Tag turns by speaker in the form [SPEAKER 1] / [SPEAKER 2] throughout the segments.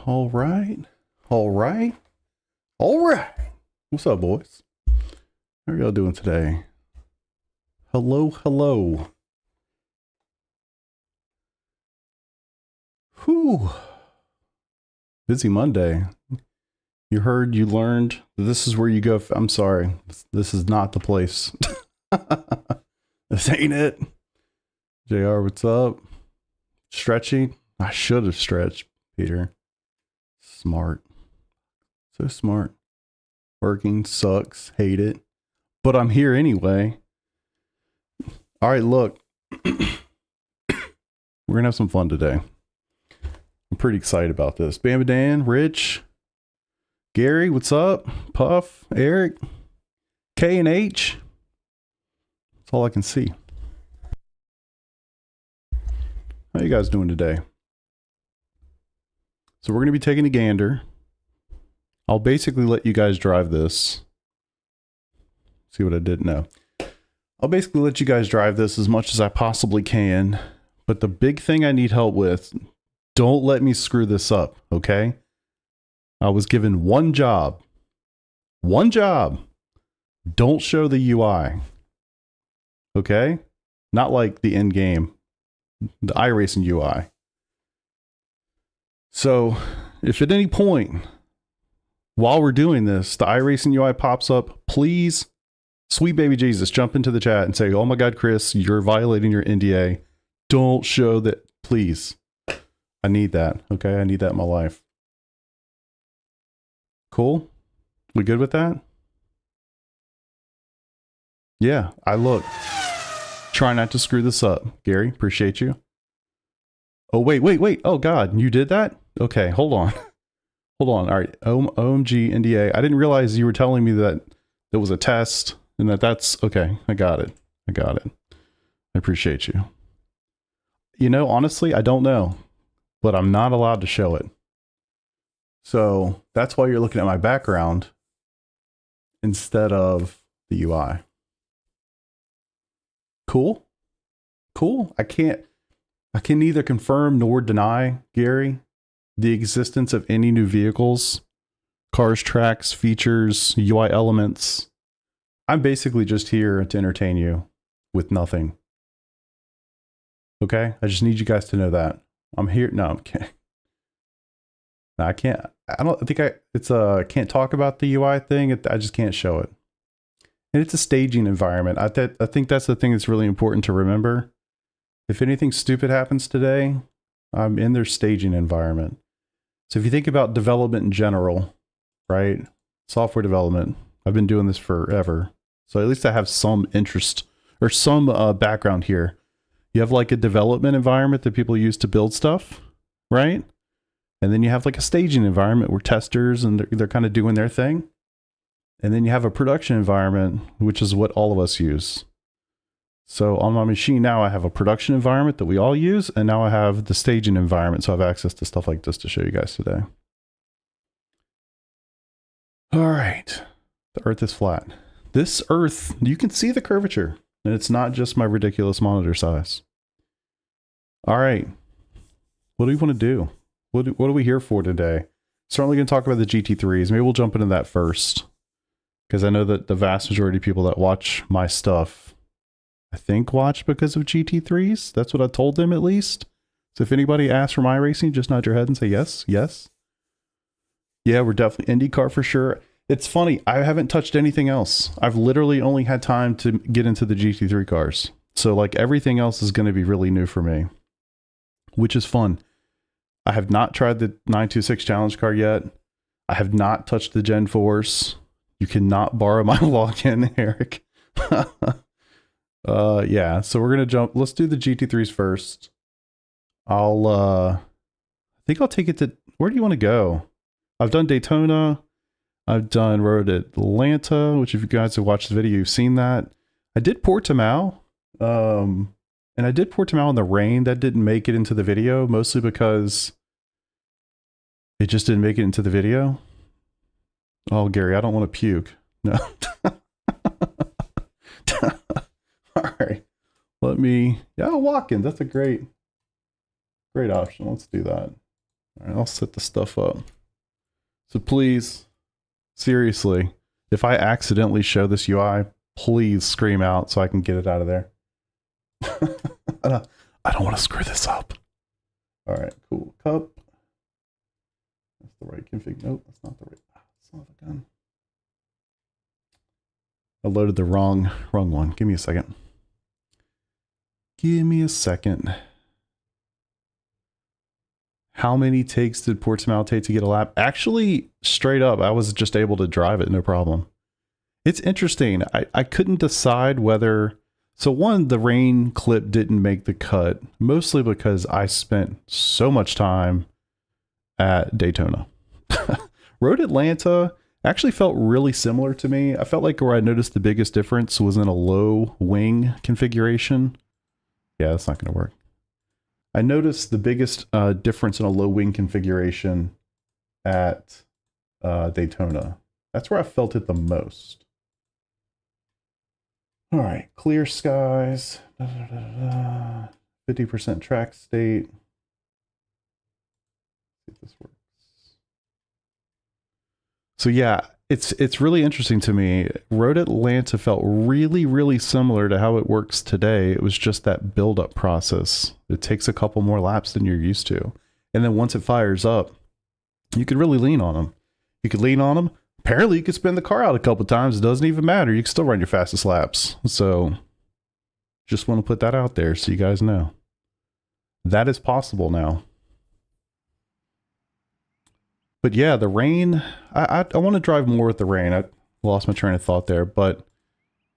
[SPEAKER 1] All right. All right. All right. What's up, boys? How are y'all doing today? Hello, hello. Whew. Busy Monday. You heard, you learned. This is where you go. I'm sorry. This is not the place. This ain't it. JR, what's up? Stretching? I should have stretched, Peter. Smart. So smart. Working sucks. Hate it. But I'm here anyway. All right, look. We're going to have some fun today. I'm pretty excited about this. Bama Dan, Rich, Gary, what's up? Puff, Eric, K and H. That's all I can see. How you guys doing today? So we're going to be taking a gander. I'll basically let you guys drive this. See what I did? No. I'll basically let you guys drive this as much as I possibly can. But the big thing I need help with, don't let me screw this up, okay? I was given one job. One job. Don't show the UI. Okay? Not like the end game. The iRacing UI. So, if at any point, while we're doing this, the iRacing UI pops up, please, sweet baby Jesus, jump into the chat and say, oh my God, Chris, you're violating your NDA. Don't show that, please. I need that, okay? I need that in my life. Cool? We good with that? Yeah, I look. Try not to screw this up. Gary, appreciate you. Oh, wait. Oh, God, you did that? Okay, hold on. Hold on. All right. OMG NDA. I didn't realize you were telling me that there was a test and that's okay. I got it. I appreciate you. You know, honestly, I don't know, but I'm not allowed to show it. So that's why you're looking at my background instead of the UI. Cool. I can neither confirm nor deny, Gary, the existence of any new vehicles, cars, tracks, features, UI elements. I'm basically just here to entertain you with nothing. Okay? I just need you guys to know that. I'm here. No, I'm kidding. No, I can't. I can't talk about the UI thing. I just can't show it. And it's a staging environment. I think that's the thing that's really important to remember. If anything stupid happens today, I'm in their staging environment. So if you think about development in general, right? Software development. I've been doing this forever. So at least I have some interest or some background here. You have like a development environment that people use to build stuff, right? And then you have like a staging environment where testers and they're kind of doing their thing. And then you have a production environment, which is what all of us use. So on my machine now, I have a production environment that we all use, and now I have the staging environment, so I have access to stuff like this to show you guys today. All right. The Earth is flat. This Earth, you can see the curvature, and it's not just my ridiculous monitor size. All right. What do we want to do? What are we here for today? Certainly going to talk about the GT3s. Maybe we'll jump into that first, because I know that the vast majority of people that watch my stuff, I think, watch because of GT3s. That's what I told them, at least. So if anybody asks for iRacing, just nod your head and say yes, yes. Yeah, we're definitely IndyCar for sure. It's funny, I haven't touched anything else. I've literally only had time to get into the GT3 cars. So like everything else is going to be really new for me, which is fun. I have not tried the 926 challenge car yet. I have not touched the Gen 4s. You cannot borrow my login, Eric. Yeah, so we're going to jump. Let's do the GT3s first. I think I'll take it to, where do you want to go? I've done Daytona. I've done Road Atlanta, which if you guys have watched the video, you've seen that. I did Portimao. And I did Portimao in the rain. That didn't make it into the video, mostly because it just didn't make it into the video. Oh, Gary, I don't want to puke. No. All right. Yeah, Watkins. That's a great option. Let's do that. All right, I'll set the stuff up. So please, seriously, if I accidentally show this UI, please scream out so I can get it out of there. I don't want to screw this up. All right, cool. Cup. That's the right config. Nope, that's not the right. Son of a gun. I loaded the wrong one. Give me a second. Give me a second. How many takes did Portimao take to get a lap? Actually, straight up, I was just able to drive it, no problem. It's interesting. I couldn't decide whether... So one, the rain clip didn't make the cut, mostly because I spent so much time at Daytona. Road Atlanta actually felt really similar to me. I felt like where I noticed the biggest difference was in a low wing configuration. Yeah, that's not going to work. I noticed the biggest difference in a low wing configuration at Daytona. That's where I felt it the most. All right, clear skies, 50% track state. See if this works. So yeah, it's really interesting to me. Road Atlanta felt really, really similar to how it works today. It was just that build-up process. It takes a couple more laps than you're used to. And then once it fires up, you could really lean on them. You could lean on them. Apparently, you could spin the car out a couple times. It doesn't even matter. You can still run your fastest laps. So just want to put that out there so you guys know. That is possible now. But yeah, the rain, I want to drive more with the rain. I lost my train of thought there. But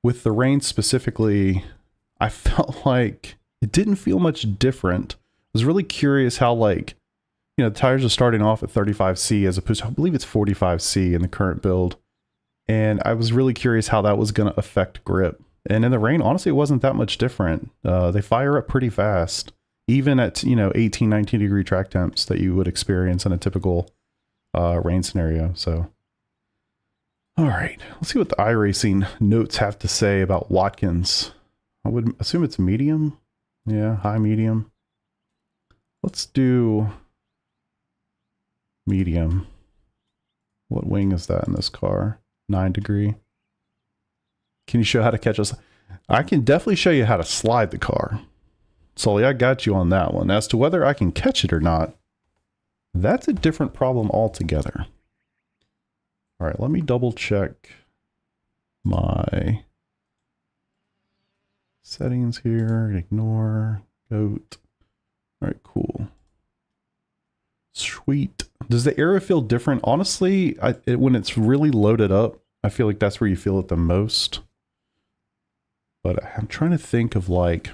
[SPEAKER 1] with the rain specifically, I felt like it didn't feel much different. I was really curious how, like, you know, the tires are starting off at 35C as opposed to, I believe it's 45C in the current build. And I was really curious how that was going to affect grip. And in the rain, honestly, it wasn't that much different. They fire up pretty fast, even at, you know, 18, 19 degree track temps that you would experience in a typical rain scenario. So, all right, let's see what the iRacing notes have to say about Watkins. I would assume it's medium. Yeah, high medium. Let's do medium. What wing is that in this car? 9 degree. Can you show how to catch us? I can definitely show you how to slide the car. Sully, I got you on that one. As to whether I can catch it or not, that's a different problem altogether. All right, let me double check my settings here. Ignore, goat. All right, cool. Sweet. Does the aero feel different? Honestly, when it's really loaded up, I feel like that's where you feel it the most. But I'm trying to think of, like,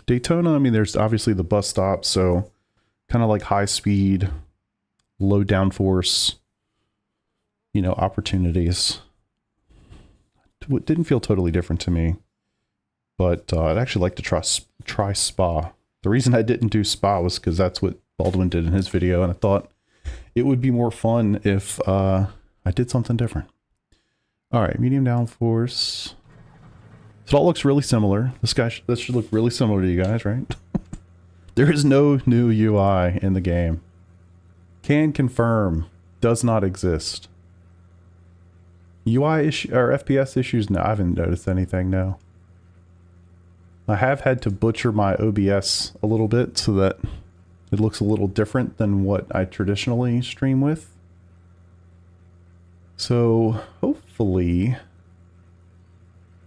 [SPEAKER 1] Daytona. I mean, there's obviously the bus stop, so kind of like high speed, low downforce, you know, opportunities. It didn't feel totally different to me, but I'd actually like to try Spa. The reason I didn't do Spa was because that's what Baldwin did in his video, and I thought it would be more fun if I did something different. All right, medium downforce. So it all looks really similar. This should look really similar to you guys, right? There is no new UI in the game. Can confirm. Does not exist. UI issue or FPS issues? No, I haven't noticed anything, no. I have had to butcher my OBS a little bit so that it looks a little different than what I traditionally stream with. So hopefully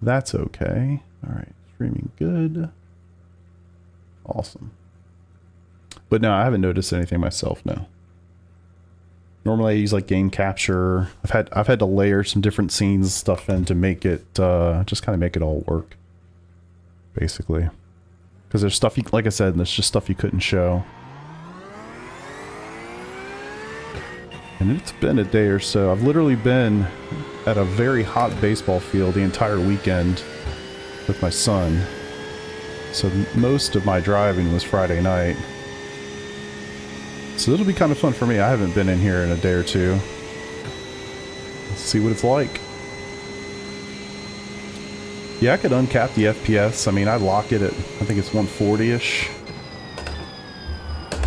[SPEAKER 1] that's okay. All right, streaming good. Awesome. But no, I haven't noticed anything myself, no. Normally I use like game capture. I've had to layer some different scenes and stuff in to make it just kind of make it all work. Basically. Because there's stuff like I said, there's just stuff you couldn't show. And it's been a day or so. I've literally been at a very hot baseball field the entire weekend with my son. So most of my driving was Friday night. So it'll be kind of fun for me. I haven't been in here in a day or two. Let's see what it's like. Yeah, I could uncap the FPS. I mean, I lock it at, I think it's 140-ish.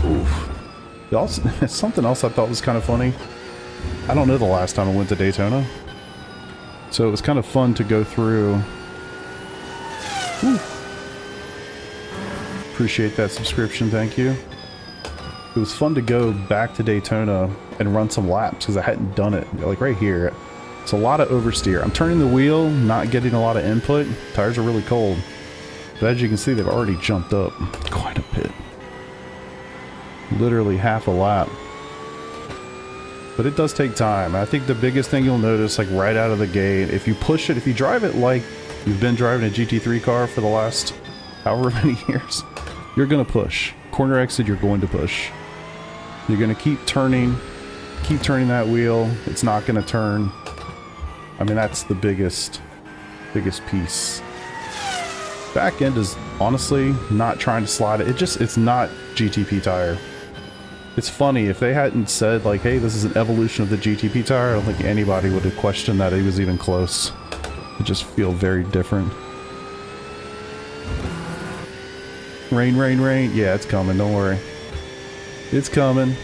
[SPEAKER 1] Oof. Also, something else I thought was kind of funny. I don't know the last time I went to Daytona. So it was kind of fun to go through. Woo. Appreciate that subscription, thank you. It was fun to go back to Daytona and run some laps because I hadn't done it. Like right here, it's a lot of oversteer. I'm turning the wheel, not getting a lot of input. Tires are really cold. But as you can see, they've already jumped up quite a bit. Literally half a lap. But it does take time. I think the biggest thing you'll notice, like right out of the gate, if you push it, if you drive it like you've been driving a GT3 car for the last however many years, you're gonna push. Corner exit, you're going to push. You're gonna keep turning that wheel. It's not gonna turn. I mean, that's the biggest piece. Back end is honestly not trying to slide it. It's not GTP tire. It's funny, if they hadn't said like, hey, this is an evolution of the GTP tire, I don't think anybody would have questioned that it was even close. It just feels very different. Rain, rain, rain. Yeah, it's coming, don't worry. It's coming.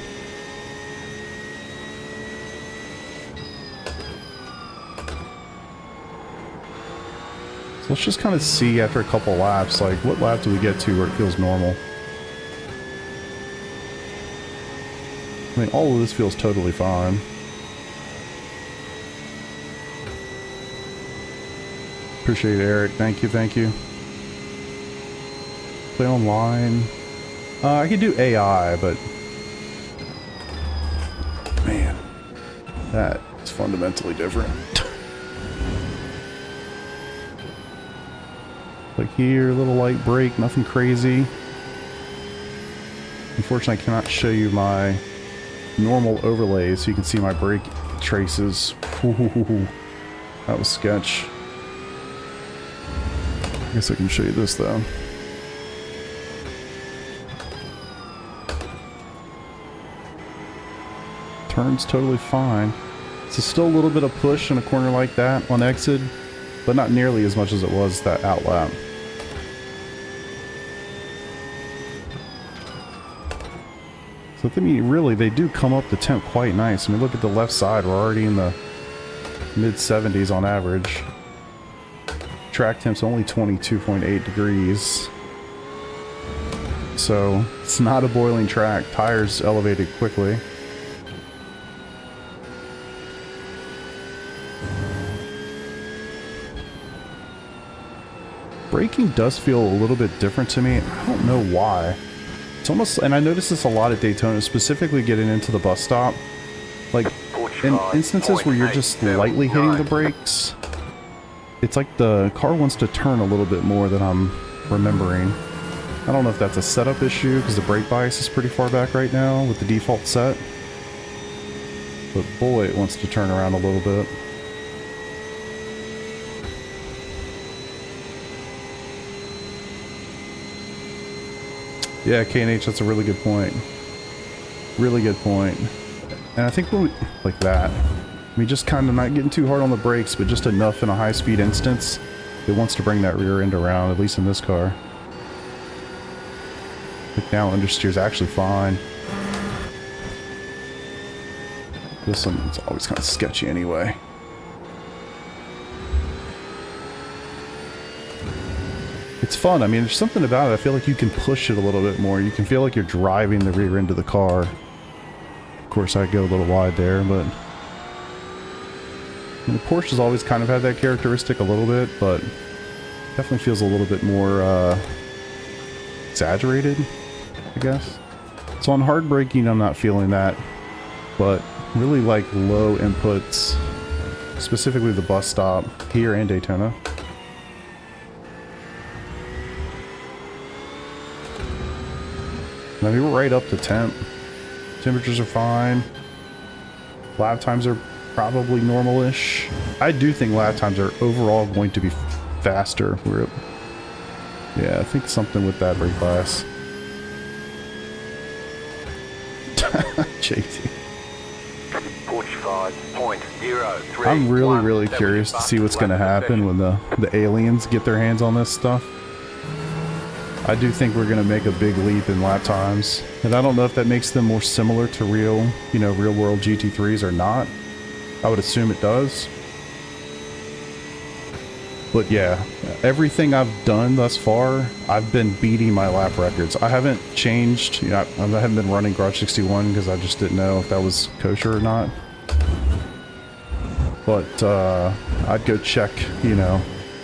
[SPEAKER 1] So let's just kind of see after a couple laps, like what lap do we get to where it feels normal? I mean, all of this feels totally fine. Appreciate it, Eric. Thank you, thank you. Play online. I could do AI, but man, that is fundamentally different. Like here, a little light brake, nothing crazy. Unfortunately, I cannot show you my normal overlay so you can see my brake traces. Ooh, that was sketch. I guess I can show you this though. Turns totally fine. So still a little bit of push in a corner like that on exit, but not nearly as much as it was that out lap. So I mean, really, they do come up the temp quite nice. I mean, look at the left side. We're already in the mid-70s on average. Track temp's only 22.8 degrees. So it's not a boiling track. Tires elevated quickly. Braking does feel a little bit different to me. I don't know why. It's almost, and I noticed this a lot at Daytona, specifically getting into the bus stop. Like, in instances where you're just lightly hitting the brakes, it's like the car wants to turn a little bit more than I'm remembering. I don't know if that's a setup issue, because the brake bias is pretty far back right now with the default set. But boy, it wants to turn around a little bit. Yeah, K&H, that's a really good point. Really good point. And I think when we, like that, I mean, just kind of not getting too hard on the brakes, but just enough in a high-speed instance, it wants to bring that rear end around, at least in this car. Like now, understeer's actually fine. This one, it's always kind of sketchy anyway. It's fun. I mean, there's something about it. I feel like you can push it a little bit more. You can feel like you're driving the rear end of the car. Of course, I go a little wide there, but I mean, the Porsche's always kind of had that characteristic a little bit, but definitely feels a little bit more exaggerated, I guess. So on hard braking, I'm not feeling that, but really like low inputs, specifically the bus stop here and Daytona. I mean, we're right up to temp. Temperatures are fine. Lap times are probably normal-ish. I do think lap times are overall going to be faster. Yeah, I think something with that brake bias. JT. I'm really curious to see what's going to happen when the aliens get their hands on this stuff. I do think we're going to make a big leap in lap times. And I don't know if that makes them more similar to real world GT3s or not. I would assume it does. But yeah, everything I've done thus far, I've been beating my lap records. I haven't changed, I haven't been running Garage 61 because I just didn't know if that was kosher or not. But I'd go check,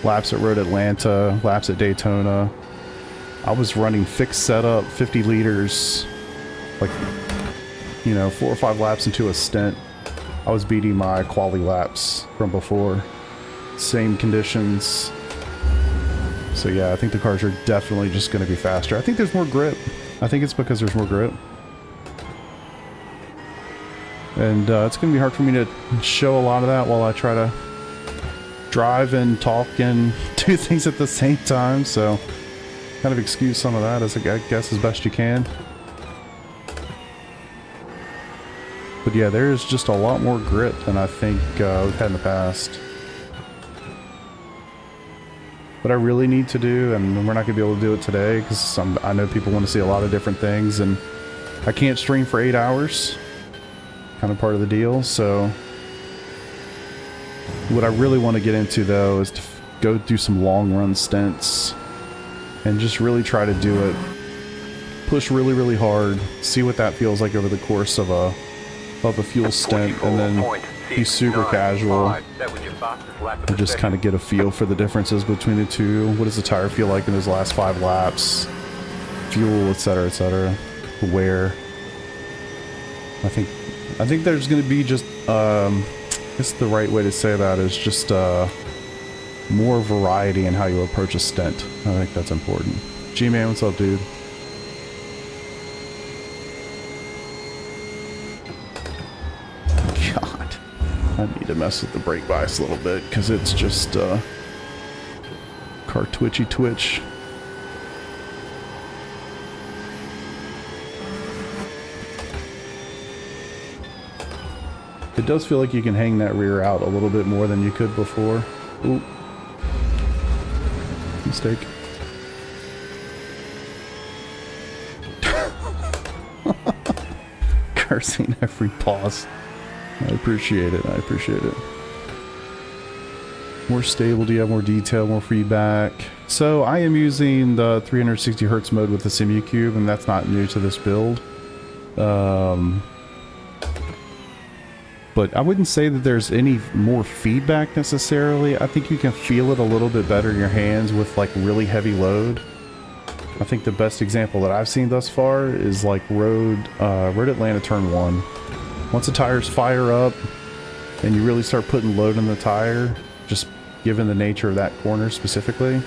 [SPEAKER 1] laps at Road Atlanta, laps at Daytona. I was running fixed setup, 50 liters, like, 4 or 5 laps into a stint. I was beating my quali laps from before. Same conditions. So yeah, I think the cars are definitely just going to be faster. I think there's more grip. I think it's because there's more grip. And it's going to be hard for me to show a lot of that while I try to drive and talk and do things at the same time. So kind of excuse some of that, as I guess, as best you can. But yeah, there's just a lot more grip than I think we've had in the past. What I really need to do, and we're not going to be able to do it today because I know people want to see a lot of different things, and I can't stream for 8 hours. Kind of part of the deal. So what I really want to get into, though, is to go do some long run stints and just really try to do it. Push really, really hard. See what that feels like over the course of a fuel stint, and then be super casual and just kind of get a feel for the differences between the two. What does the tire feel like in those last 5 laps? Fuel, etc., etc. Wear. I think there's going to be just, I guess the right way to say that is just more variety in how you approach a stint. I think that's important. G-Man, what's up, dude? God, I need to mess with the brake bias a little bit because it's just car twitch. It does feel like you can hang that rear out a little bit more than you could before. Ooh. Mistake. Cursing every pause. I appreciate it. More stable. Do you have more detail, more feedback? So I am using the 360 Hertz mode with the Simucube, and that's not new to this build. But I wouldn't say that there's any more feedback necessarily. I think you can feel it a little bit better in your hands with like really heavy load. I think the best example that I've seen thus far is like Road Atlanta Turn 1. Once the tires fire up and you really start putting load on the tire, just given the nature of that corner specifically,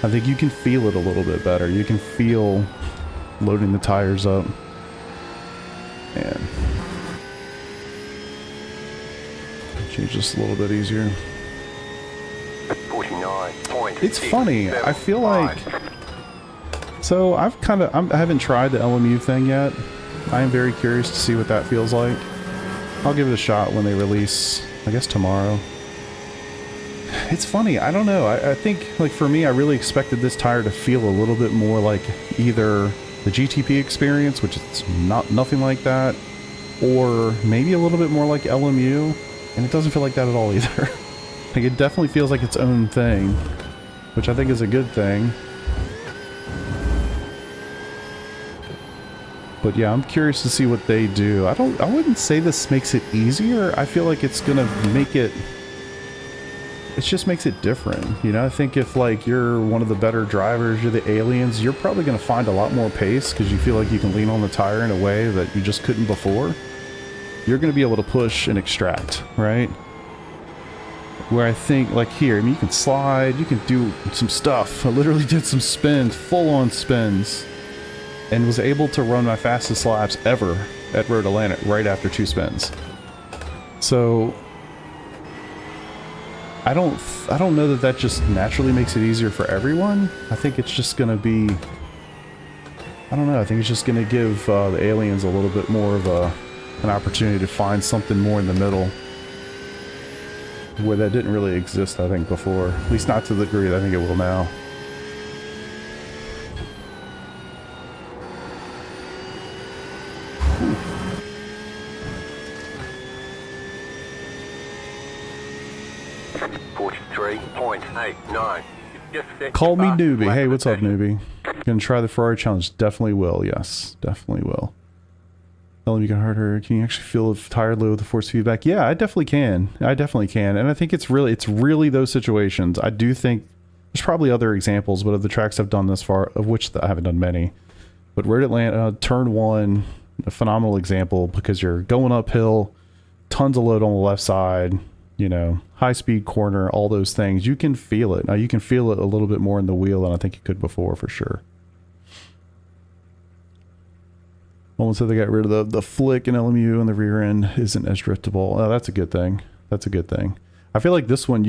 [SPEAKER 1] I think you can feel it a little bit better. You can feel loading the tires up. And change this a little bit easier. It's funny, I feel like, so I haven't tried the LMU thing yet. I am very curious to see what that feels like. I'll give it a shot when they release, I guess tomorrow. It's funny, I don't know, I think, like for me, I really expected this tire to feel a little bit more like either the GTP experience, which is nothing like that, or maybe a little bit more like LMU. And it doesn't feel like that at all either. Like, it definitely feels like its own thing, which I think is a good thing. But yeah, I'm curious to see what they do. I wouldn't say this makes it easier. I feel like it's gonna make it, it just makes it different. I think if like you're one of the better drivers, you're the aliens, you're probably gonna find a lot more pace because you feel like you can lean on the tire in a way that you just couldn't before. You're going to be able to push and extract, right? Where I think, like here, I mean, you can slide, you can do some stuff. I literally did some spins, full-on spins, and was able to run my fastest laps ever at Road Atlanta right after 2 spins. So I don't know that just naturally makes it easier for everyone. I think it's just going to be, I don't know, I think it's just going to give the aliens a little bit more of an opportunity to find something more in the middle where that didn't really exist, I think, before. At least not to the degree that I think it will now.
[SPEAKER 2] 43.89.
[SPEAKER 1] Call me newbie. Hey, what's up, newbie? Gonna try the Ferrari challenge. Definitely will. Yes, definitely will. Tell him you can hurt her. Can you actually feel the tire load with the force feedback? Yeah, I definitely can. I definitely can. And I think it's really those situations. I do think there's probably other examples, but of the tracks I've done thus far, of which I haven't done many. But Road Atlanta, turn one, a phenomenal example because you're going uphill, tons of load on the left side, you know, high speed corner, all those things. You can feel it. Now you can feel it a little bit more in the wheel than I think you could before, for sure. Almost said they got rid of the flick and LMU and the rear end isn't as driftable. Oh, that's a good thing. That's a good thing. I feel like this one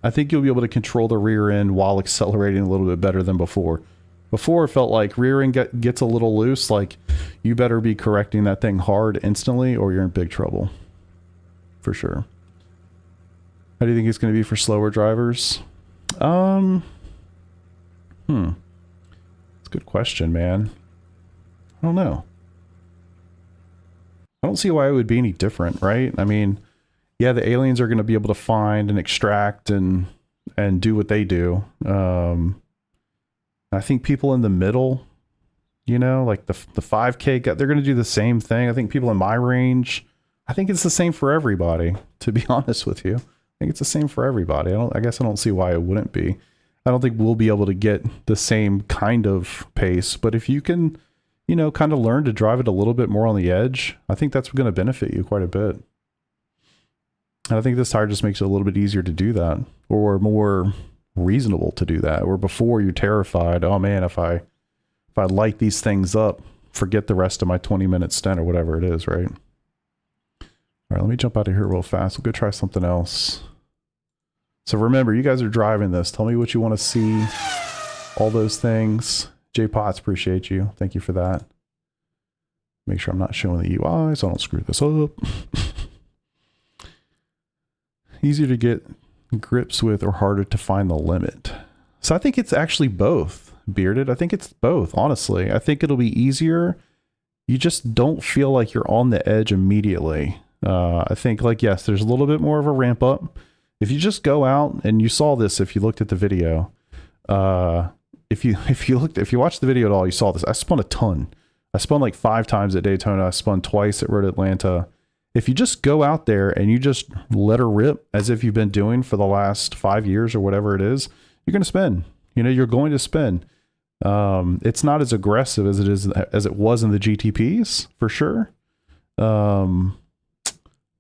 [SPEAKER 1] I think you'll be able to control the rear end while accelerating a little bit better than before. Before it felt like rear end gets a little loose, like you better be correcting that thing hard instantly or you're in big trouble. For sure. How do you think it's going to be for slower drivers? It's a good question, man. I don't know. I don't see why it would be any different, right? I mean, yeah, the aliens are going to be able to find and extract and do what they do. I think people in the middle, you know, like the 5K, they're going to do the same thing. I think people in my range, I think it's the same for everybody, to be honest with you. I think it's the same for everybody. I guess I don't see why it wouldn't be. I don't think we'll be able to get the same kind of pace, but if you can, you know, kind of learn to drive it a little bit more on the edge, I think that's going to benefit you quite a bit. And I think this tire just makes it a little bit easier to do that, or more reasonable to do that. Where before you're terrified, oh man, if I light these things up, forget the rest of my 20-minute stint or whatever it is, right? All right, let me jump out of here real fast. We'll go try something else. So remember, you guys are driving this. Tell me what you want to see. All those things. J Potts, appreciate you. Thank you for that. Make sure I'm not showing the UI so I don't screw this up. Easier to get grips with or harder to find the limit? So I think it's actually both, Bearded. I think it's both, honestly. I think it'll be easier. You just don't feel like you're on the edge immediately. I think, like, yes, there's a little bit more of a ramp up. If you just go out, and you saw this if you looked at the video, if you watched the video at all, you saw this. I spun a ton. I spun like 5 times at Daytona. I spun twice at Road Atlanta. If you just go out there and you just let her rip as if you've been doing for the last 5 years or whatever it is, you're going to spin. You know, you're going to spin. It's not as aggressive as it was in the GTPs, for sure.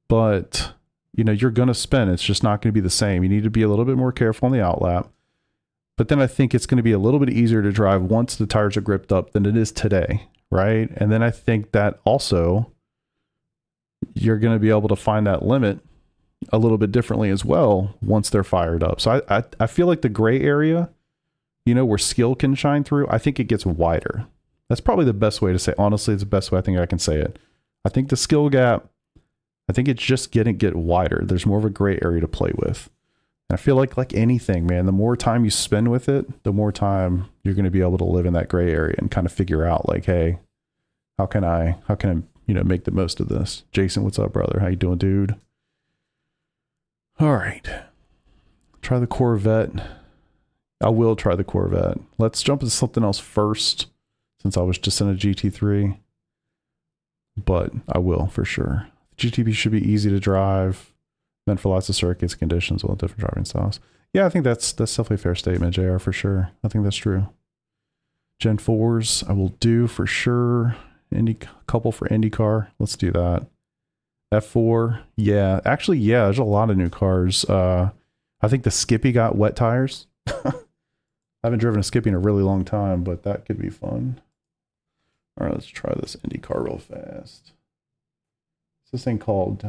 [SPEAKER 1] But you know, you're going to spin. It's just not going to be the same. You need to be a little bit more careful on the outlap. But then I think it's going to be a little bit easier to drive once the tires are gripped up than it is today, right? And then I think that also you're going to be able to find that limit a little bit differently as well once they're fired up. So I feel like the gray area, you know, where skill can shine through, I think it gets wider. That's probably the best way to say, honestly, it's the best way I think I can say it. I think the skill gap, I think it's just get wider. There's more of a gray area to play with. And I feel like anything, man, the more time you spend with it, the more time you're going to be able to live in that gray area and kind of figure out, like, hey, how can I, you know, make the most of this? Jason, what's up, brother? How you doing, dude? All right. Try the Corvette. I will try the Corvette. Let's jump into something else first, since I was just in a GT3. But I will, for sure. GTP should be easy to drive, meant for lots of circuits, conditions, well, different driving styles. Yeah, I think that's definitely a fair statement, JR, for sure. I think that's true. Gen 4s, I will do for sure. Couple for IndyCar. Let's do that. F4, yeah. Actually, yeah, there's a lot of new cars. I think the Skippy got wet tires. I haven't driven a Skippy in a really long time, but that could be fun. All right, let's try this IndyCar real fast. What's this thing called?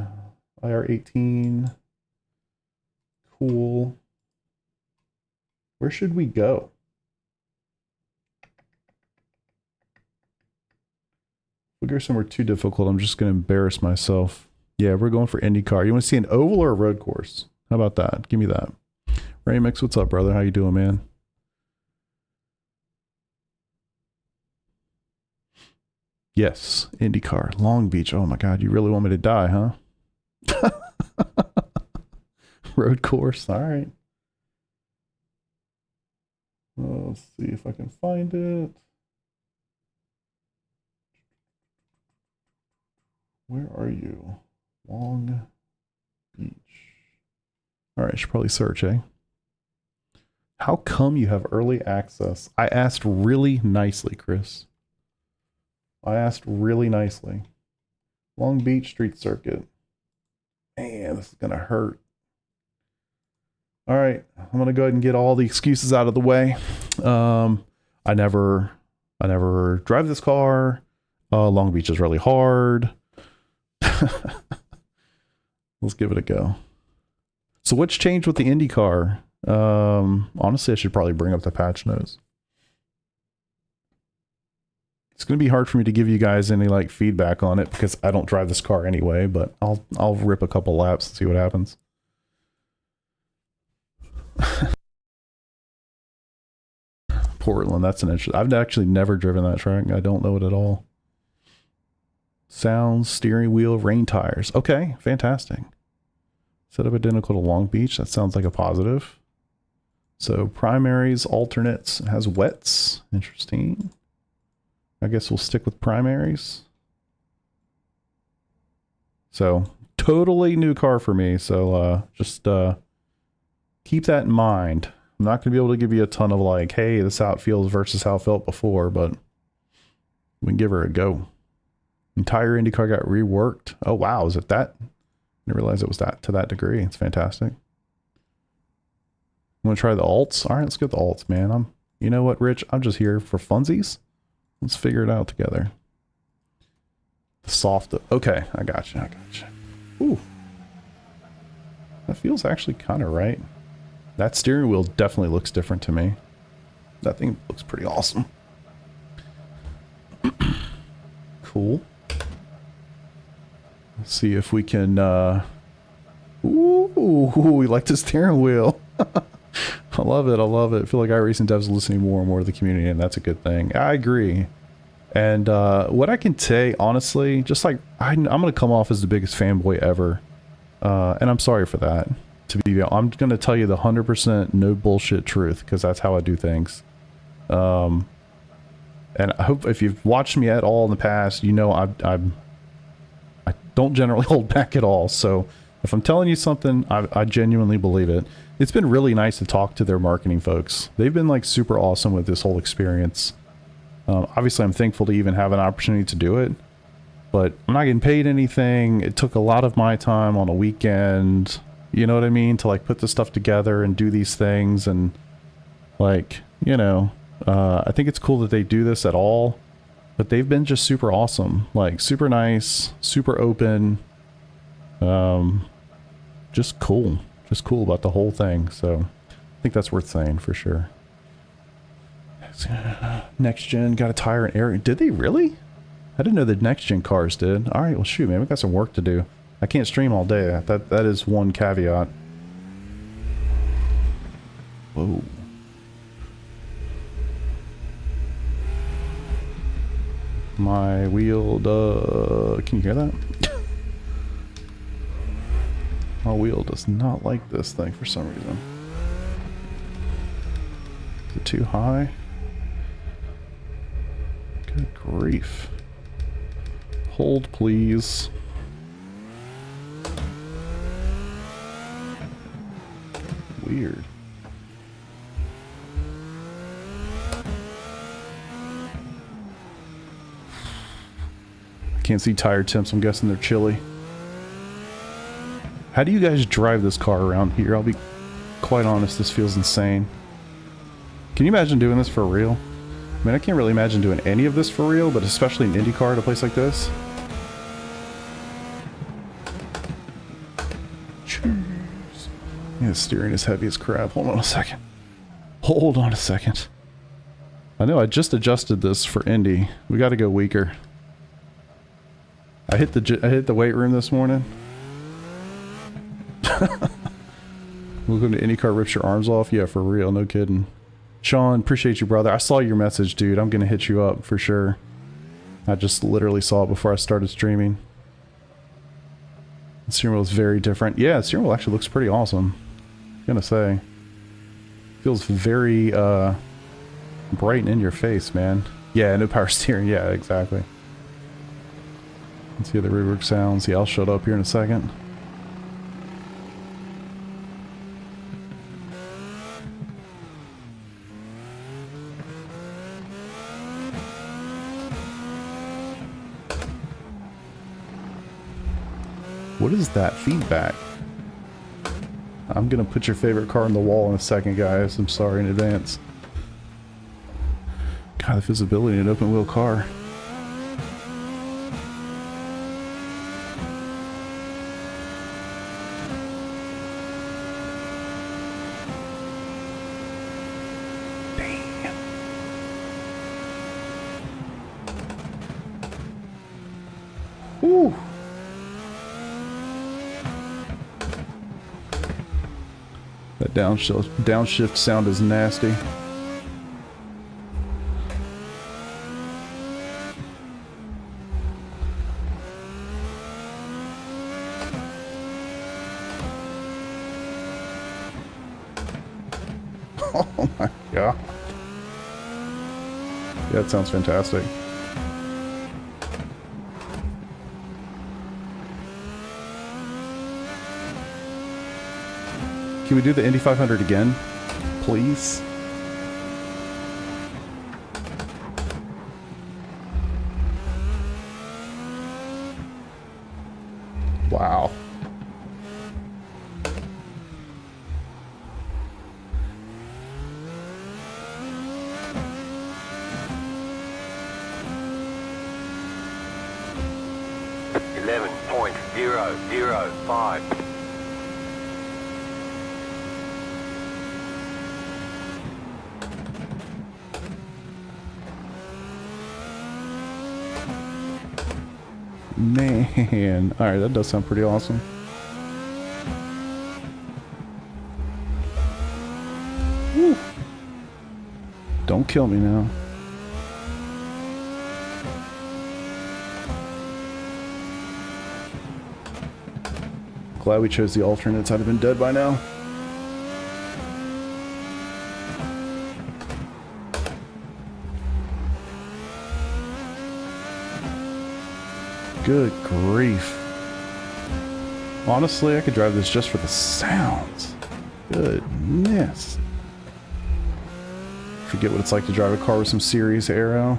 [SPEAKER 1] IR18. Cool. Where should we go? If we go somewhere too difficult, I'm just going to embarrass myself. Yeah, we're going for IndyCar. You want to see an oval or a road course? How about that? Give me that. Raymix, what's up, brother? How you doing, man? Yes, IndyCar. Long Beach. Oh my God, you really want me to die, huh? Road course. All right. Let's see if I can find it. Where are you? Long Beach. All right, I should probably search, eh? How come you have early access? I asked really nicely, Chris. I asked really nicely. Long Beach Street Circuit. Man, this is going to hurt. All right, I'm going to go ahead and get all the excuses out of the way. I never drive this car. Long Beach is really hard. Let's give it a go. So what's changed with the IndyCar? Honestly, I should probably bring up the patch notes. It's going to be hard for me to give you guys any like feedback on it because I don't drive this car anyway, but I'll rip a couple laps and see what happens. Portland, that's an interesting. I've actually never driven that track. I don't know it at all. Sounds, steering wheel, rain tires. Okay, fantastic. Setup identical to Long Beach. That sounds like a positive. So primaries, alternates, has wets. Interesting. I guess we'll stick with primaries. So totally new car for me. So just keep that in mind. I'm not going to be able to give you a ton of like, hey, this is how it feels versus how it felt before, but we can give her a go. Entire IndyCar got reworked. Oh, wow. Is it that? I didn't realize it was that to that degree. It's fantastic. I'm going to try the alts. All right, let's get the alts, man. You know what, Rich? I'm just here for funsies. Let's figure it out together. The soft. Okay, I got you. I got you. Ooh. That feels actually kind of right. That steering wheel definitely looks different to me. That thing looks pretty awesome. Cool. Let's see if we can, ooh, we like the steering wheel. I love it. I love it. I feel like iRacing devs are listening more and more to the community, and that's a good thing. I agree. And what I can say, honestly, just like, I'm going to come off as the biggest fanboy ever. And I'm sorry for that. I'm going to tell you the 100% no bullshit truth, because that's how I do things. And I hope if you've watched me at all in the past, you know I don't generally hold back at all. So if I'm telling you something, I genuinely believe it. It's been really nice to talk to their marketing folks. They've been like super awesome with this whole experience. Obviously, I'm thankful to even have an opportunity to do it, but I'm not getting paid anything. It took a lot of my time on a weekend, you know what I mean, to like put this stuff together and do these things. And like, you know, I think it's cool that they do this at all, but they've been just super awesome, like super nice, super open, just cool about the whole thing. So I think that's worth saying for sure. Next gen got a tire and air. Did they really? I didn't know the next gen cars did. All right, well shoot, man, we got some work to do. I can't stream all day. That is one caveat. Whoa. My wheel, can you hear that? My wheel does not like this thing for some reason. Is it too high? Good grief. Hold, please. Weird. I can't see tire temps. I'm guessing they're chilly. How do you guys drive this car around here? I'll be quite honest, this feels insane. Can you imagine doing this for real? I mean, I can't really imagine doing any of this for real, but especially in IndyCar at a place like this. Jeez. Yeah, the steering is heavy as crap. Hold on a second. Hold on a second. I know I just adjusted this for Indy. We got to go weaker. I hit the weight room this morning. Welcome to IndyCar rips your arms off. Yeah, for real, no kidding. Sean, appreciate you, brother. I saw your message, dude. I'm gonna hit you up for sure. I just literally saw it before I started streaming. The steering wheel is very different. Yeah, the steering wheel actually looks pretty awesome. gonna say. Feels very bright and in your face, man. Yeah, no power steering. Yeah, exactly. Let's hear the rework sounds. Yeah, I'll shut up here in a second. What is that feedback? I'm gonna put your favorite car on the wall in a second, guys. I'm sorry in advance. God, the visibility in an open wheel car. Damn. Woo. That downshift sound is nasty. Oh my god. Yeah, that sounds fantastic. Can we do the Indy 500 again, please? Wow.
[SPEAKER 2] .005.
[SPEAKER 1] Man, alright, that does sound pretty awesome. Woo. Don't kill me now. Glad we chose the alternates. I'd have been dead by now. Good grief. Honestly, I could drive this just for the sounds. Goodness. Forget what it's like to drive a car with some serious aero.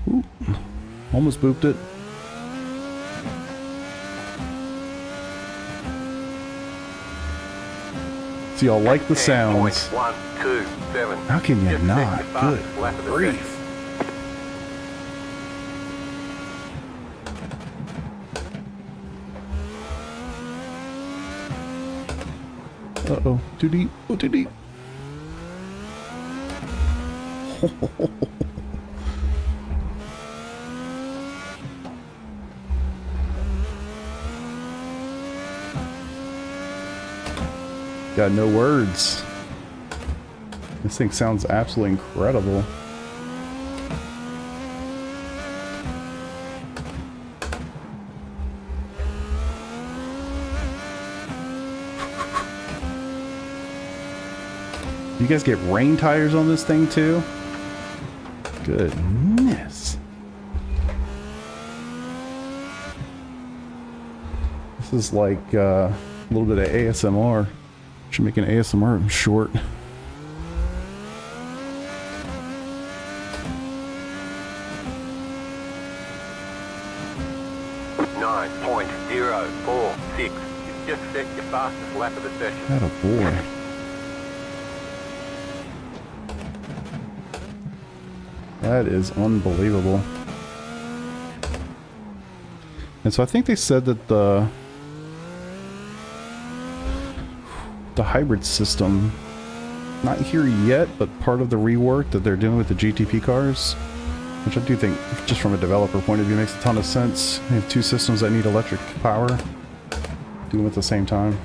[SPEAKER 1] Ooh. Almost booped it. See, y'all like the sounds.
[SPEAKER 2] 127.
[SPEAKER 1] How can you not? Good grief. Uh-oh. Too deep. Oh, too deep. Got no words. This thing sounds absolutely incredible. You guys get rain tires on this thing too? Goodness. This is like a little bit of ASMR. Should make an ASMR short.
[SPEAKER 2] .046. You've just set your fastest lap of the session.
[SPEAKER 1] That a boy. That is unbelievable. And so I think they said that the hybrid system, not here yet, but part of the rework that they're doing with the GTP cars, which I do think, just from a developer point of view, makes a ton of sense. They have two systems that need electric power, do them at the same time.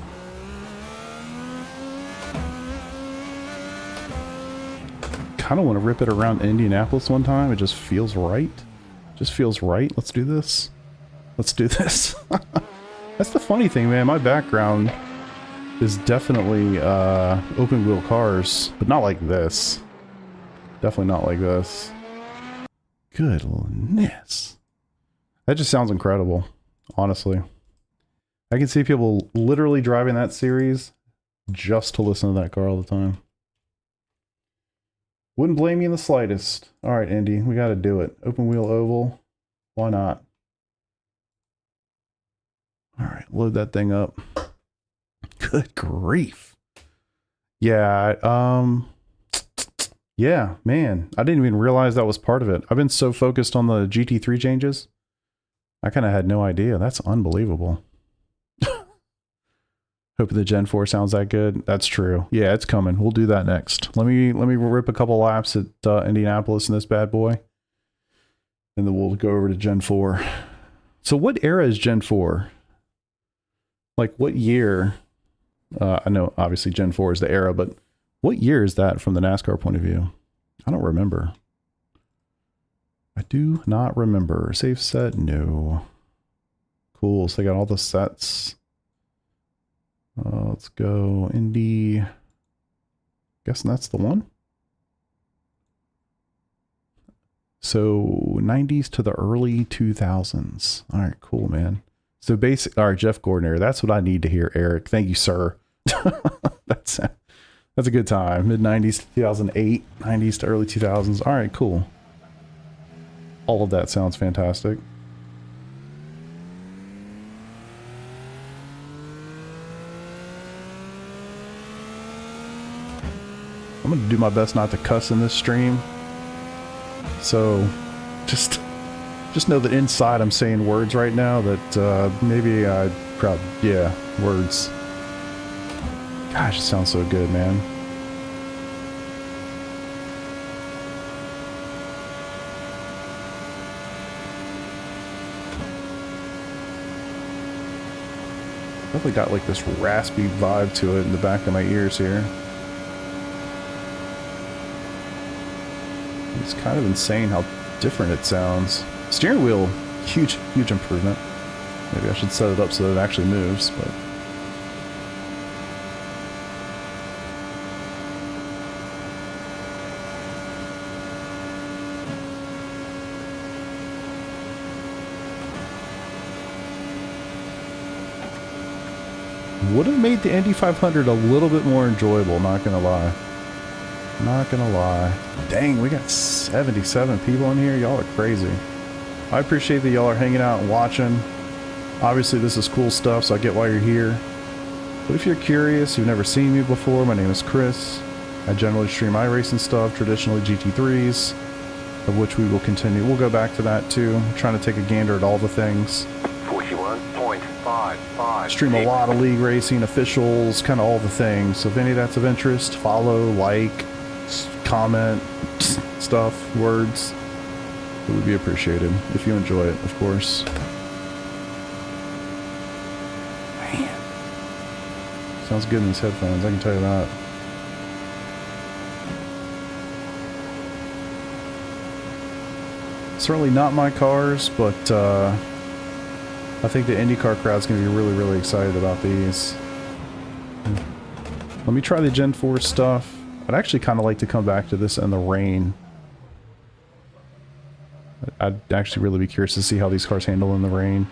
[SPEAKER 1] Kind of want to rip it around Indianapolis one time. It just feels right. Just feels right. Let's do this. Let's do this. That's the funny thing, man. My background is definitely open wheel cars, but not like this. Definitely not like this. Goodness. That just sounds incredible, honestly. I can see people literally driving that series just to listen to that car all the time. Wouldn't blame you in the slightest. All right, Indy, we got to do it. Open wheel oval. Why not? All right, load that thing up. Good grief. Yeah, yeah, man. I didn't even realize that was part of it. I've been so focused on the GT3 changes. I kind of had no idea. That's unbelievable. Hope the Gen 4 sounds that good. That's true. Yeah, it's coming. We'll do that next. Let me rip a couple laps at Indianapolis in this bad boy. And then we'll go over to Gen 4. So what era is Gen 4? Like what year? I know obviously Gen 4 is the era, but what year is that from the NASCAR point of view? I don't remember. I do not remember. Save set? No. Cool. So they got all the sets. Let's go Indy. Guessing that's the one. So 90s to the early 2000s. All right, cool, man. So basic. All right, Jeff Gordon era. That's what I need to hear, Eric. Thank you, sir. That's a good time. Mid 90s to 2008, 90s to early 2000s. All right, cool. All of that sounds fantastic. I'm going to do my best not to cuss in this stream. So just know that inside I'm saying words right now that maybe I'd probably, yeah, words. Gosh, it sounds so good, man. Definitely got like this raspy vibe to it in the back of my ears here. It's kind of insane how different it sounds. Steering wheel, huge improvement. Maybe I should set it up so that it actually moves, but... would have made the Indy 500 a little bit more enjoyable, not gonna lie. Not gonna lie. Dang, we got 77 people in here. Y'all are crazy. I appreciate that y'all are hanging out and watching. Obviously this is cool stuff, so I get why you're here. But if you're curious, you've never seen me before, my name is Chris. I generally stream iRacing stuff, traditionally GT3s, of which we will continue. We'll go back to that too. I'm trying to take a gander at all the things.
[SPEAKER 2] 41.55.
[SPEAKER 1] Stream a lot of league racing, officials, kind of all the things. So if any of that's of interest, follow, like, comment, stuff, words. It would be appreciated if you enjoy it, of course. Man. Sounds good in these headphones, I can tell you that. Certainly not my cars, but I think the IndyCar crowd's going to be really, really excited about these. Let me try the Gen 4 stuff. I'd actually kind of like to come back to this in the rain. I'd actually really be curious to see how these cars handle in the rain.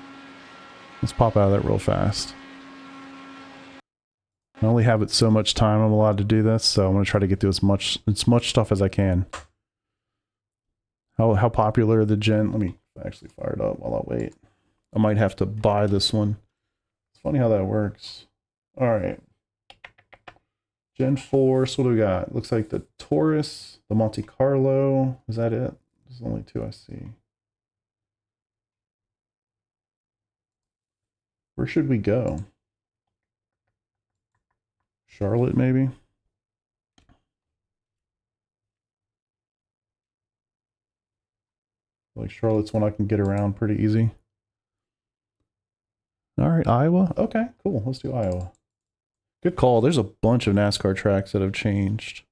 [SPEAKER 1] Let's pop out of that real fast. I only have it so much time I'm allowed to do this, so I'm going to try to get through as much stuff as I can. How popular are the Gen... Let me actually fire it up while I wait. I might have to buy this one. It's funny how that works. Alright. Gen 4, so what do we got? Looks like the Taurus, the Monte Carlo. Is that it? There's only two I see. Where should we go? Charlotte, maybe? Like Charlotte's one I can get around pretty easy. Alright, Iowa? Okay, cool. Let's do Iowa. Good call. There's a bunch of NASCAR tracks that have changed.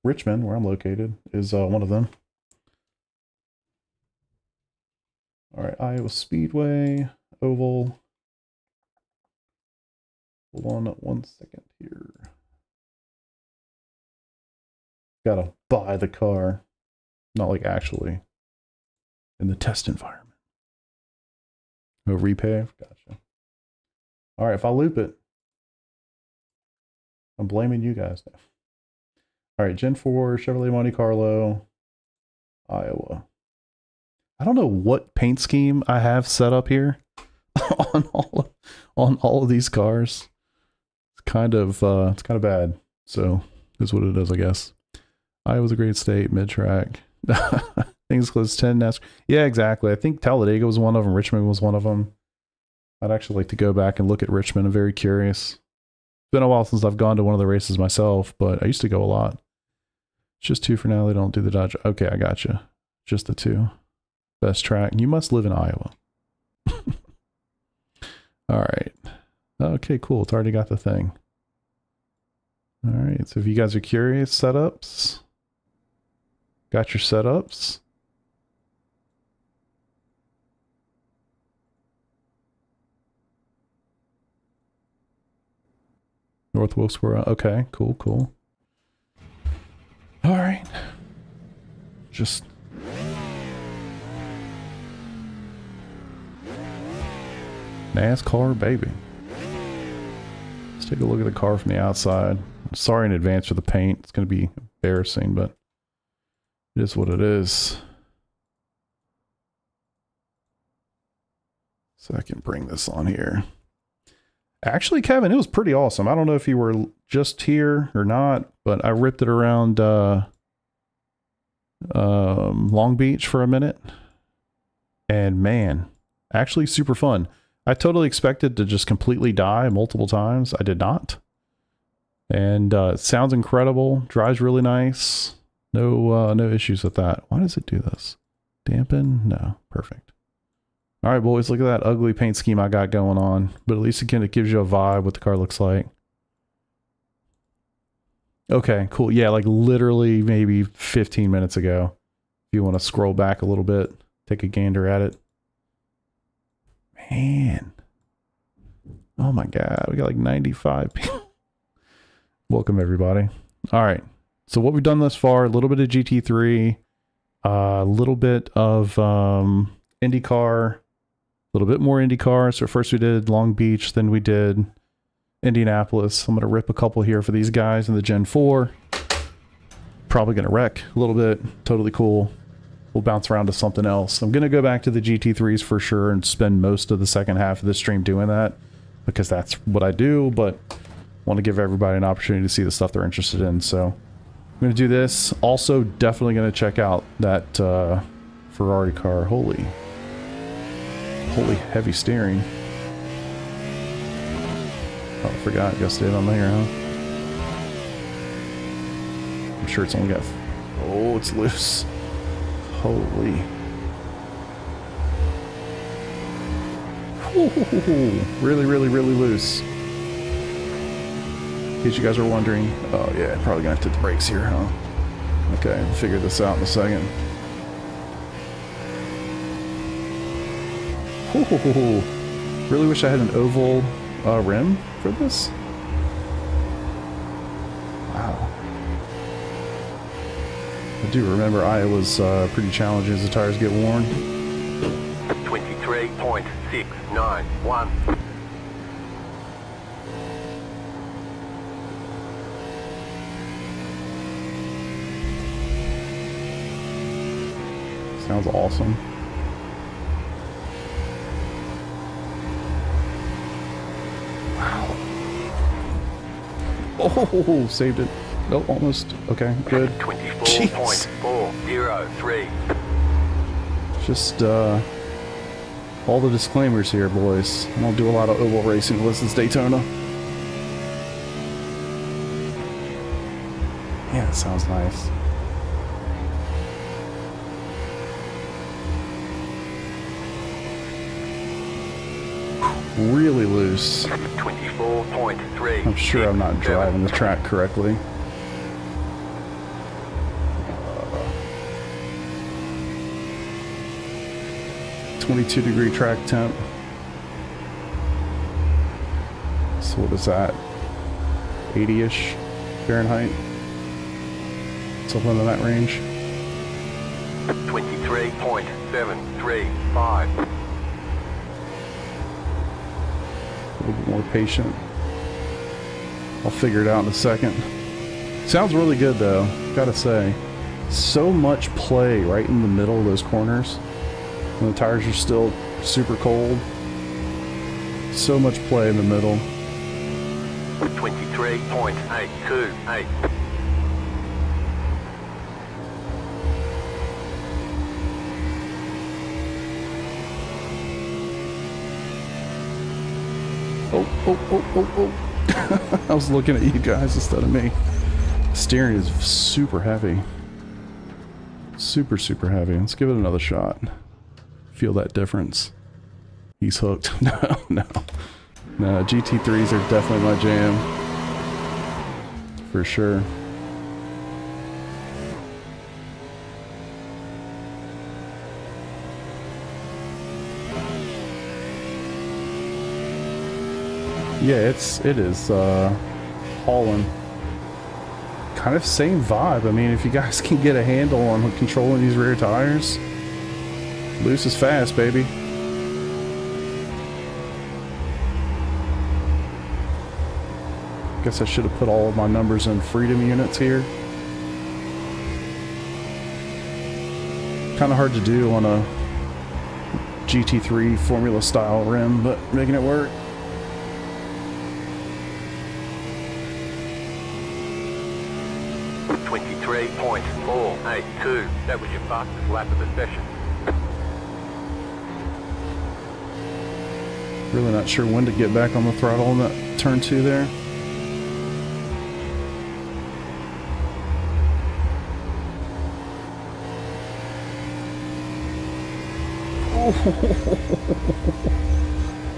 [SPEAKER 1] Richmond, where I'm located, is one of them. Alright, Iowa Speedway. oval. Hold on 1 second here. Gotta buy the car. Not like actually in the test environment. No repave? Gotcha. Alright, if I loop it, I'm blaming you guys now. Alright, Gen 4, Chevrolet Monte Carlo, Iowa. I don't know what paint scheme I have set up here on all of these cars. It's kind of bad. So is what it is, I guess. Iowa's a great state, mid-track. Things close 10 NASCAR. Yeah, exactly. I think Talladega was one of them. Richmond was one of them. I'd actually like to go back and look at Richmond. I'm very curious. It's been a while since I've gone to one of the races myself, but I used to go a lot. It's just 2 for now. They don't do the Dodge. Okay, I gotcha. Just the 2. Best track. You must live in Iowa. All right. Okay, cool. It's already got the thing. All right. So if you guys are curious, setups. Got your setups. North Wilkesboro. Okay, cool, cool. All right. Just NASCAR, baby. Let's take a look at the car from the outside. Sorry in advance for the paint. It's going to be embarrassing, but it is what it is. So I can bring this on here. Actually, Kevin, it was pretty awesome. I don't know if you were just here or not, but I ripped it around Long Beach for a minute. And man, actually super fun. I totally expected to just completely die multiple times. I did not. And it sounds incredible. Drives really nice. No issues with that. Why does it do this? Dampen? No. Perfect. All right, boys, look at that ugly paint scheme I got going on. But at least again, it gives you a vibe what the car looks like. Okay, cool. Yeah, like literally maybe 15 minutes ago. If you want to scroll back a little bit, take a gander at it. Man. Oh my God, we got like 95 people. Welcome, everybody. All right, so what we've done thus far, a little bit of GT3, a little bit of IndyCar, a little bit more IndyCar. So first we did Long Beach, then we did Indianapolis. I'm going to rip a couple here for these guys in the Gen 4. Probably going to wreck a little bit. Totally cool. We'll bounce around to something else. I'm going to go back to the GT3s for sure and spend most of the second half of the stream doing that because that's what I do, but want to give everybody an opportunity to see the stuff they're interested in. So I'm going to do this. Also, definitely going to check out that Ferrari car. Holy heavy steering. Oh, I forgot. Got to stay on there, huh? I'm sure it's only got... Oh, it's loose. Holy. Ooh, really, really, really loose. In case you guys are wondering. Oh, yeah, probably gonna have to hit the brakes here, huh? Okay, we'll figure this out in a second. Ooh, really wish I had an oval rim for this. Wow. I do remember Iowa's pretty challenging as the tires get worn.
[SPEAKER 2] 23.691.
[SPEAKER 1] Sounds awesome. Wow. Oh, saved it. Oh, almost. Okay, good.
[SPEAKER 2] 24.403.
[SPEAKER 1] Just all the disclaimers here, boys. I don't do a lot of oval racing unless it's Daytona. Yeah, it sounds nice. Really loose.
[SPEAKER 2] 24.3.
[SPEAKER 1] I'm sure I'm not driving the track correctly. 22-degree track temp. So what is that? 80-ish Fahrenheit? Something in that range.
[SPEAKER 2] 23.735.
[SPEAKER 1] A little bit more patient. I'll figure it out in a second. Sounds really good though, gotta say. So much play right in the middle of those corners. When the tires are still super cold. So much play in the middle.
[SPEAKER 2] 23.828.
[SPEAKER 1] Oh. I was looking at you guys instead of me. The steering is super heavy. Super heavy. Let's give it another shot. Feel that difference. He's hooked. No, GT3s are definitely my jam. For sure. Yeah, it is hauling. Kind of same vibe. I mean, if you guys can get a handle on controlling these rear tires, loose is fast, baby. Guess I should have put all of my numbers in freedom units here. Kind of hard to do on a GT3 Formula style rim, but making it work.
[SPEAKER 2] .482. That was your fastest lap of the session.
[SPEAKER 1] Really not sure when to get back on the throttle on that turn 2 there.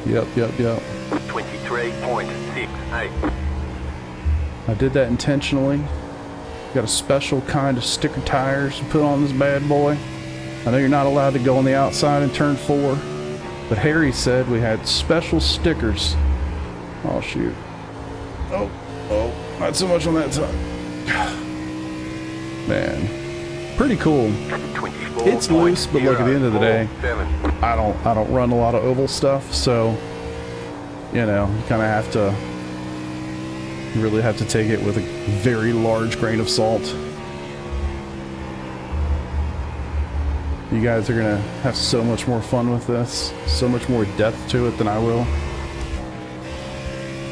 [SPEAKER 1] Yep.
[SPEAKER 2] 23.68.
[SPEAKER 1] I did that intentionally. Got a special kind of sticker tires to put on this bad boy. I know you're not allowed to go on the outside in turn 4, but Harry said we had special stickers. Oh shoot. Oh, not so much on that side. Man, pretty cool. It's loose, but look, at the end of the day, I don't run a lot of oval stuff, so you know, you kind of have to. You really have to take it with a very large grain of salt. You guys are gonna have so much more fun with this, so much more depth to it than I will.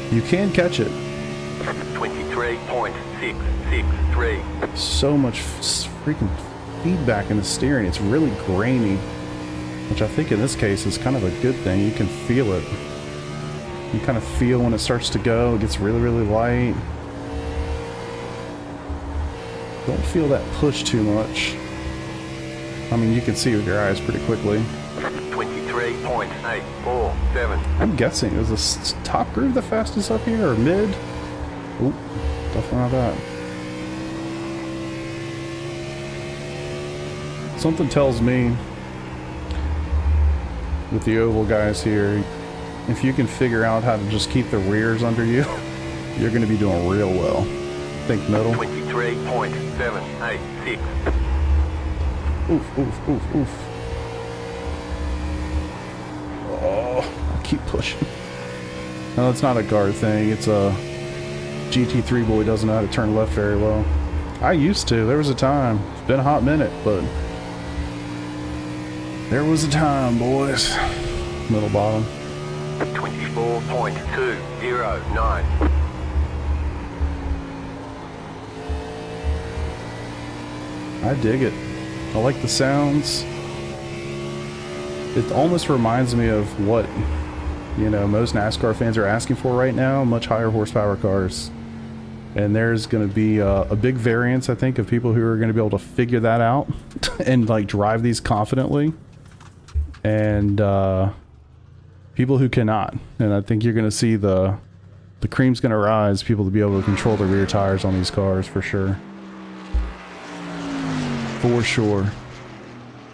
[SPEAKER 1] You can catch it.
[SPEAKER 2] 23.663.
[SPEAKER 1] So much freaking feedback in the steering. It's really grainy, which I think in this case is kind of a good thing. You can feel it. You kind of feel when it starts to go, it gets really light. Don't feel that push too much. I mean, you can see with your eyes pretty quickly.
[SPEAKER 2] 23.847.
[SPEAKER 1] I'm guessing, is this top groove the fastest up here, or mid? Oop, definitely not that. Something tells me, with the oval guys here, if you can figure out how to just keep the rears under you, you're going to be doing real well. Think middle.
[SPEAKER 2] 23.786.
[SPEAKER 1] Oof. Oh, I keep pushing. No, it's not a guard thing. It's a GT3 boy doesn't know how to turn left very well. I used to. There was a time. It's been a hot minute, but there was a time, boys. Middle bottom.
[SPEAKER 2] 24.209.
[SPEAKER 1] I dig it. I like the sounds. It almost reminds me of what, you know, most NASCAR fans are asking for right now, much higher horsepower cars. And there's going to be a big variance, I think, of people who are going to be able to figure that out and like drive these confidently. And people who cannot. And I think you're going to see the cream's going to rise, people to be able to control the rear tires on these cars for sure. For sure.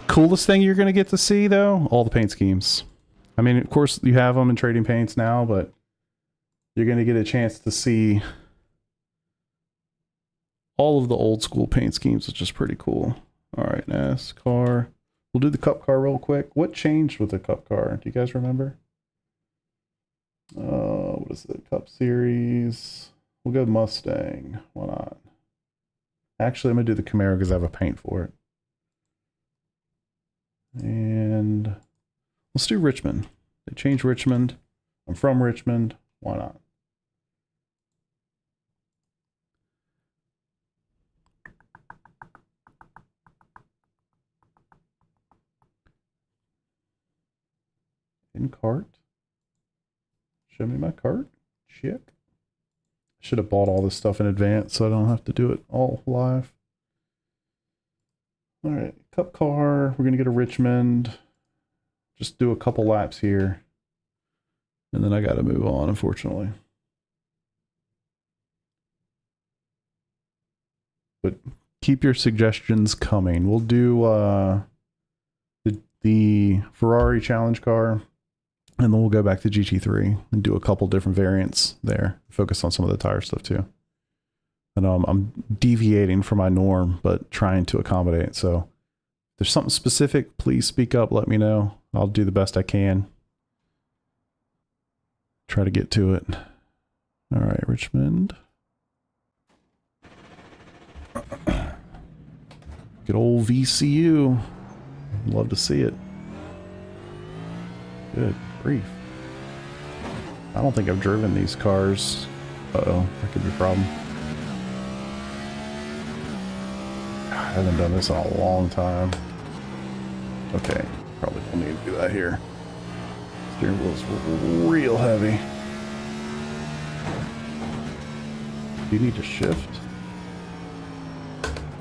[SPEAKER 1] Coolest thing you're going to get to see, though, all the paint schemes. I mean, of course, you have them in trading paints now, but you're going to get a chance to see all of the old school paint schemes, which is pretty cool. All right, NASCAR. We'll do the Cup car real quick. What changed with the Cup car? Do you guys remember? What is it? Cup Series. We'll go Mustang. Why not? Actually, I'm going to do the Camaro because I have a paint for it. And let's do Richmond. They changed Richmond. I'm from Richmond. Why not? In cart. Show me my cart. Check. Should have bought all this stuff in advance so I don't have to do it all live. All right, Cup car. We're going to get a Richmond. Just do a couple laps here. And then I got to move on, unfortunately. But keep your suggestions coming. We'll do the Ferrari challenge car. And then we'll go back to GT3 and do a couple different variants there. Focus on some of the tire stuff too. I know I'm deviating from my norm, but trying to accommodate. So if there's something specific, please speak up. Let me know. I'll do the best I can. Try to get to it. All right, Richmond. Good old VCU. Love to see it. Good grief. I don't think I've driven these cars. Uh-oh, that could be a problem. I haven't done this in a long time. Okay, probably don't need to do that here. Steering wheel's real heavy. Do you need to shift?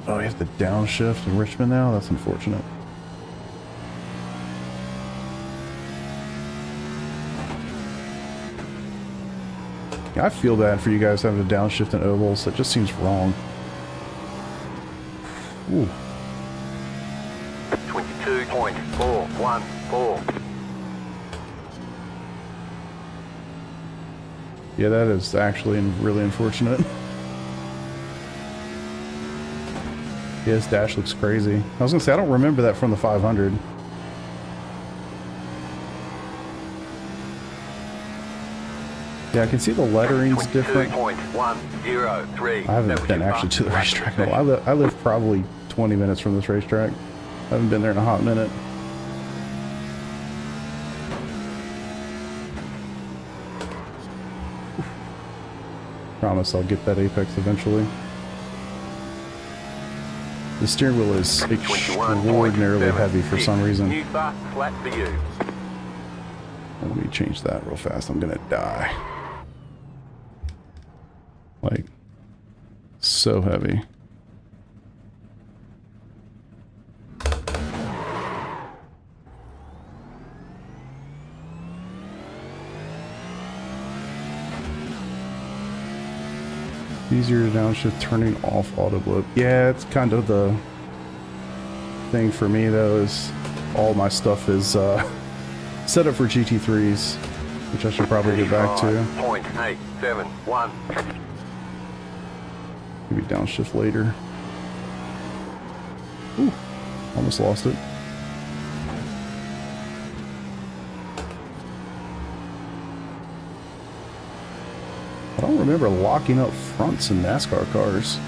[SPEAKER 1] Oh, you have to downshift in Richmond now? That's unfortunate. I feel bad for you guys having to downshift in ovals. That just seems wrong. Ooh.
[SPEAKER 2] 22.414.
[SPEAKER 1] Yeah, that is actually really unfortunate. Yeah, this dash looks crazy. I was gonna say, I don't remember that from the 500. Yeah, I can see the lettering's different.
[SPEAKER 2] 22.103.
[SPEAKER 1] I haven't been actually to the racetrack at all. I live probably 20 minutes from this racetrack. I haven't been there in a hot minute. Promise I'll get that apex eventually. The steering wheel is extraordinarily heavy for some reason.
[SPEAKER 2] New fast flat for you.
[SPEAKER 1] Let me change that real fast. I'm gonna die. Like, so heavy. Easier to downshift turning off auto blow. Yeah, it's kind of the thing for me though, is all my stuff is set up for GT3s, which I should probably get back to.
[SPEAKER 2] 0.871.
[SPEAKER 1] Maybe downshift later. Ooh, almost lost it. I don't remember locking up fronts in NASCAR cars.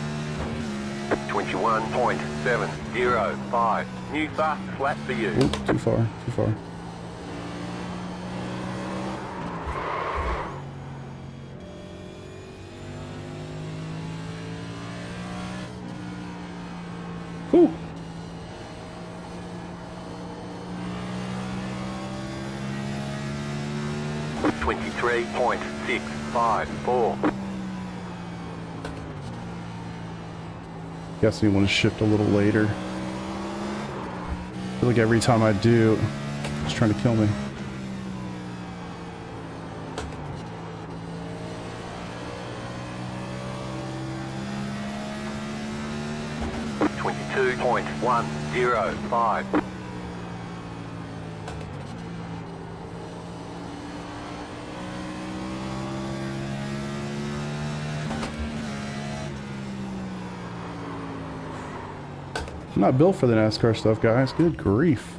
[SPEAKER 2] 21.705. New fast flat for you.
[SPEAKER 1] Ooh, too far, too far. Whew. .654. Guess you want to shift a little later. I feel like every time I do, it's trying to kill me.
[SPEAKER 2] .105.
[SPEAKER 1] I'm not built for the NASCAR stuff, guys. Good grief.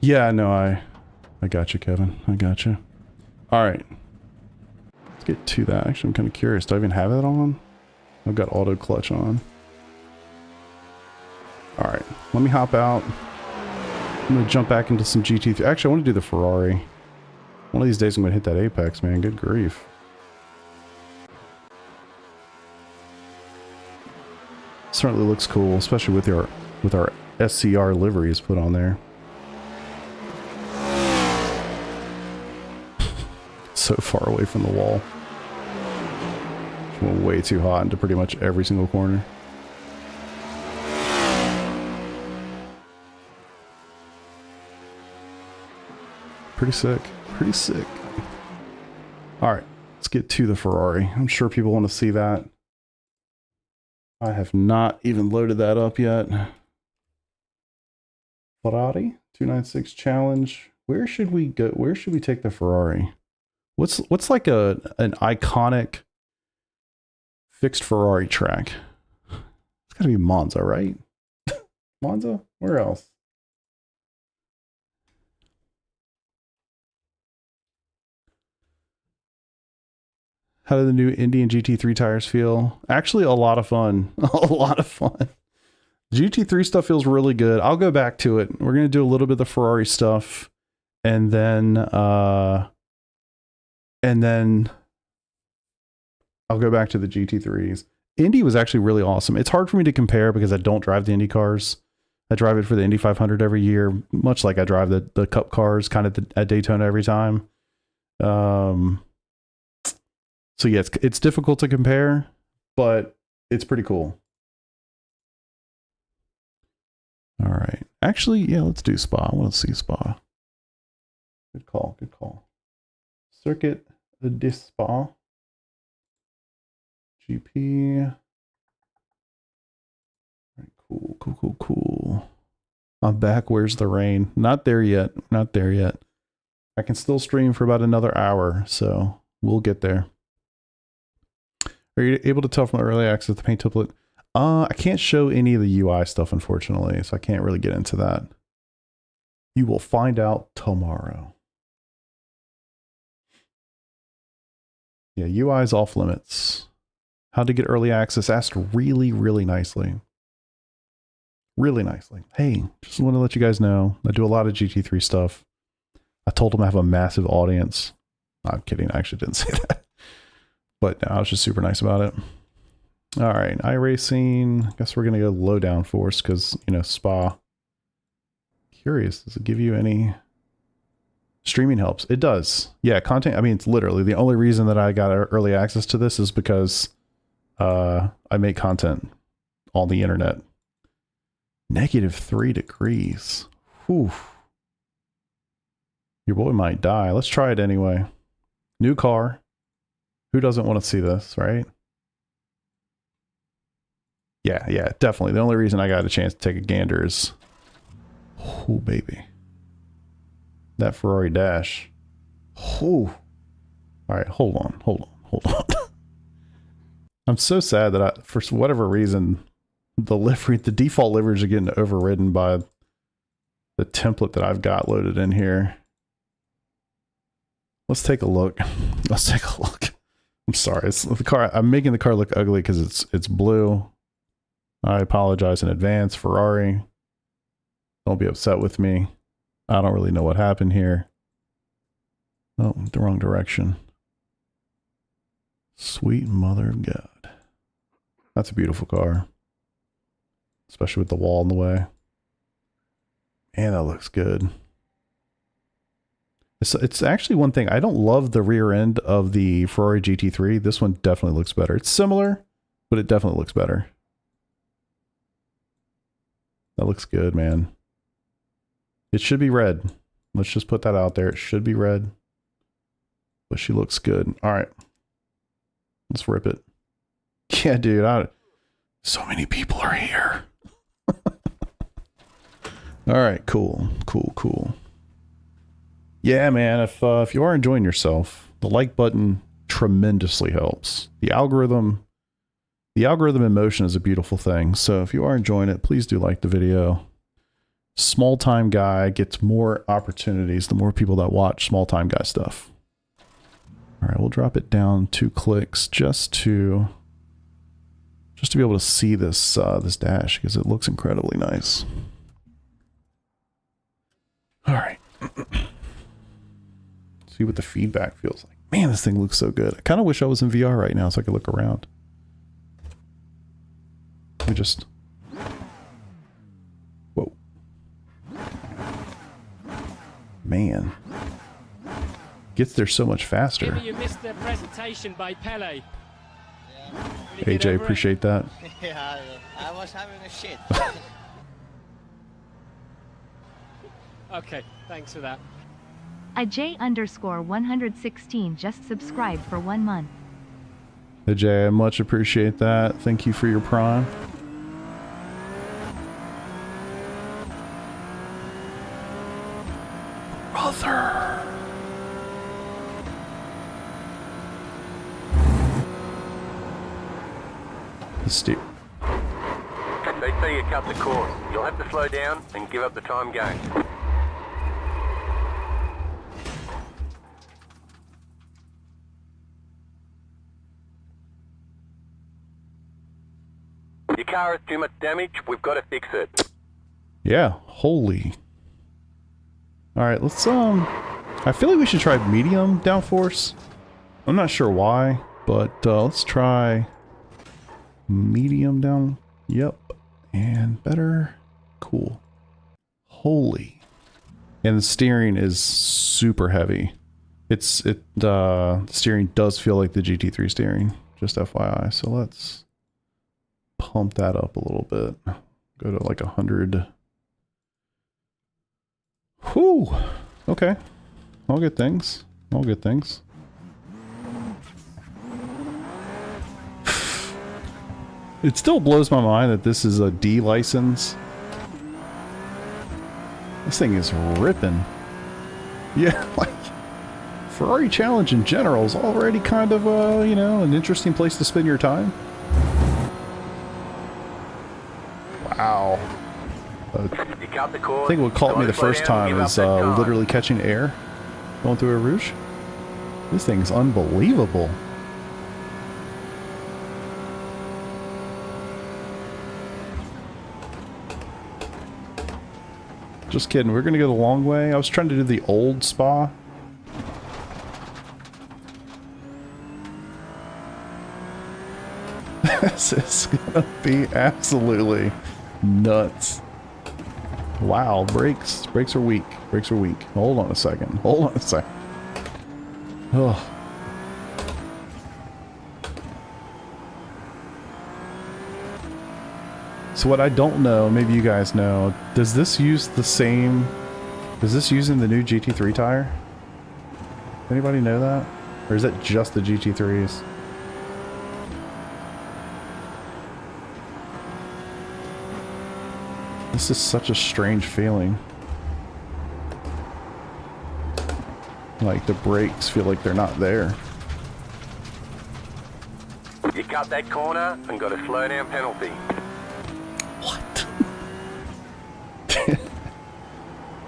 [SPEAKER 1] Yeah, no, I got you, Kevin. I got you. All right. Let's get to that. Actually, I'm kind of curious. Do I even have it on? I've got auto clutch on. All right. Let me hop out. I'm going to jump back into some GT3. Actually, I want to do the Ferrari. One of these days I'm going to hit that apex, man. Good grief. Certainly looks cool, especially with our SCR liveries put on there. So far away from the wall. Went way too hot into pretty much every single corner. Pretty sick. Pretty sick. Alright, let's get to the Ferrari. I'm sure people want to see that. I have not even loaded that up yet. Ferrari 296 challenge. Where should we go? Where should we take the Ferrari? What's like an iconic fixed Ferrari track? It's gotta be Monza, right? Monza? Where else? How do the new Indy and GT3 tires feel? Actually, a lot of fun. A lot of fun. GT3 stuff feels really good. I'll go back to it. We're going to do a little bit of the Ferrari stuff. And then I'll go back to the GT3s. Indy was actually really awesome. It's hard for me to compare because I don't drive the Indy cars. I drive it for the Indy 500 every year, much like I drive the Cup cars kind of at Daytona every time. So yeah, it's difficult to compare, but it's pretty cool. All right. Actually, yeah, let's do Spa. I want to see Spa. Good call. Good call. Circuit de Spa. GP. All right, cool. I'm back. Where's the rain? Not there yet. Not there yet. I can still stream for about another hour, so we'll get there. Are you able to tell from the early access the paint template? I can't show any of the UI stuff, unfortunately, so I can't really get into that. You will find out tomorrow. Yeah, UI is off limits. How to get early access asked really, really nicely. Really nicely. Hey, just want to let you guys know, I do a lot of GT3 stuff. I told them I have a massive audience. I'm kidding, I actually didn't say that. But no, I was just super nice about it. All right, iRacing. I guess we're going to go low down force because, you know, Spa. Curious, does it give you any streaming helps? It does. Yeah, content. I mean, it's literally the only reason that I got early access to this is because I make content on the internet. -3 degrees. Whew. Your boy might die. Let's try it anyway. New car. Who doesn't want to see this, right? Yeah, definitely. The only reason I got a chance to take a gander is... Oh, baby. That Ferrari dash. Oh. All right, hold on. I'm so sad that for whatever reason, the default liveries are getting overridden by the template that I've got loaded in here. Let's take a look. I'm sorry. It's the car. I'm making the car look ugly because it's blue. I apologize in advance, Ferrari. Don't be upset with me. I don't really know what happened here. Oh, the wrong direction. Sweet mother of God. That's a beautiful car. Especially with the wall in the way. Man, that looks good. It's actually one thing. I don't love the rear end of the Ferrari GT3. This one definitely looks better. It's similar, but it definitely looks better. That looks good, man. It should be red. Let's just put that out there. It should be red. But she looks good. All right. Let's rip it. Yeah, dude. So many people are here. All right, cool. Yeah, man, if you are enjoying yourself, the like button tremendously helps. The algorithm The algorithm in motion is a beautiful thing. So if you are enjoying it, please do like the video. Small time guy gets more opportunities the more people that watch small time guy stuff. All right, we'll drop it down 2 clicks just to be able to see this this dash because it looks incredibly nice. All right. See what the feedback feels like. Man, this thing looks so good. I kind of wish I was in VR right now so I could look around. Let me just... Whoa. Man. Gets there so much faster.
[SPEAKER 3] Jimmy, you missed the presentation by Pele.
[SPEAKER 4] Yeah.
[SPEAKER 1] AJ, appreciate that.
[SPEAKER 4] Yeah, I was having a shit.
[SPEAKER 3] Okay, thanks for that.
[SPEAKER 5] A J_116 just subscribed for 1 month.
[SPEAKER 1] AJ, I much appreciate that. Thank you for your prime. Brother. Steve.
[SPEAKER 2] They say you cut the course. You'll have to slow down and give up the time gain. Your car has too much damage. We've got to fix it.
[SPEAKER 1] Yeah, holy. All right, let's I feel like we should try medium downforce. I'm not sure why, but let's try medium down. Yep. And better. Cool. Holy. And the steering is super heavy. The steering does feel like the GT3 steering, just FYI. So let's pump that up a little bit. Go to like 100. Whew. Okay. All good things. All good things. It still blows my mind that this is a D license. This thing is ripping. Yeah, like Ferrari Challenge in general is already kind of, you know, an interesting place to spend your time. Wow.
[SPEAKER 2] You cut the course.
[SPEAKER 1] I think what caught me the
[SPEAKER 2] Slow
[SPEAKER 1] first
[SPEAKER 2] down and
[SPEAKER 1] time
[SPEAKER 2] give up
[SPEAKER 1] is
[SPEAKER 2] that time.
[SPEAKER 1] literally catching air going through a Rouge. This thing's unbelievable. Just kidding. We're gonna go the long way. I was trying to do the old Spa. This is gonna be absolutely nuts. Wow, brakes are weak. Brakes are weak. Hold on a second. Hold on a second. Oh. So what I don't know, maybe you guys know, does this use the same... Is this using the new GT3 tire? Anybody know that? Or is that just the GT3s? This is such a strange feeling. Like the brakes feel like they're not there.
[SPEAKER 2] You cut that corner and got a slow down penalty.
[SPEAKER 1] What?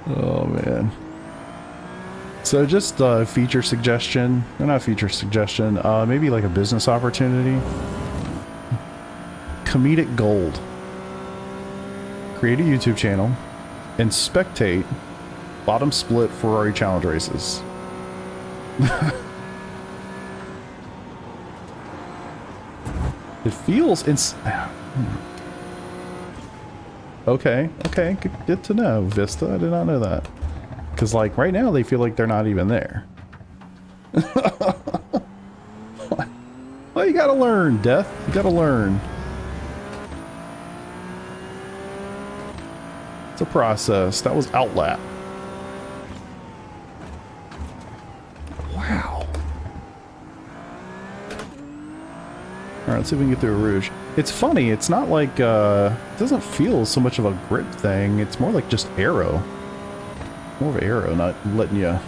[SPEAKER 1] Oh man. So just a feature suggestion, or not feature suggestion, maybe like a business opportunity. Comedic Gold. Create a YouTube channel and spectate bottom split Ferrari Challenge races. It feels okay, good to know, Vista. I did not know that. Because like right now they feel like they're not even there. Well, you gotta learn, Death. You gotta learn. It's a process. That was outlap. Wow. Alright, let's see if we can get through a Rouge. It's funny, it's not like, it doesn't feel so much of a grip thing. It's more like just aero. More of aero, not letting you...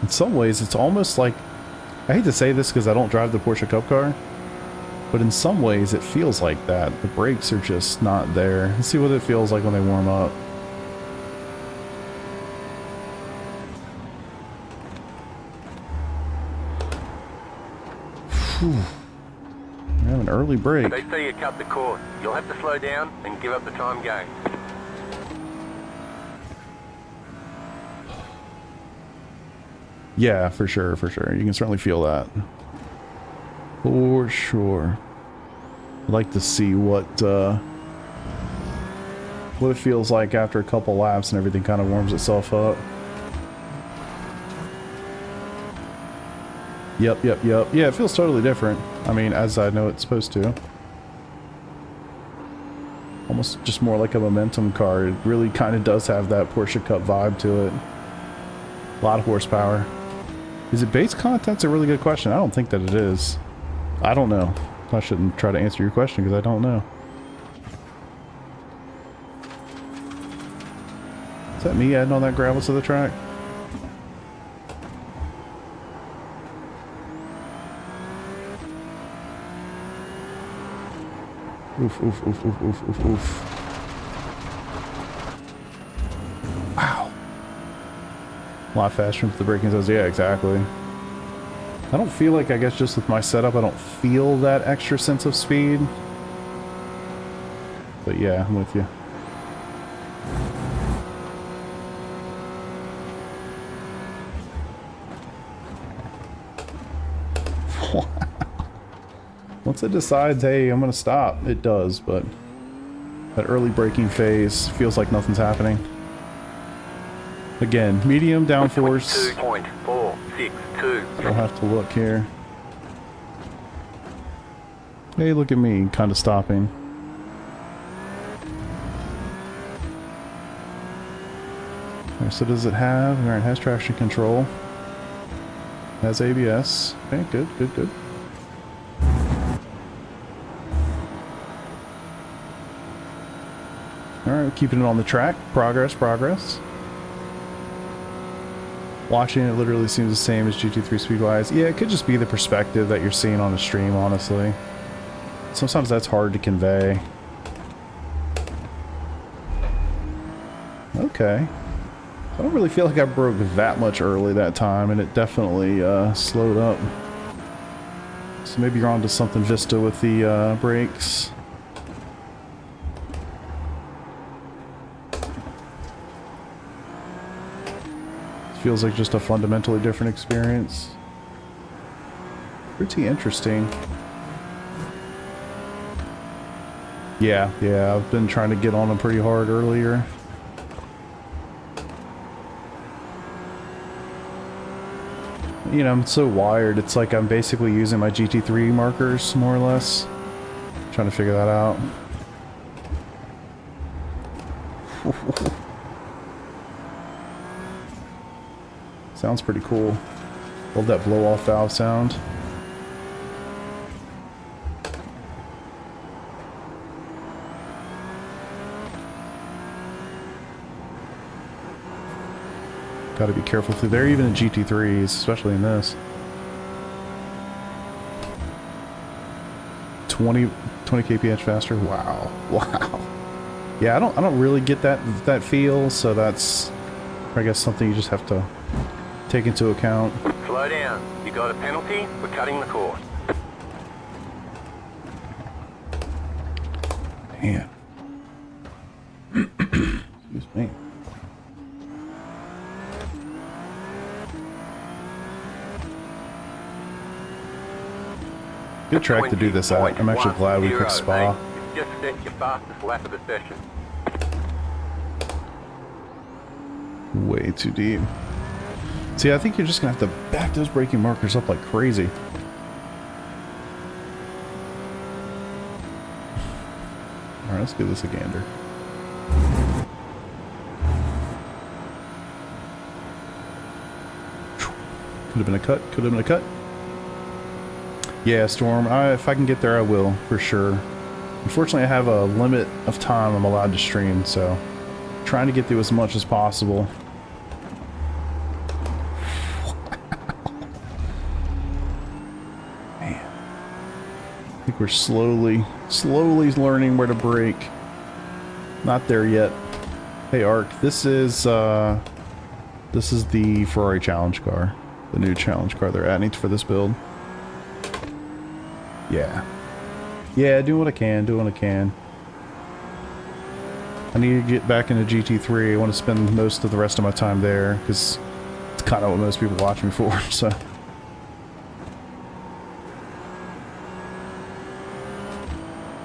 [SPEAKER 1] In some ways, it's almost like I hate to say this because I don't drive the Porsche Cup car, but in some ways it feels like that. The brakes are just not there. Let's see what it feels like when they warm up. Whew. I have an early break.
[SPEAKER 2] They say you cut the course. You'll have to slow down and give up the time gained.
[SPEAKER 1] Yeah, for sure, for sure. You can certainly feel that. For sure. I'd like to see what it feels like after a couple laps and everything kind of warms itself up. Yep. Yeah, it feels totally different. I mean, as I know it's supposed to. Almost just more like a momentum car. It really kind of does have that Porsche Cup vibe to it. A lot of horsepower. Is it base content's a really good question. I don't think that it is. I don't know. I shouldn't try to answer your question because I don't know. Is that me adding on that gravel to the track? Oof. Wow. A lot faster with the braking zones. Yeah, exactly. I don't feel like, I guess just with my setup, I don't feel that extra sense of speed. But yeah, I'm with you. Once it decides, hey, I'm gonna stop, it does, but that early braking phase feels like nothing's happening. Again, medium downforce.
[SPEAKER 2] 22.462.
[SPEAKER 1] I'll have to look here. Hey, look at me, kind of stopping. Okay, so does it have? Alright, it has traction control. Has ABS. Okay, good. Alright, keeping it on the track. Progress. Watching it literally seems the same as GT3 speed-wise. Yeah, it could just be the perspective that you're seeing on the stream, honestly. Sometimes that's hard to convey. Okay. I don't really feel like I broke that much early that time, and it definitely slowed up. So maybe you're onto something, Vista, with the brakes. Feels like just a fundamentally different experience. Pretty interesting. Yeah, I've been trying to get on them pretty hard earlier. You know, I'm so wired, it's like I'm basically using my GT3 markers, more or less. Trying to figure that out. Sounds pretty cool. Love that blow-off valve sound. Gotta be careful through there, even in GT3s, especially in this. 20 kph faster. Wow. Yeah, I don't really get that feel, so that's, I guess, something you just have to take into account.
[SPEAKER 2] Slow down. You got a penalty for cutting the course.
[SPEAKER 1] Man. Excuse me. Good track to do this at. I'm actually glad we picked Spa.
[SPEAKER 2] Just set your fastest lap of the session.
[SPEAKER 1] Way too deep. See, I think you're just gonna have to back those braking markers up like crazy. Alright, let's give this a gander. Could have been a cut. Yeah, Storm, if I can get there, I will, for sure. Unfortunately, I have a limit of time I'm allowed to stream, so trying to get through as much as possible. think we're slowly learning where to brake. Not there yet. Hey Ark, this is the Ferrari challenge car. The new challenge car they're adding for this build. Yeah. Yeah, do what I can, do what I can. I need to get back into GT3. I want to spend most of the rest of my time there, because it's kind of what most people watch me for, so.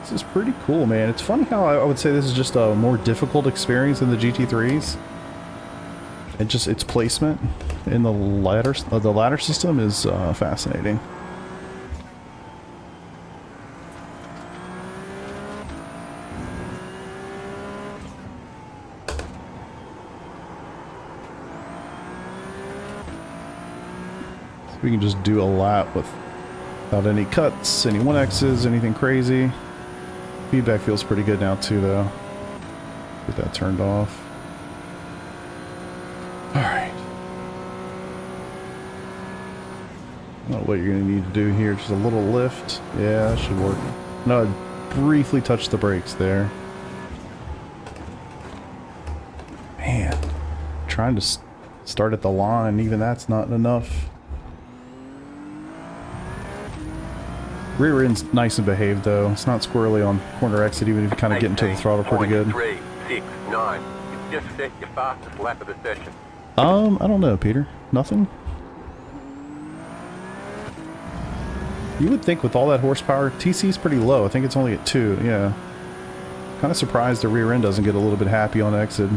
[SPEAKER 1] This is pretty cool, man. It's funny how I would say this is just a more difficult experience than the GT3s. And just its placement in the ladder system is fascinating. So we can just do a lap without any cuts, any 1Xs, anything crazy. Feedback feels pretty good now too, though. Get that turned off. Alright. I don't know what you're going to need to do here. Just a little lift. Yeah, that should work. No, I briefly touched the brakes there. Man. Trying to start at the line. Even that's not enough. Rear end's nice and behaved though. It's not squirrely on corner exit, even if you kind of get into the throttle pretty good.
[SPEAKER 2] 3, 6, 9. You've just set your fastest lap of the session.
[SPEAKER 1] I don't know, Peter. Nothing? You would think with all that horsepower, TC's pretty low. I think it's only at 2, yeah. Kind of surprised the rear end doesn't get a little bit happy on exit.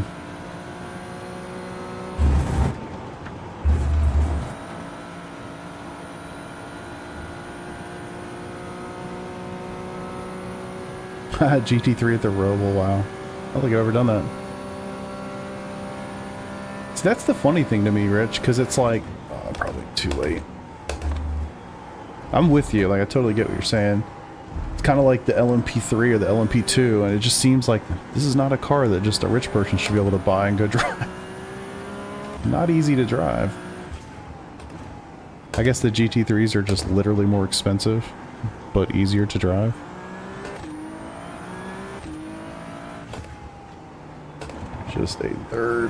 [SPEAKER 1] GT3 at the Roval, wow. I don't think I've ever done that. So that's the funny thing to me, Rich, because it's like, oh, probably too late. I'm with you, like I totally get what you're saying. It's kind of like the LMP3 or the LMP2, and it just seems like this is not a car that just a rich person should be able to buy and go drive. Not easy to drive. I guess the GT3s are just literally more expensive, but easier to drive. Just a third.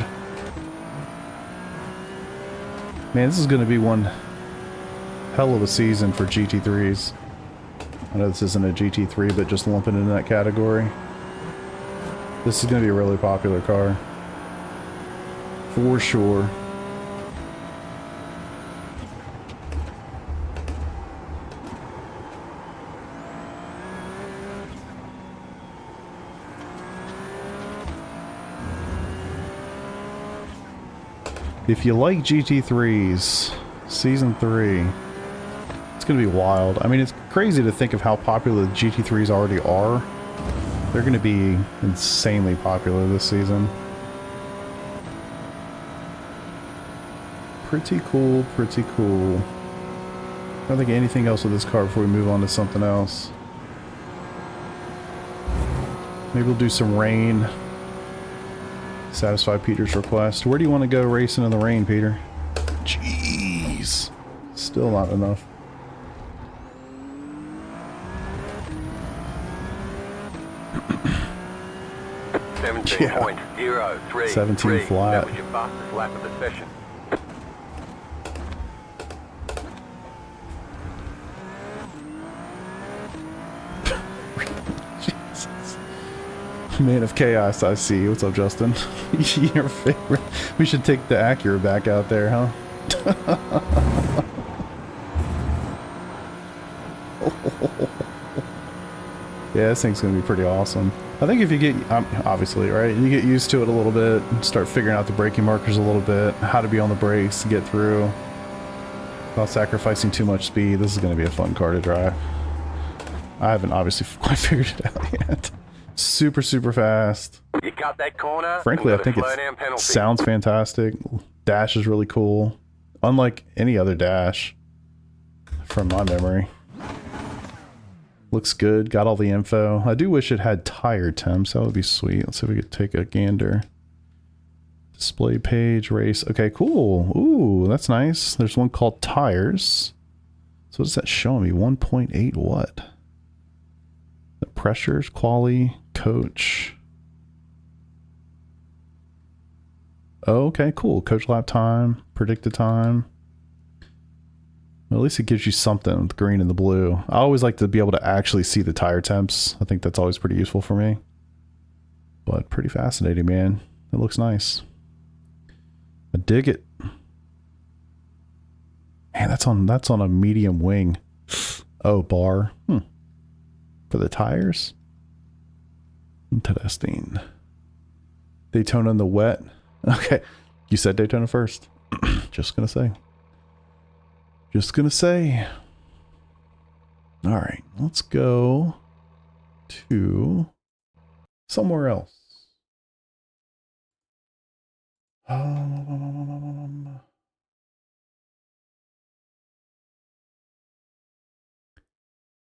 [SPEAKER 1] Man, this is going to be one hell of a season for GT3s. I know this isn't a GT3, but just lumping into that category. This is going to be a really popular car. For sure. If you like GT3s, Season 3, it's going to be wild. I mean, it's crazy to think of how popular the GT3s already are. They're going to be insanely popular this season. Pretty cool, pretty cool. I don't think anything else with this car before we move on to something else. Maybe we'll do some rain. Satisfy Peter's request. Where do you want to go racing in the rain, Peter? Jeez. Still not enough.
[SPEAKER 2] Yeah. 17.03.
[SPEAKER 1] 17 flat.
[SPEAKER 2] That was your fastest lap of the session.
[SPEAKER 1] Man of chaos, I see. What's up, Justin? Your favorite. We should take the Acura back out there, huh? Yeah, this thing's gonna be pretty awesome. I think if you get, obviously, right? You get used to it a little bit, start figuring out the braking markers a little bit, how to be on the brakes, get through, without sacrificing too much speed. This is gonna be a fun car to drive. I haven't obviously quite figured it out yet. Super, super fast.
[SPEAKER 2] You cut that corner.
[SPEAKER 1] Frankly, I think it sounds fantastic. Dash is really cool. Unlike any other dash from my memory. Looks good. Got all the info. I do wish it had tire temps. That would be sweet. Let's see if we could take a gander. Display page, race. Okay, cool. Ooh, that's nice. There's one called tires. So what's that showing me? 1.8 what? pressures, quali, coach. Oh, okay, cool. Coach lap time, predicted time. Well, at least it gives you something with the green and the blue. I always like to be able to actually see the tire temps. I think that's always pretty useful for me. But pretty fascinating, man. It looks nice. I dig it. Man, that's on a medium wing. Oh, bar. For the tires. Interesting. Daytona in the wet. Okay, you said Daytona first. Just gonna say. Just gonna say. All right, let's go to somewhere else.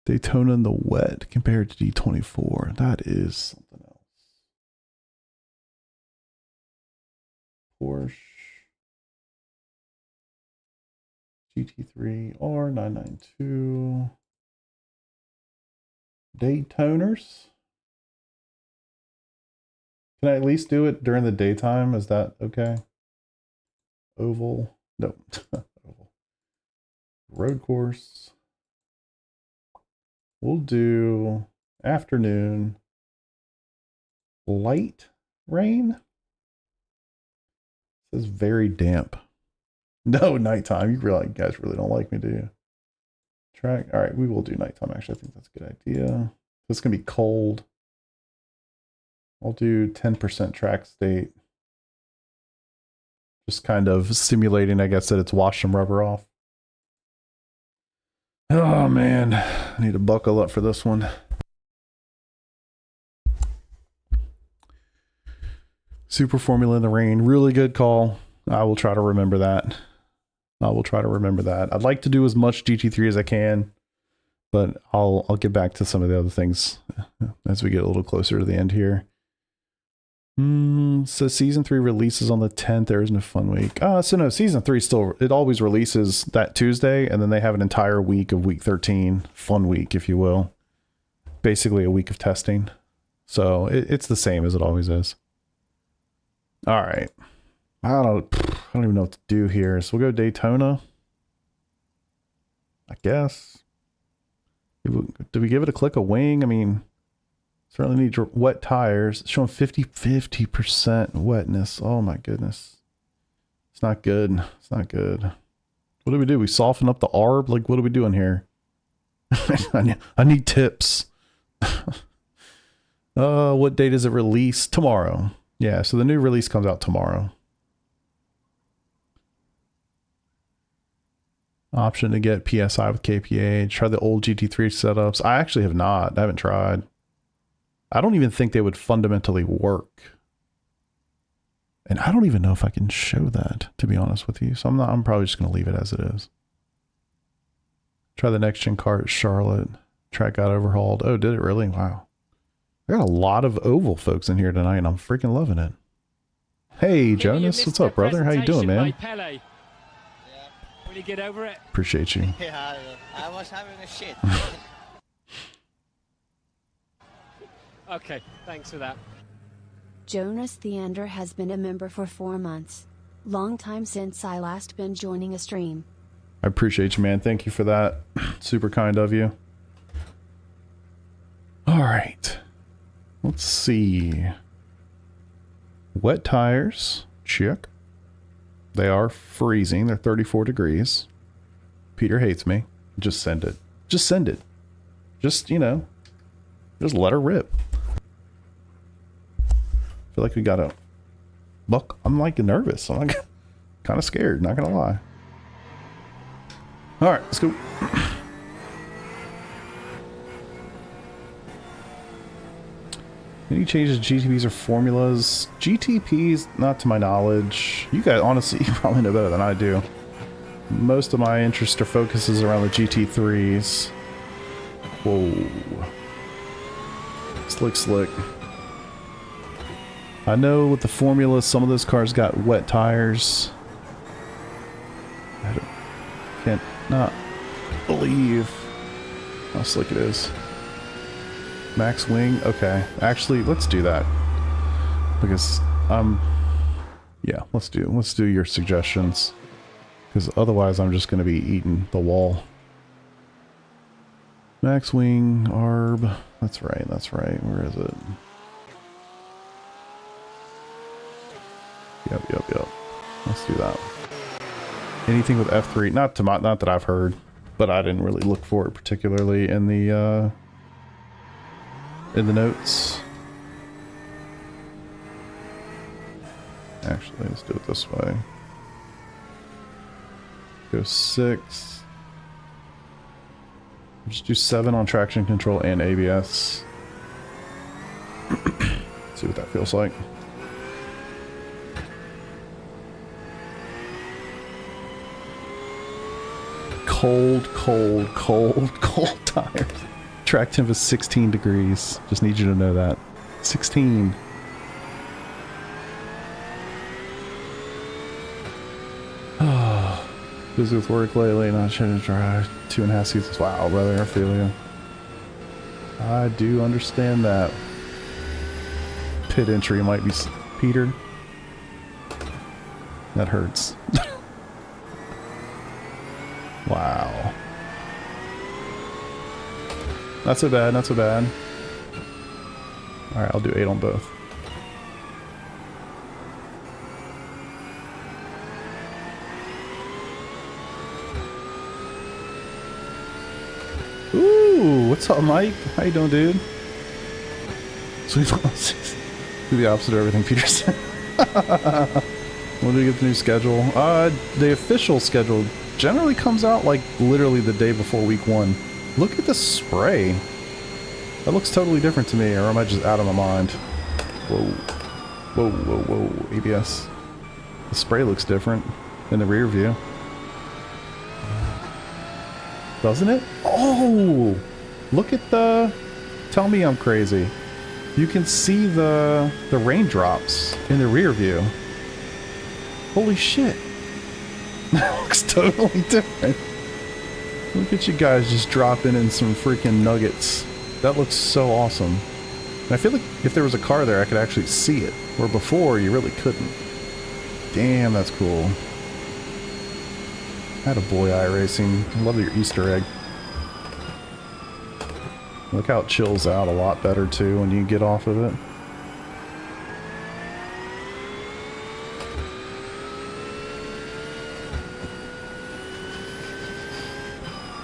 [SPEAKER 1] Daytona in the wet compared to D24. That is something else. Porsche GT3R 992. Daytoners. Can I at least do it during the daytime? Is that okay? Oval. No. Oval. Road course. We'll do afternoon. Light rain. It says very damp. No, nighttime. You realize you guys really don't like me, do you? Track. All right, we will do nighttime. Actually, I think that's a good idea. It's going to be cold. I'll do 10% track state. Just kind of simulating, I guess, that it's washed some rubber off. Oh, man. I need to buckle up for this one. Super Formula in the rain. Really good call. I will try to remember that. I'd like to do as much GT3 as I can, but I'll get back to some of the other things as we get a little closer to the end here. So season 3 releases on the 10th. There isn't a fun week. So no, season 3 still, it always releases that Tuesday, and then they have an entire week of week 13, fun week, if you will. Basically a week of testing. So it's the same as it always is. All right. I don't even know what to do here. So we'll go Daytona, I guess. Did we give it a click, a wing? I mean, certainly need wet tires. It's showing 50% wetness. Oh my goodness. It's not good. It's not good. What do we do? We soften up the arb? Like, what are we doing here? I need tips. What date is it released? Tomorrow. Yeah, so the new release comes out tomorrow. Option to get PSI with KPH. Try the old GT3 setups. I actually have not. I haven't tried. I don't even think they would fundamentally work. And I don't even know if I can show that, to be honest with you. So I'm probably just going to leave it as it is. Try the next gen car at Charlotte. Track got overhauled. Oh, did it really? Wow. I got a lot of oval folks in here tonight, and I'm freaking loving it. Hey, Jonas. What's up, brother? How you doing, man?
[SPEAKER 3] Will you get over it?
[SPEAKER 1] Appreciate you.
[SPEAKER 4] Yeah, I was having a shit.
[SPEAKER 3] Okay, thanks for that.
[SPEAKER 6] Jonas Theander has been a member for 4 months. Long time since I last been joining a stream.
[SPEAKER 1] I appreciate you, man. Thank you for that. Super kind of you. All right. Let's see. Wet tires. Check. They are freezing. They're 34 degrees. Peter hates me. Just send it. Just send it. Just, you know, just let her rip. I feel like we got a buck. I'm like nervous. I'm like kind of scared, not gonna lie. All right, let's go. Any changes to GTPs or formulas? GTPs, not to my knowledge. You guys, honestly, you probably know better than I do. Most of my interest or focus is around the GT3s. Whoa. Slick, slick. I know with the formula, some of those cars got wet tires. I can't not believe how slick it is. Max wing? Okay. Actually, let's do that. Because, yeah, let's do your suggestions. Because otherwise I'm just going to be eating the wall. Max wing, ARB. That's right, that's right. Where is it? Yep. Let's do that. Anything with F3? Not that I've heard, but I didn't really look for it particularly in the notes. Actually, let's do it this way. Go 6. Just do 7 on traction control and ABS. See what that feels like. Cold tires. Track temp is 16 degrees. Just need you to know that. 16. Busy with work lately, not trying to drive 2.5 seasons. Wow, brother, I feel you. I do understand that. Pit entry might be Peter. That hurts. Wow. Not so bad, not so bad. Alright, I'll do 8 on both. Ooh, what's up, Mike? How you doing, dude? Sweet. Do the opposite of everything Peter said. When do we get the new schedule? The official schedule generally comes out like literally the day before week 1. Look at the spray. That looks totally different to me, or am I just out of my mind? Whoa, ABS. The spray looks different in the rear view. Doesn't it? Oh! Look at the... Tell me I'm crazy. You can see the raindrops in the rear view. Holy shit. That looks totally different. Look at you guys just dropping in some freaking nuggets. That looks so awesome. And I feel like if there was a car there, I could actually see it. Where before, you really couldn't. Damn, that's cool. Attaboy iRacing. Love your Easter egg. Look how it chills out a lot better too when you get off of it.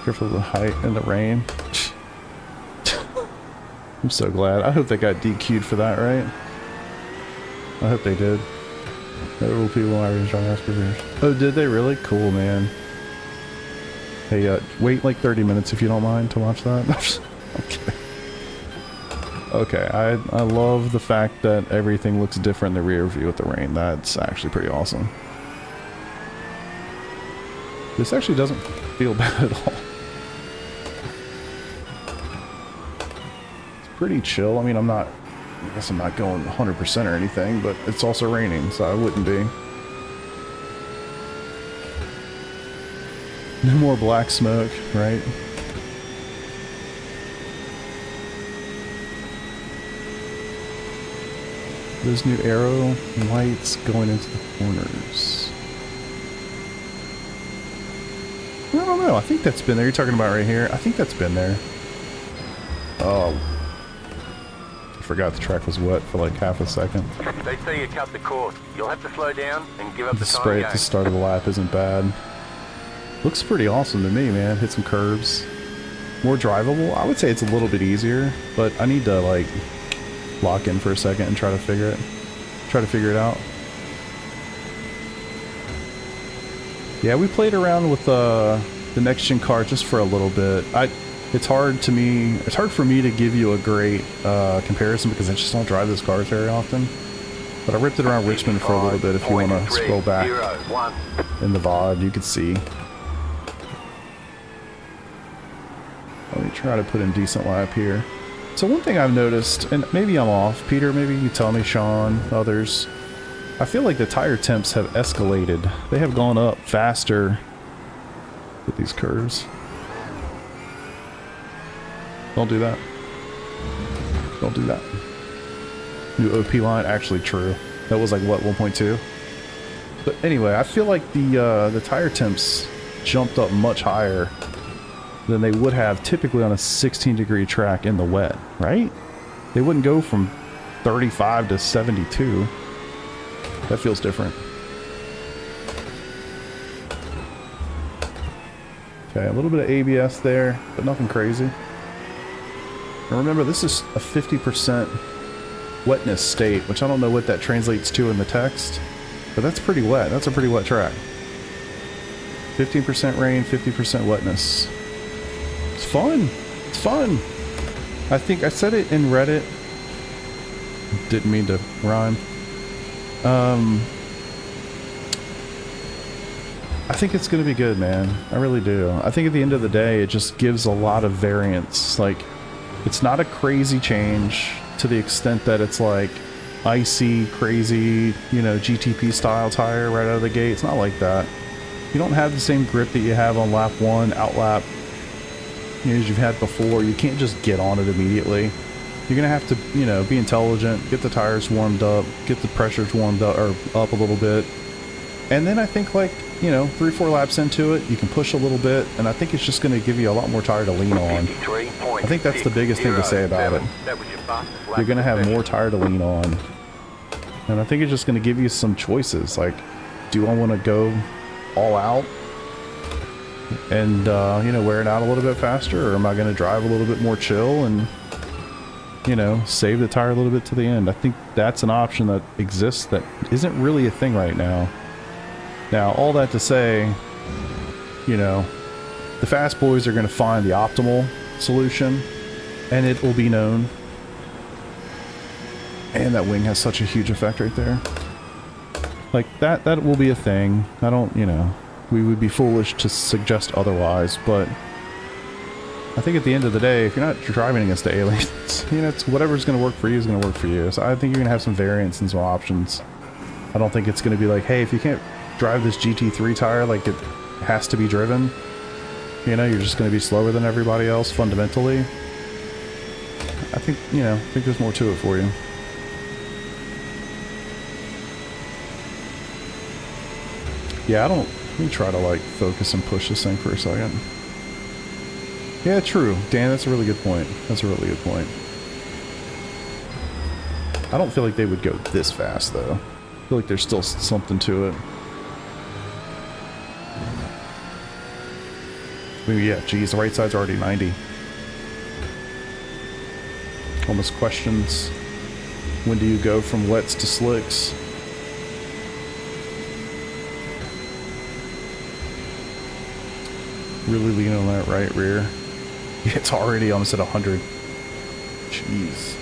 [SPEAKER 1] Careful of the height and the rain. I'm so glad. I hope they got DQ'd for that, right? I hope they did. Notable people are trying to ask careers. Oh, did they really? Cool, man. Hey, wait like 30 minutes if you don't mind to watch that. Okay. Okay, I love the fact that everything looks different in the rear view with the rain. That's actually pretty awesome. This actually doesn't feel bad at all. Pretty chill. I mean, I guess I'm not going 100% or anything, but it's also raining, so I wouldn't be. No more black smoke, right? Those new arrow lights going into the corners. I don't know. I think that's been there. You're talking about right here. I think that's been there. Oh. Forgot the track was wet for like half a second.
[SPEAKER 2] They say you cut the course. You'll have to slow down and give up
[SPEAKER 1] The
[SPEAKER 2] the time
[SPEAKER 1] spray
[SPEAKER 2] game.
[SPEAKER 1] at the start of the lap isn't bad. Looks pretty awesome to me, man. Hit some curves. More drivable. I would say it's a little bit easier, but I need to like lock in for a second and try to figure it out. Yeah, we played around with the next gen car just for a little bit. It's hard for me to give you a great comparison because I just don't drive those cars very often. But I ripped it around Richmond for a little bit. If you want to scroll back in the VOD, you can see. Let me try to put in decent lap here. So one thing I've noticed, and maybe I'm off, Peter, maybe you tell me, Sean, others, I feel like the tire temps have escalated. They have gone up faster with these curves. Don't do that. Don't do that. New OP line, actually true. That was like what, 1.2? But anyway, I feel like the tire temps jumped up much higher than they would have typically on a 16-degree track in the wet, right? They wouldn't go from 35 to 72. That feels different. Okay, a little bit of ABS there, but nothing crazy. And remember, this is a 50% wetness state, which I don't know what that translates to in the text, but that's pretty wet. That's a pretty wet track. 15% rain, 50% wetness. It's fun. It's fun. I think I said it in Reddit. Didn't mean to rhyme. I think it's going to be good, man. I really do. I think at the end of the day, it just gives a lot of variance. Like, it's not a crazy change to the extent that it's like icy, crazy, you know, GTP style tire right out of the gate. It's not like that. You don't have the same grip that you have on lap 1, outlap, you know, as you've had before. You can't just get on it immediately. You're gonna have to, you know, be intelligent, get the tires warmed up, get the pressures warmed up or up a little bit, and then I think, like, you know, 3-4 laps into it, you can push a little bit, and I think it's just gonna give you a lot more tire to lean on. I think that's the biggest thing to say about it. You're gonna have more tire to lean on, and I think it's just gonna give you some choices. Like, do I want to go all out and you know, wear it out a little bit faster, or am I gonna drive a little bit more chill and, you know, save the tire a little bit to the end? I think that's an option that exists that isn't really a thing right now. Now, all that to say, you know, the fast boys are going to find the optimal solution, and it will be known. And that wing has such a huge effect right there. Like, that will be a thing. I don't, you know, we would be foolish to suggest otherwise, but I think at the end of the day, if you're not driving against the aliens, you know, it's whatever's going to work for you is going to work for you. So I think you're going to have some variance and some options. I don't think it's going to be like, hey, if you can't drive this GT3 tire, like, it has to be driven, you know, you're just going to be slower than everybody else fundamentally. I think, you know, I think there's more to it for you. Yeah, I don't, let me try to, like, focus and push this thing for a second. Yeah, true. Dan, that's a really good point. That's a really good point. I don't feel like they would go this fast, though. I feel like there's still something to it. I mean, yeah, geez, the right side's already 90. Almost questions, when do you go from wets to slicks? Really lean on that right rear. Yeah, it's already almost at 100. Jeez.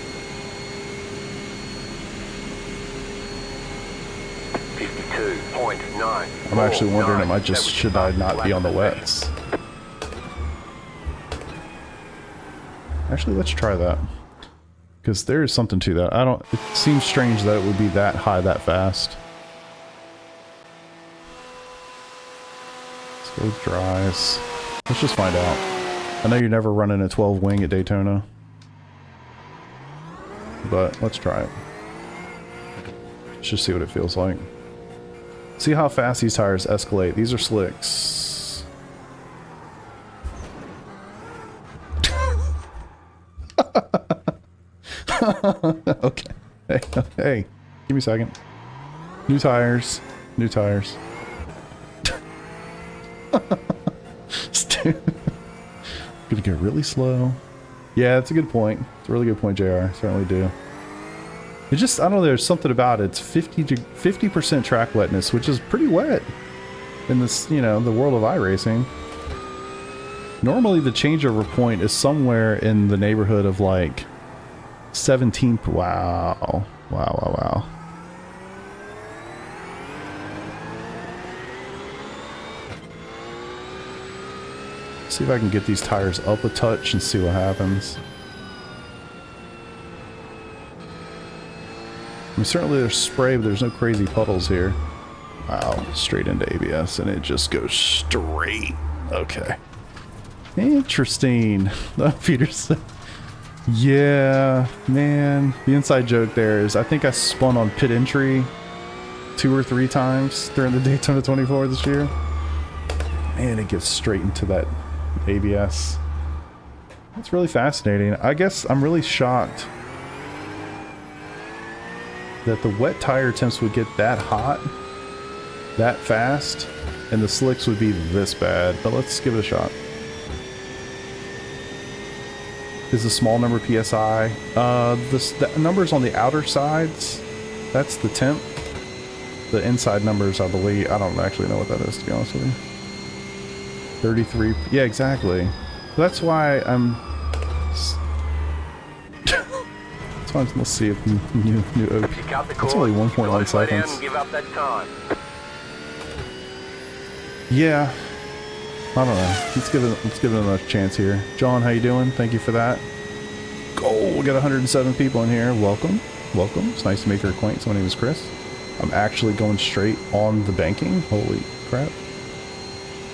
[SPEAKER 2] 52.9.
[SPEAKER 1] I'm actually wondering, am I just, should I not be on the wets? Actually, let's try that. Because there is something to that. I don't, it seems strange that it would be that high that fast. Let's go with dries. Let's just find out. I know you're never running a 12 wing at Daytona, but let's try it. Let's just see what it feels like. See how fast these tires escalate. These are slicks. Okay. Hey, give me a second. New tires. New tires. Gonna get really slow. Yeah, that's a good point. It's a really good point, JR. Certainly do. It just, I don't know, there's something about it. It's 50% track wetness, which is pretty wet in this, you know, the world of iRacing. Normally the changeover point is somewhere in the neighborhood of like 17. Wow. Wow. See if I can get these tires up a touch and see what happens. I mean, certainly there's spray, but there's no crazy puddles here. Wow, straight into ABS, and it just goes straight. Okay. Interesting. Peterson. Yeah, man. The inside joke there is I think I spun on pit entry 2 or 3 times during the Daytona 24 this year. Man, it gets straight into that ABS. That's really fascinating. I guess I'm really shocked that the wet tire temps would get that hot, that fast, and the slicks would be this bad. But let's give it a shot. Is a small number PSI. The numbers on the outer sides, that's the temp. The inside numbers, I believe, I don't actually know what that is, to be honest with you. 33, yeah, exactly. That's why I'm... That's why let's see if new OP. It's only 1.1 seconds.
[SPEAKER 2] Give up that time.
[SPEAKER 1] Yeah. I don't know. Let's give it another chance here. John, how you doing? Thank you for that. Oh, we got 107 people in here. Welcome. Welcome. It's nice to make your acquaintance. My name is Chris. I'm actually going straight on the banking. Holy crap.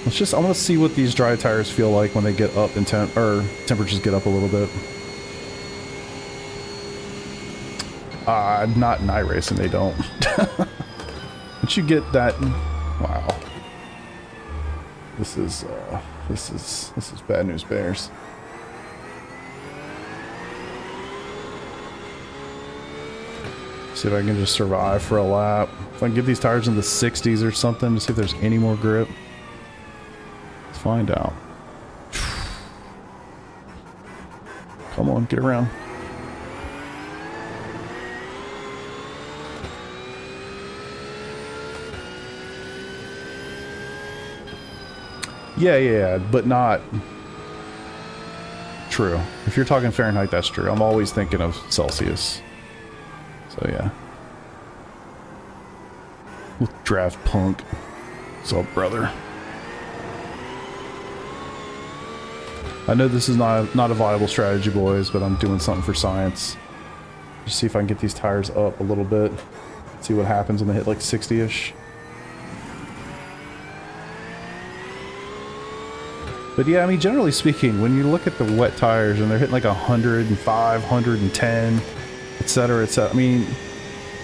[SPEAKER 1] I want to see what these dry tires feel like when they get up in temperatures get up a little bit. Not in iRacing, they don't. Once you get that, wow. This is bad news bears. See if I can just survive for a lap. If I can get these tires in the 60s or something to see if there's any more grip. Let's find out. Come on, get around. Yeah, but not true. If you're talking Fahrenheit, that's true. I'm always thinking of Celsius. So yeah. With Draft Punk. What's up, brother? I know this is not a viable strategy, boys, but I'm doing something for science. Just see if I can get these tires up a little bit. See what happens when they hit like 60-ish. But yeah, I mean, generally speaking, when you look at the wet tires and they're hitting like 105, 110, etc., etc., I mean,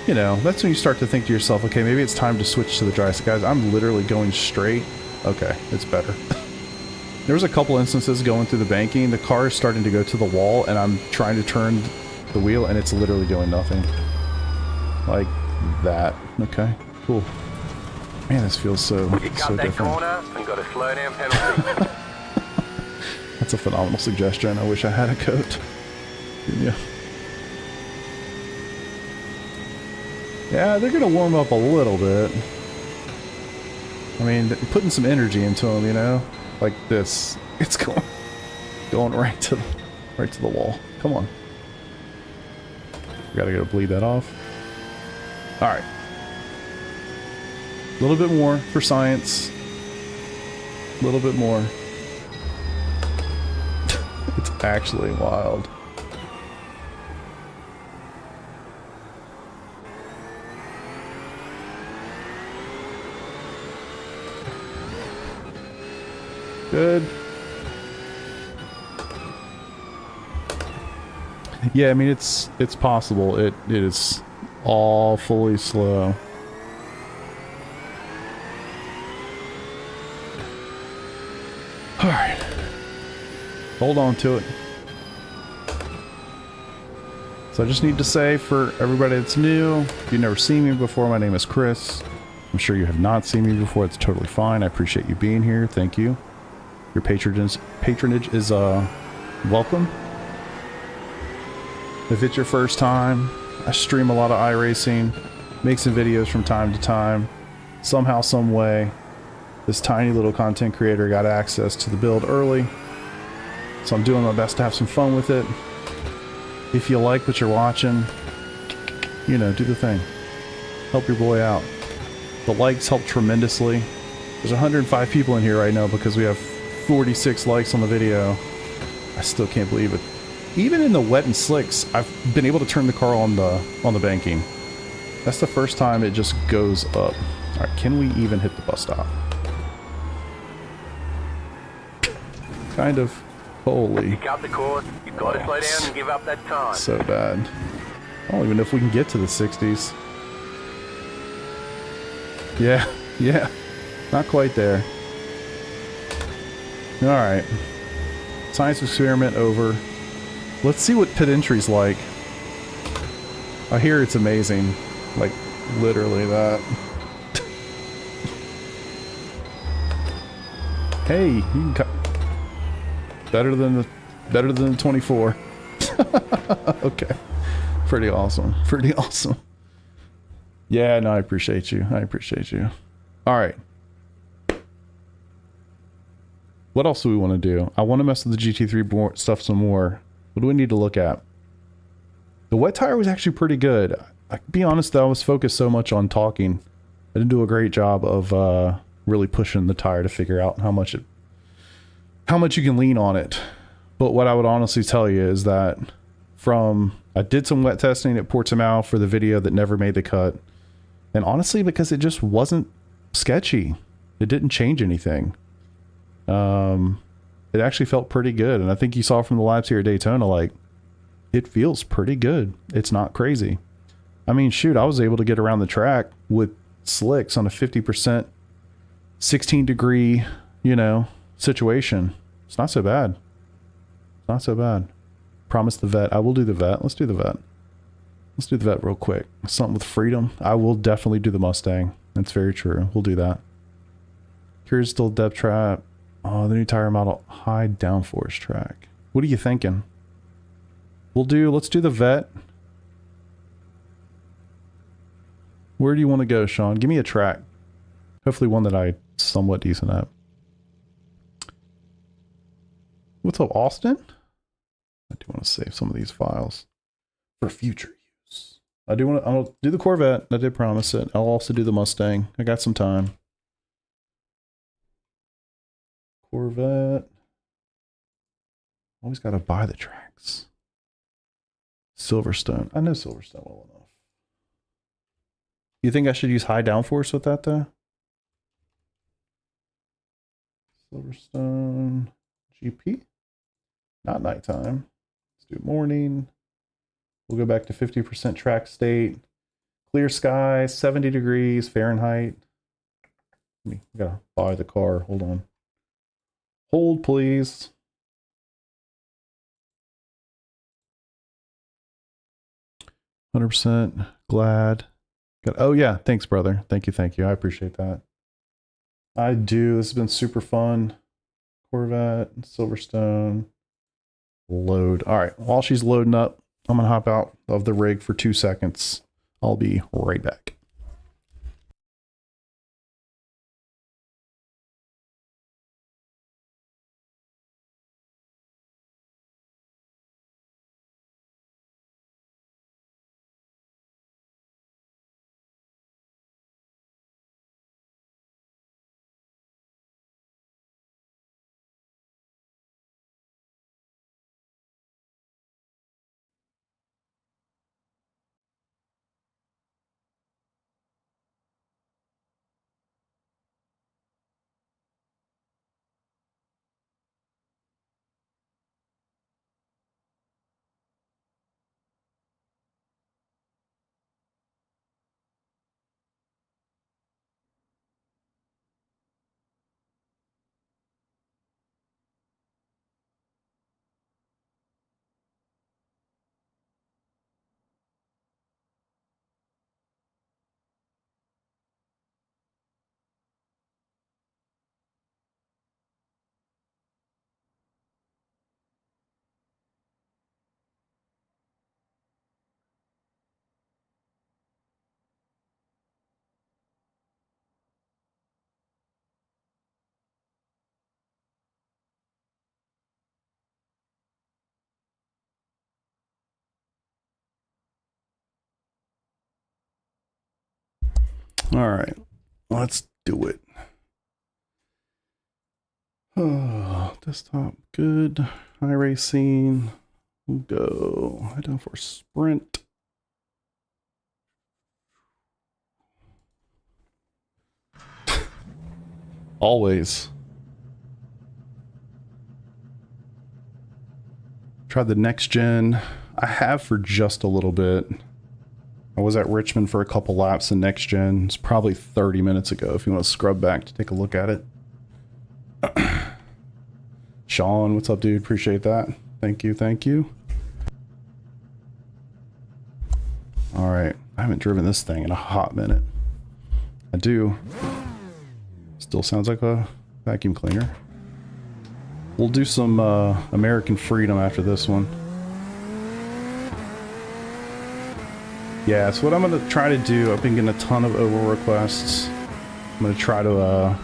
[SPEAKER 1] you know, that's when you start to think to yourself, okay, maybe it's time to switch to the dry. So guys, I'm literally going straight. Okay, it's better. There was a couple instances going through the banking. The car is starting to go to the wall, and I'm trying to turn the wheel, and it's literally doing nothing. Like that. Okay, cool. Man, this feels so different.
[SPEAKER 2] Corner and got a slow down penalty.
[SPEAKER 1] That's a phenomenal suggestion. I wish I had a coat. Yeah. Yeah, they're gonna warm up a little bit. I mean, putting some energy into them, you know, like this. It's going right to the wall. Come on. We gotta go bleed that off. All right. A little bit more for science. A little bit more. It's actually wild. Good. Yeah, I mean, it's possible. It is awfully slow. All right. Hold on to it. So I just need to say for everybody that's new, if you've never seen me before, my name is Chris. I'm sure you have not seen me before. It's totally fine. I appreciate you being here. Thank you. Your patronage is welcome. If it's your first time, I stream a lot of iRacing, make some videos from time to time. Somehow, some way, this tiny little content creator got access to the build early. So I'm doing my best to have some fun with it. If you like what you're watching, you know, do the thing. Help your boy out. The likes help tremendously. There's 105 people in here right now because we have 46 likes on the video. I still can't believe it. Even in the wet and slicks, I've been able to turn the car on the banking. That's the first time it just goes up. All right, can we even hit the bus stop? Kind of. Holy.
[SPEAKER 2] You cut the course, you've got to slow down and give up that time.
[SPEAKER 1] So bad. I don't even know if we can get to the 60s. Yeah, yeah. Not quite there. Alright. Science experiment over. Let's see what pit entry's like. I hear it's amazing. Like, literally that. Hey, you can cut. Better than the 24. Okay. Pretty awesome. Pretty awesome. Yeah, no, I appreciate you. I appreciate you. All right. What else do we want to do? I want to mess with the GT3 stuff some more. What do we need to look at? The wet tire was actually pretty good. I can be honest though, I was focused so much on talking. I didn't do a great job of really pushing the tire to figure out how much you can lean on it. But what I would honestly tell you is that I did some wet testing at Portimao for the video that never made the cut. And honestly, because it just wasn't sketchy. It didn't change anything. It actually felt pretty good. And I think you saw from the laps here at Daytona, like, it feels pretty good. It's not crazy. I mean, shoot, I was able to get around the track with slicks on a 50%, 16-degree, situation. It's not so bad. It's not so bad. Promise the vet. I will do the vet. Let's do the vet. Let's do the vet real quick. Something with freedom. I will definitely do the Mustang. That's very true. We'll do that. Here's still depth trap. Oh, the new tire model. High downforce track. What are you thinking? Let's do the vet. Where do you want to go, Sean? Give me a track. Hopefully one that I somewhat decent at. What's up, Austin? I do want to save some of these files for future use. I'll do the Corvette. I did promise it. I'll also do the Mustang. I got some time. Corvette. Always got to buy the tracks. Silverstone. I know Silverstone well enough. You think I should use high downforce with that though? Silverstone GP. Not nighttime. Let's do morning. We'll go back to 50% track state. Clear sky, 70 degrees Fahrenheit. I gotta buy the car. Hold on. Hold, please. %. Glad. Oh yeah, thanks, brother. Thank you. I appreciate that. I do. This has been super fun. Corvette, Silverstone. Load. All right, while she's loading up, I'm gonna hop out of the rig for 2 seconds. I'll be right back. All right, let's do it. Oh, desktop, good. iRacing, we'll go. High down for sprint. Always. Tried the next gen. I have for just a little bit. I was at Richmond for a couple laps in next gen. It's probably 30 minutes ago if you want to scrub back to take a look at it. Sean, what's up, dude? Appreciate that. Thank you, thank you. Alright, I haven't driven this thing in a hot minute. I do. Still sounds like a vacuum cleaner. We'll do some American Freedom after this one. Yeah, so what I'm going to try to do, I've been getting a ton of oval requests. I'm going to try to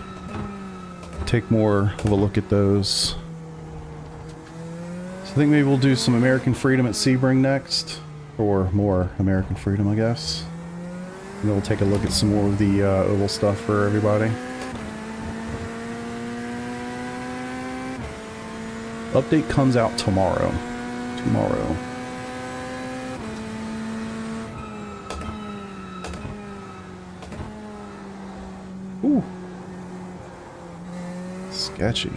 [SPEAKER 1] take more of a look at those. So I think maybe we'll do some American Freedom at Sebring next. Or more American Freedom, I guess. And then we'll take a look at some more of the oval stuff for everybody. Update comes out tomorrow. Ooh. Sketchy.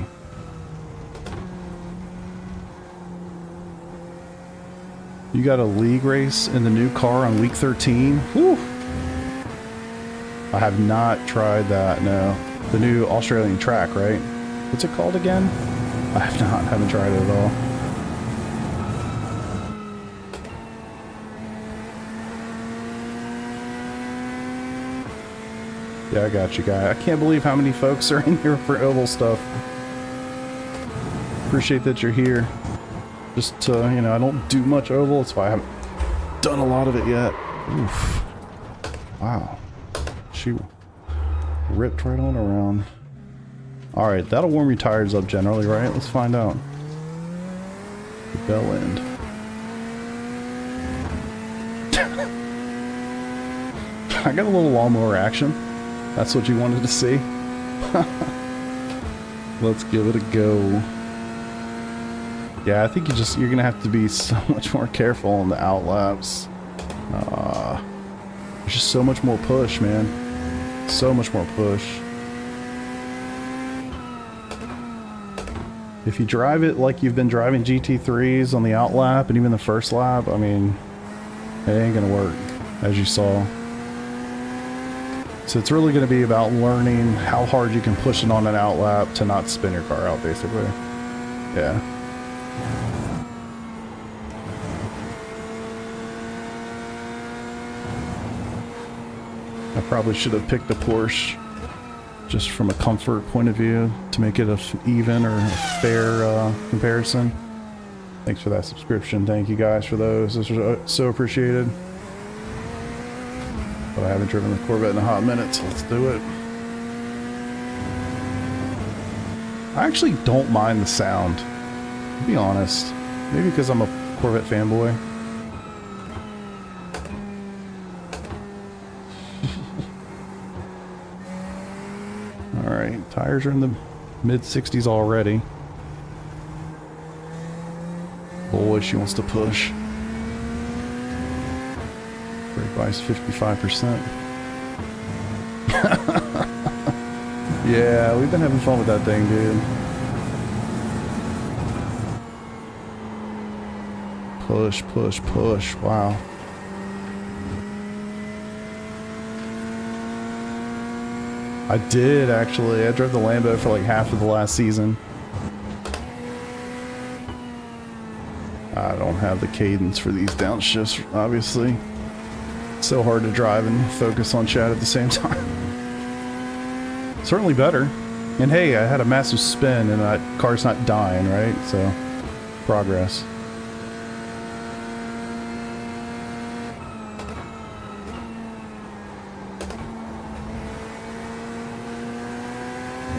[SPEAKER 1] You got a league race in the new car on week 13? Whew. I have not tried that, no. The new Australian track, right? What's it called again? I haven't tried it at all. Yeah, I got you, guy. I can't believe how many folks are in here for oval stuff. Appreciate that you're here. Just, you know, I don't do much oval. That's why I haven't done a lot of it yet. Oof. Wow. She ripped right on around. Alright, that'll warm your tires up generally, right? Let's find out. The bell end. I got a little lawnmower action. That's what you wanted to see? Let's give it a go. Yeah, I think you're gonna have to be so much more careful on the outlaps. There's just so much more push, man. So much more push. If you drive it like you've been driving GT3s on the outlap and even the first lap, I mean, it ain't gonna work, as you saw. So it's really gonna be about learning how hard you can push it on an outlap to not spin your car out, basically. Yeah. I probably should have picked a Porsche just from a comfort point of view to make it an even or a fair comparison. Thanks for that subscription. Thank you guys for those. Those are so appreciated. But I haven't driven the Corvette in a hot minute, so let's do it. I actually don't mind the sound, to be honest. Maybe because I'm a Corvette fanboy. Alright, tires are in the mid-60s already. Boy, she wants to push. Brake bias 55%. Yeah, we've been having fun with that thing, dude. Push, push, push. Wow. I did, actually. I drove the Lambo for like half of the last season. I don't have the cadence for these downshifts, obviously. It's so hard to drive and focus on chat at the same time. Certainly better. And hey, I had a massive spin and that car's not dying, right? So, progress.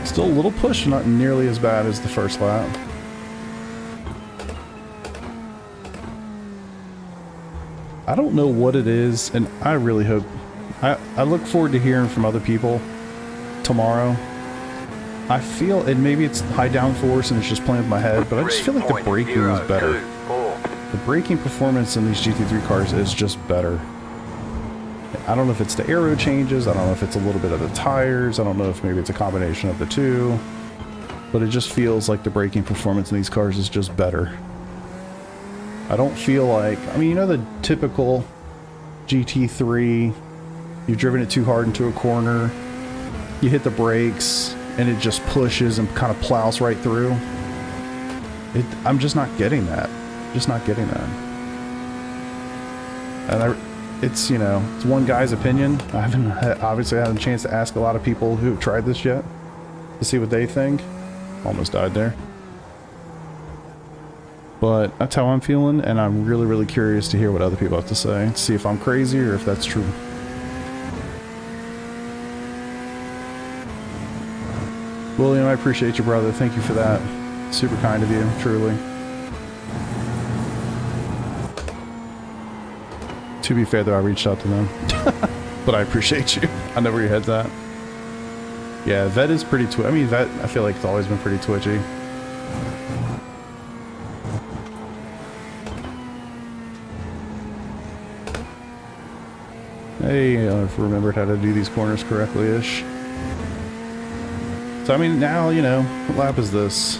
[SPEAKER 1] Still a little push, not nearly as bad as the first lap. I don't know what it is, and I really hope... I look forward to hearing from other people tomorrow. I feel, and maybe it's high downforce and it's just playing with my head, but I just feel like the braking is better. The braking performance in these GT3 cars is just better. I don't know if it's the aero changes, I don't know if it's a little bit of the tires, I don't know if maybe it's a combination of the two, but it just feels like the braking performance in these cars is just better. I don't feel like, I mean, you know the typical GT3, you've driven it too hard into a corner, you hit the brakes, and it just pushes and kind of plows right through. I'm just not getting that. Just not getting that. And it's, you know, it's one guy's opinion. I haven't obviously had a chance to ask a lot of people who've tried this yet to see what they think. Almost died there. But that's how I'm feeling, and I'm really, really curious to hear what other people have to say, to see if I'm crazy or if that's true. William, I appreciate you, brother. Thank you for that. Super kind of you, truly. To be fair, though, I reached out to them. But I appreciate you. I know where your head's at. Yeah, Vet is pretty I mean, Vet, I feel like it's always been pretty twitchy. Hey, I've remembered how to do these corners correctly-ish. So, I mean, now, you know, what lap is this?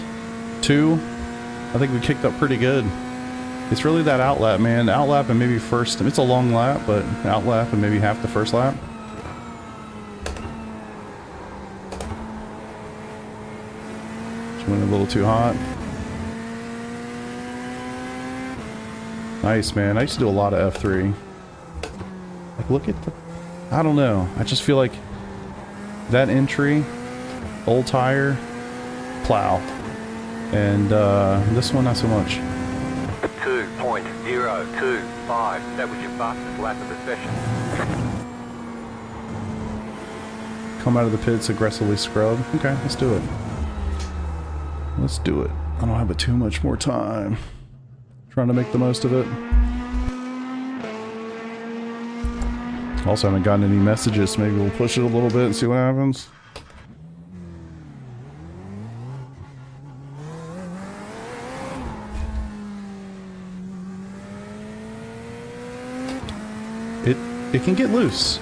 [SPEAKER 1] 2? I think we kicked up pretty good. It's really that outlap, man. Outlap and maybe first. It's a long lap, but outlap and maybe half the first lap. Just went a little too hot. Nice, man. I used to do a lot of F3. Like, look at the... I don't know. I just feel like that entry, old tire, plow. And this one, not so much.
[SPEAKER 2] 2.025. That was your fastest lap of the session.
[SPEAKER 1] Come out of the pits, aggressively scrub. Okay, let's do it. Let's do it. I don't have too much more time. Trying to make the most of it. Also haven't gotten any messages, so maybe we'll push it a little bit and see what happens. It can get loose.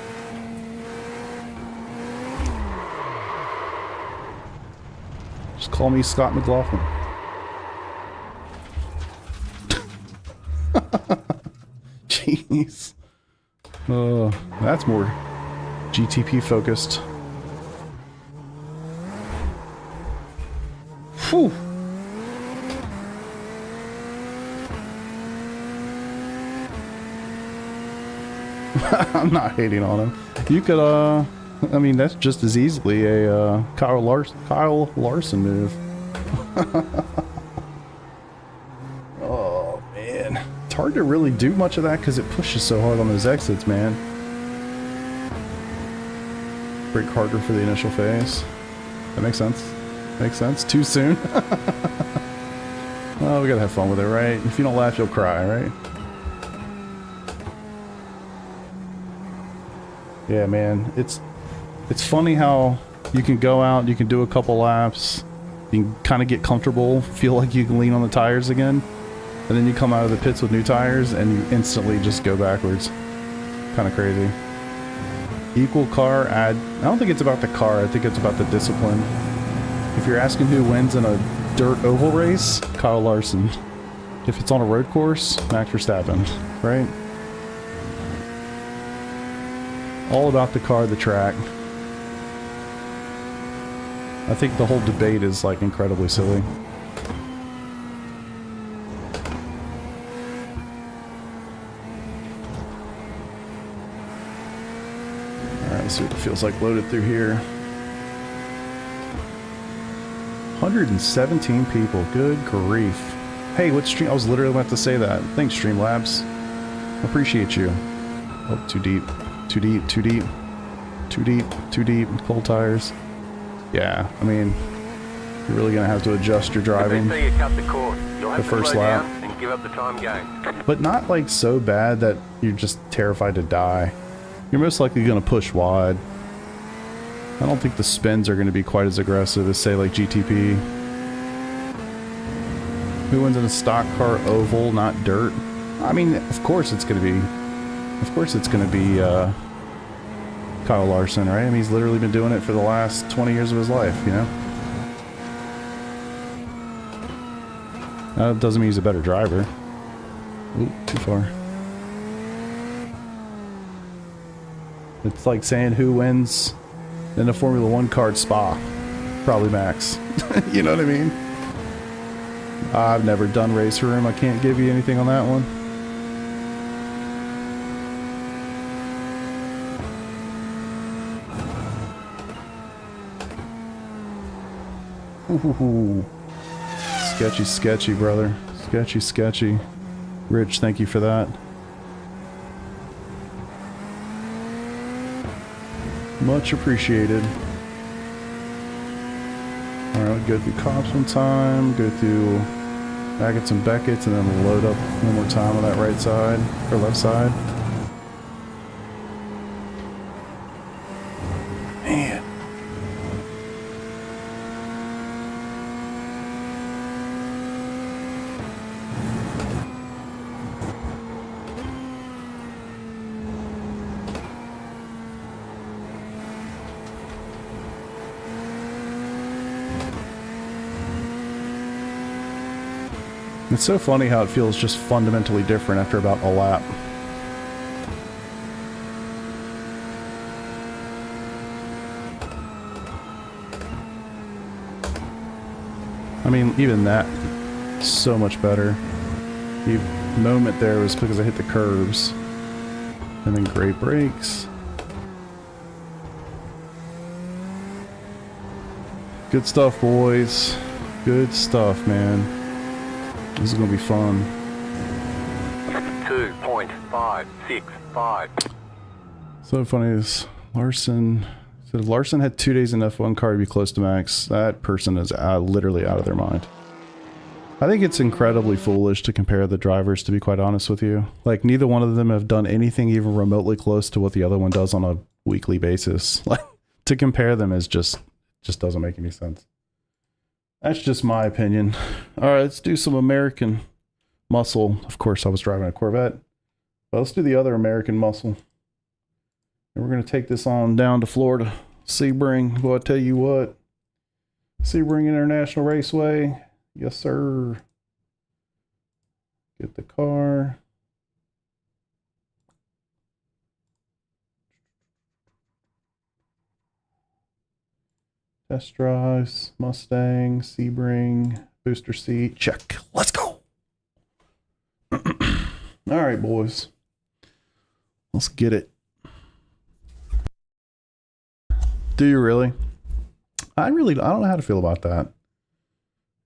[SPEAKER 1] Just call me Scott McLaughlin. Jeez. That's more GTP focused. Whew. I'm not hating on him. You could, I mean, that's just as easily a Kyle Larson move. Oh, man. It's hard to really do much of that because it pushes so hard on those exits, man. Brake harder for the initial phase. That makes sense. Makes sense. Too soon. Well, we gotta have fun with it, right? If you don't laugh, you'll cry, right? Yeah, man, it's funny how you can go out, you can do a couple laps, you can kind of get comfortable, feel like you can lean on the tires again, and then you come out of the pits with new tires and you instantly just go backwards. Kind of crazy. Equal car, I don't think it's about the car, I think it's about the discipline. If you're asking who wins in a dirt oval race, Kyle Larson. If it's on a road course, Max Verstappen, right? All about the car, the track. I think the whole debate is like incredibly silly. Alright, let's see what it feels like loaded through here. 117 people, good grief. Hey, what stream? I was literally about to say that. Thanks, Streamlabs. Appreciate you. Oh, too deep. Too deep, too deep, too deep, too deep, cold tires. Yeah, I mean, you're really gonna have to adjust your driving
[SPEAKER 2] If they see you cut the course, you'll have
[SPEAKER 1] the
[SPEAKER 2] to
[SPEAKER 1] first
[SPEAKER 2] slow
[SPEAKER 1] lap.
[SPEAKER 2] down and give up the time gain.
[SPEAKER 1] But not like so bad that you're just terrified to die. You're most likely gonna push wide. I don't think the spins are gonna be quite as aggressive as say like GTP. Who wins in a stock car oval, not dirt? I mean, of course it's gonna be Kyle Larson, right? I mean, he's literally been doing it for the last 20 years of his life, you know? That doesn't mean he's a better driver. Ooh, too far. It's like saying who wins in a Formula One car at Spa. Probably Max. You know what I mean? I've never done race room. I can't give you anything on that one. Ooh. Sketchy, sketchy, brother. Sketchy, sketchy. Rich, thank you for that. Much appreciated. Alright, go through cops one time, go through Baggett's and Beckett's, and then we'll load up one more time on that right side, or left side. Man. It's so funny how it feels just fundamentally different after about a lap. I mean, even that, so much better. The moment there was because I hit the curbs. And then great brakes. Good stuff, boys. Good stuff, man. This is gonna be fun.
[SPEAKER 2] 2.565.
[SPEAKER 1] So funny is Larson. So if Larson had 2 days in F1 car to be close to Max, that person is literally out of their mind. I think it's incredibly foolish to compare the drivers, to be quite honest with you. Like, neither one of them have done anything even remotely close to what the other one does on a weekly basis. Like, to compare them is just doesn't make any sense. That's just my opinion. All right, let's do some American muscle. Of course, I was driving a Corvette, but let's do the other American muscle. And we're going to take this on down to Florida. Sebring, well, I tell you what. Sebring International Raceway. Yes, sir. Get the car. Test drives, Mustang, Sebring, booster seat, check. Let's go. All right, boys. Let's get it. Do you really? I don't know how to feel about that.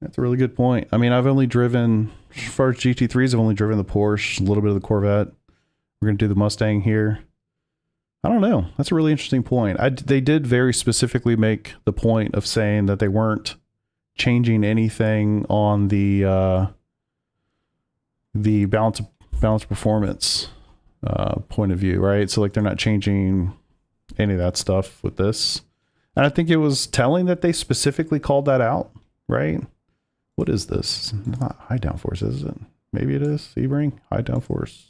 [SPEAKER 1] That's a really good point. I mean, I've only driven, as far as GT3s, I've only driven the Porsche, a little bit of the Corvette. We're going to do the Mustang here. I don't know. That's a really interesting point. They did very specifically make the point of saying that they weren't changing anything on the balance performance point of view, right? So like they're not changing any of that stuff with this. And I think it was telling that they specifically called that out, right? What is this? Not high downforce, is it? Maybe it is. Sebring, high downforce.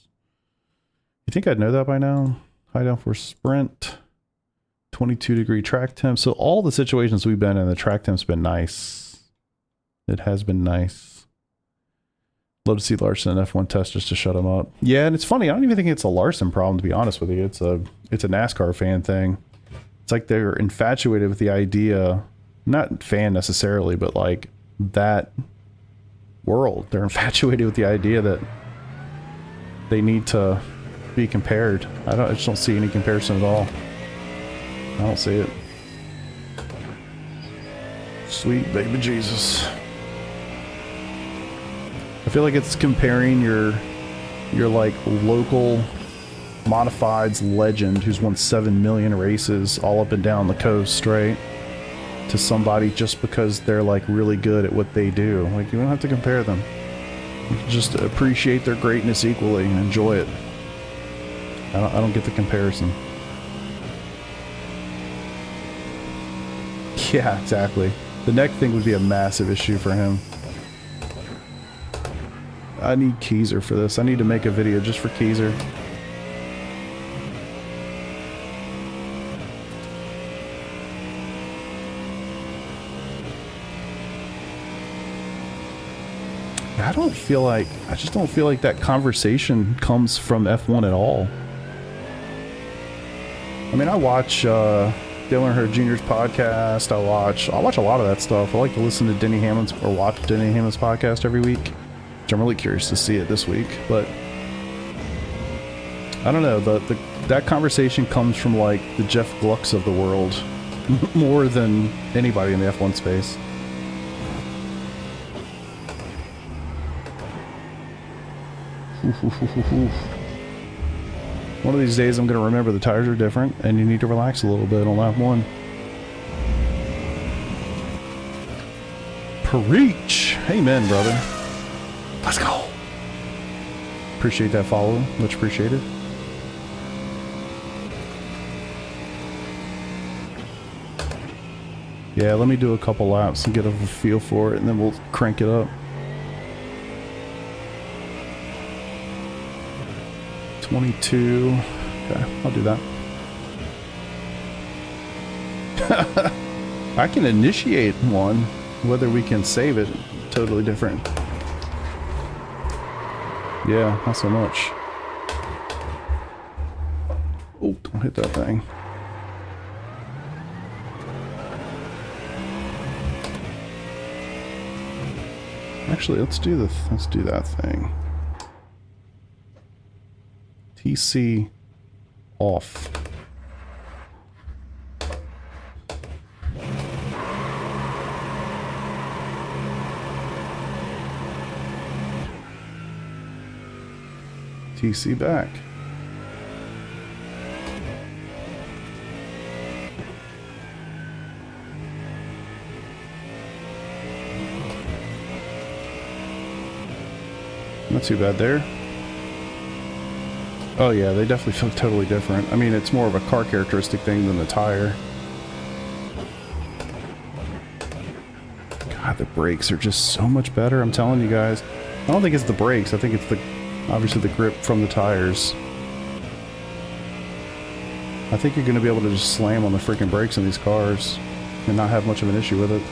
[SPEAKER 1] You think I'd know that by now? High downforce sprint, 22-degree track temp. So all the situations we've been in, the track temp's been nice. It has been nice. Love to see Larson in F1 test just to shut him up. Yeah, and it's funny. I don't even think it's a Larson problem, to be honest with you. It's a NASCAR fan thing. It's like they're infatuated with the idea, not fan necessarily, but like that world. They're infatuated with the idea that they need to be compared. I just don't see any comparison at all. I don't see it. Sweet baby Jesus. I feel like it's comparing your like local modifieds legend who's won 7 million races all up and down the coast, right? To somebody just because they're like really good at what they do. Like, you don't have to compare them. You can just appreciate their greatness equally and enjoy it. I don't get the comparison. Yeah, exactly. The neck thing would be a massive issue for him. I need Keezer for this. I need to make a video just for Keezer. I just don't feel like that conversation comes from F1 at all. I mean, I watch Dale Earnhardt Jr.'s podcast. I watch a lot of that stuff. I like to listen to Denny Hamlin's or watch Denny Hamlin's podcast every week, which I'm really curious to see it this week. But I don't know, that conversation comes from like the Jeff Glucks of the world more than anybody in the F1 space. One of these days I'm going to remember the tires are different and you need to relax a little bit on lap 1. Preach! Amen, brother. Let's go! Appreciate that follow. Much appreciated. Yeah, let me do a couple laps and get a feel for it and then we'll crank it up. 22. Okay, I'll do that. I can initiate one. Whether we can save it, totally different. Yeah, not so much. Oh, don't hit that thing. Actually, let's do that thing. TC off. TC back. Not too bad there. Oh yeah, they definitely feel totally different. I mean, it's more of a car characteristic thing than the tire. God, the brakes are just so much better, I'm telling you guys. I don't think it's the brakes, I think it's obviously the grip from the tires. I think you're going to be able to just slam on the freaking brakes in these cars and not have much of an issue with it.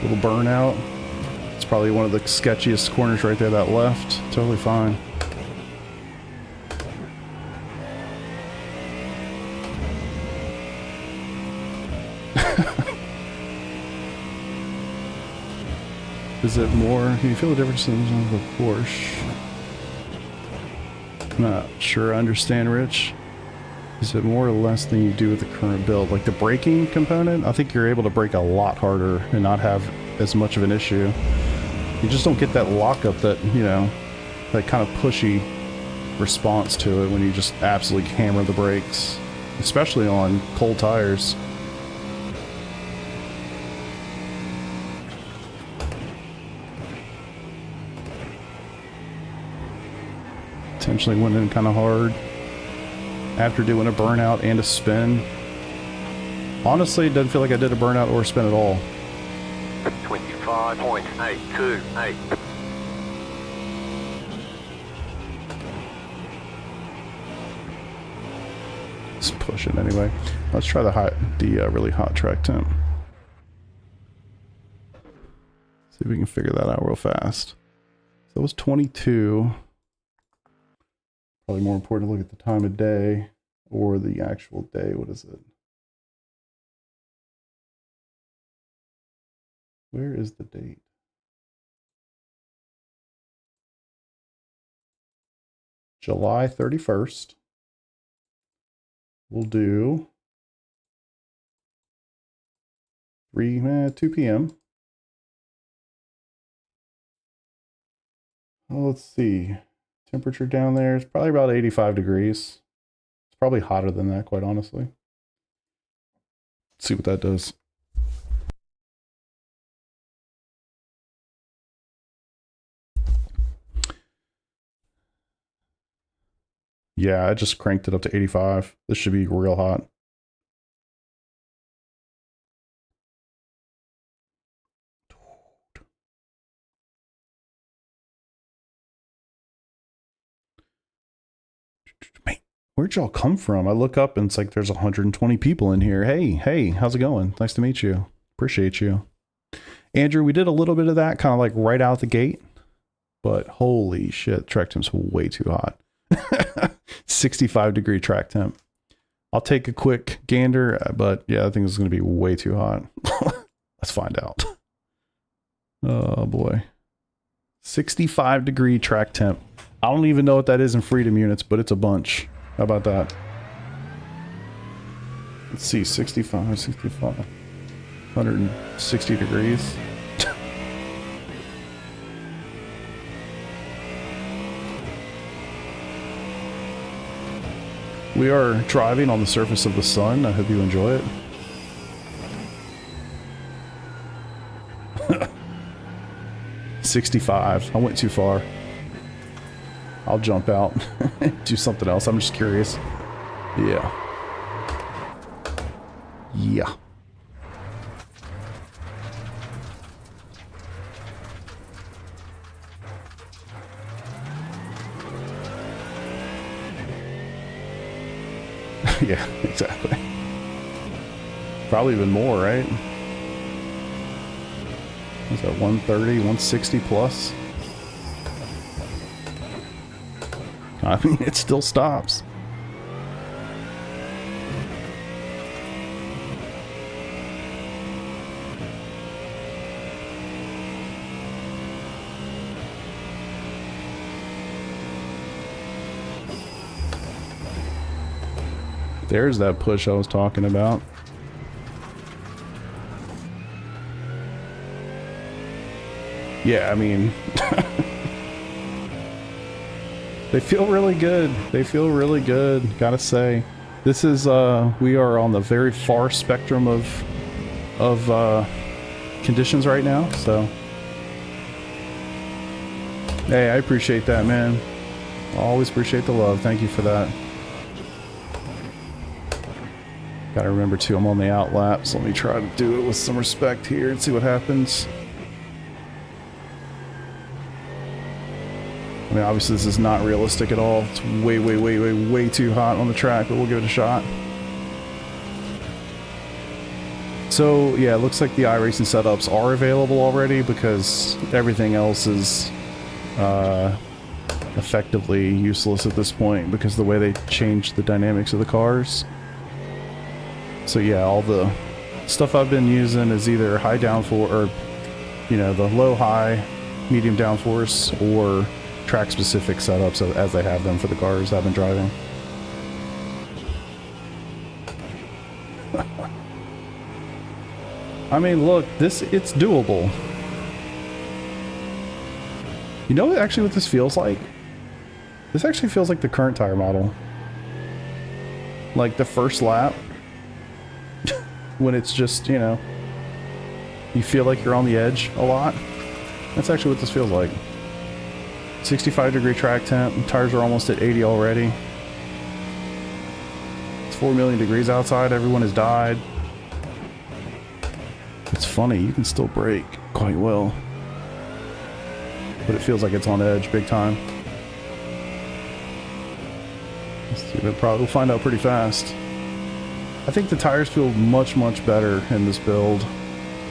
[SPEAKER 1] Little burnout. It's probably one of the sketchiest corners right there, that left. Totally fine. Is it more? Can you feel the difference in the Porsche? I'm not sure I understand, Rich. Is it more or less than you do with the current build? Like the braking component, I think you're able to brake a lot harder and not have as much of an issue. You just don't get that lockup that, you know, that kind of pushy response to it when you just absolutely hammer the brakes, especially on cold tires. Intentionally went in kind of hard after doing a burnout and a spin. Honestly, it doesn't feel like I did a burnout or a spin at all.
[SPEAKER 2] 25.828.
[SPEAKER 1] Let's push it anyway. Let's try the really hot track temp. See if we can figure that out real fast. So it was 22. Probably more important to look at the time of day or the actual day. What is it? Where is the date? July 31st. We'll do 2 p.m. Well, let's see. Temperature down there is probably about 85 degrees. It's probably hotter than that, quite honestly. Let's see what that does. Yeah, I just cranked it up to 85. This should be real hot. Where'd y'all come from? I look up and it's like there's 120 people in here. Hey, how's it going? Nice to meet you. Appreciate you. Andrew, we did a little bit of that kind of like right out the gate, but holy shit, track temp's way too hot. 65-degree track temp. I'll take a quick gander, but yeah, I think it's going to be way too hot. Let's find out. Oh boy. 65-degree track temp. I don't even know what that is in freedom units, but it's a bunch. How about that? Let's see, 65, 160 degrees. We are driving on the surface of the sun. I hope you enjoy it. 65. I went too far. I'll jump out. Do something else. I'm just curious. Yeah. Yeah. Yeah, exactly. Probably even more, right? Is that 130, 160 plus? I mean, it still stops. There's that push I was talking about. Yeah, I mean, they feel really good. They feel really good, gotta say. This is, we are on the very far spectrum of conditions right now, so. Hey, I appreciate that, man. I always appreciate the love. Thank you for that. Gotta remember too, I'm on the out lap, so let me try to do it with some respect here and see what happens. I mean, obviously this is not realistic at all. It's way too hot on the track, but we'll give it a shot. So yeah, it looks like the iRacing setups are available already because everything else is effectively useless at this point because the way they changed the dynamics of the cars. So yeah, all the stuff I've been using is either high downforce or, you know, the low, high, medium downforce or track specific setups as they have them for the cars I've been driving. I mean, look, it's doable. You know actually what this feels like? This actually feels like the current tire model. Like the first lap. When it's just, you know, you feel like you're on the edge a lot. That's actually what this feels like. 65-degree track temp, tires are almost at 80 already. It's 4 million degrees outside, everyone has died. It's funny, you can still brake quite well. But it feels like it's on edge big time. Let's see, we'll find out pretty fast. I think the tires feel much better in this build.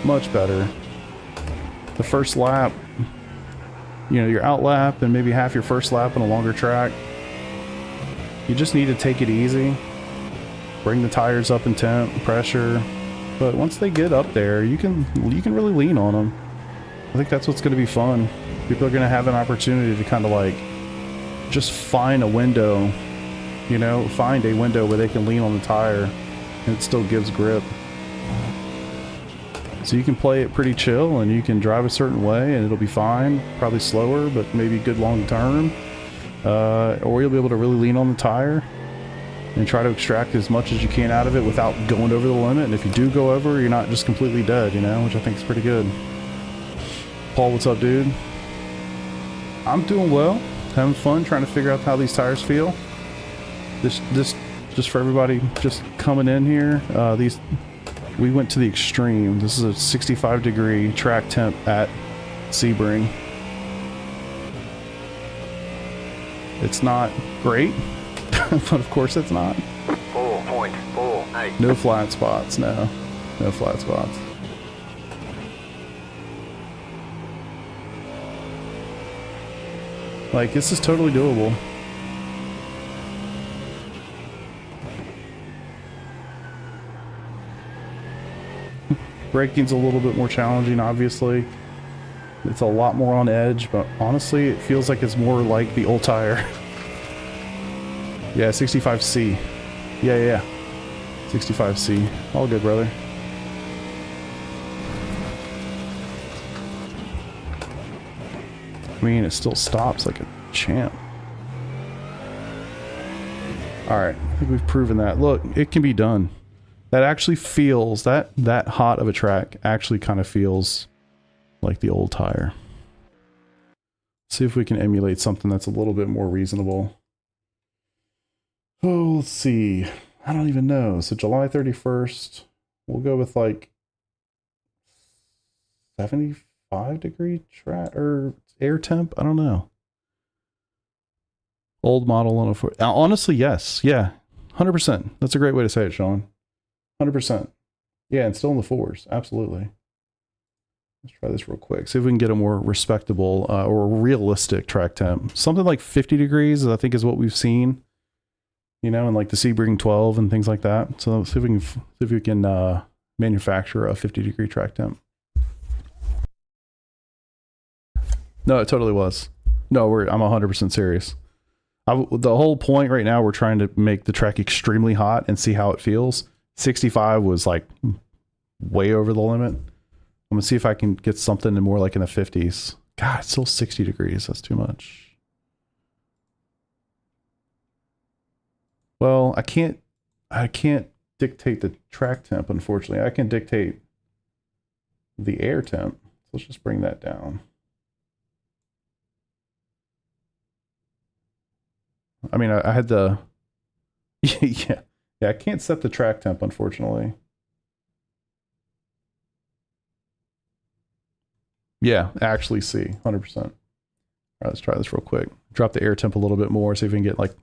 [SPEAKER 1] Much better. The first lap, you know, your out lap and maybe half your first lap on a longer track, you just need to take it easy. Bring the tires up in temp, pressure. But once they get up there, you can really lean on them. I think that's what's going to be fun. People are going to have an opportunity to kind of like just find a window, you know, find a window where they can lean on the tire and it still gives grip. So you can play it pretty chill and you can drive a certain way and it'll be fine. Probably slower, but maybe good long term. Or you'll be able to really lean on the tire and try to extract as much as you can out of it without going over the limit. And if you do go over, you're not just completely dead, you know, which I think is pretty good. Paul, what's up, dude? I'm doing well. Having fun trying to figure out how these tires feel. This just for everybody just coming in here, we went to the extreme. This is a 65-degree track temp at Sebring. It's not great. but of course it's not.
[SPEAKER 2] 4.48.
[SPEAKER 1] No flat spots, no. No flat spots. Like, this is totally doable. Braking's a little bit more challenging, obviously. It's a lot more on edge, but honestly, it feels like it's more like the old tire. Yeah, 65C. Yeah. 65C. All good, brother. I mean, it still stops like a champ. Alright, I think we've proven that. Look, it can be done. That actually feels, that hot of a track actually kind of feels like the old tire. See if we can emulate something that's a little bit more reasonable. Oh, let's see. I don't even know. So July 31st, we'll go with like 75-degree track or air temp. I don't know. Old model 104. Honestly, yes. Yeah. 100%. That's a great way to say it, Sean. 100%. Yeah, and still in the fours. Absolutely. Let's try this real quick. See if we can get a more respectable or realistic track temp. Something like 50 degrees, I think, is what we've seen. You know, and like the Sebring 12 and things like that. So let's see if we can manufacture a 50-degree track temp. No, it totally was. No, I'm 100% serious. The whole point right now, we're trying to make the track extremely hot and see how it feels. 65 was like way over the limit. I'm gonna see if I can get something more like in the 50s. God, it's still 60 degrees. That's too much. Well, I can't dictate the track temp, unfortunately. I can dictate the air temp. So let's just bring that down. I mean, I had the yeah, I can't set the track temp, unfortunately. Yeah, actually see, 100%. All right, let's try this real quick. Drop the air temp a little bit more, see if we can get like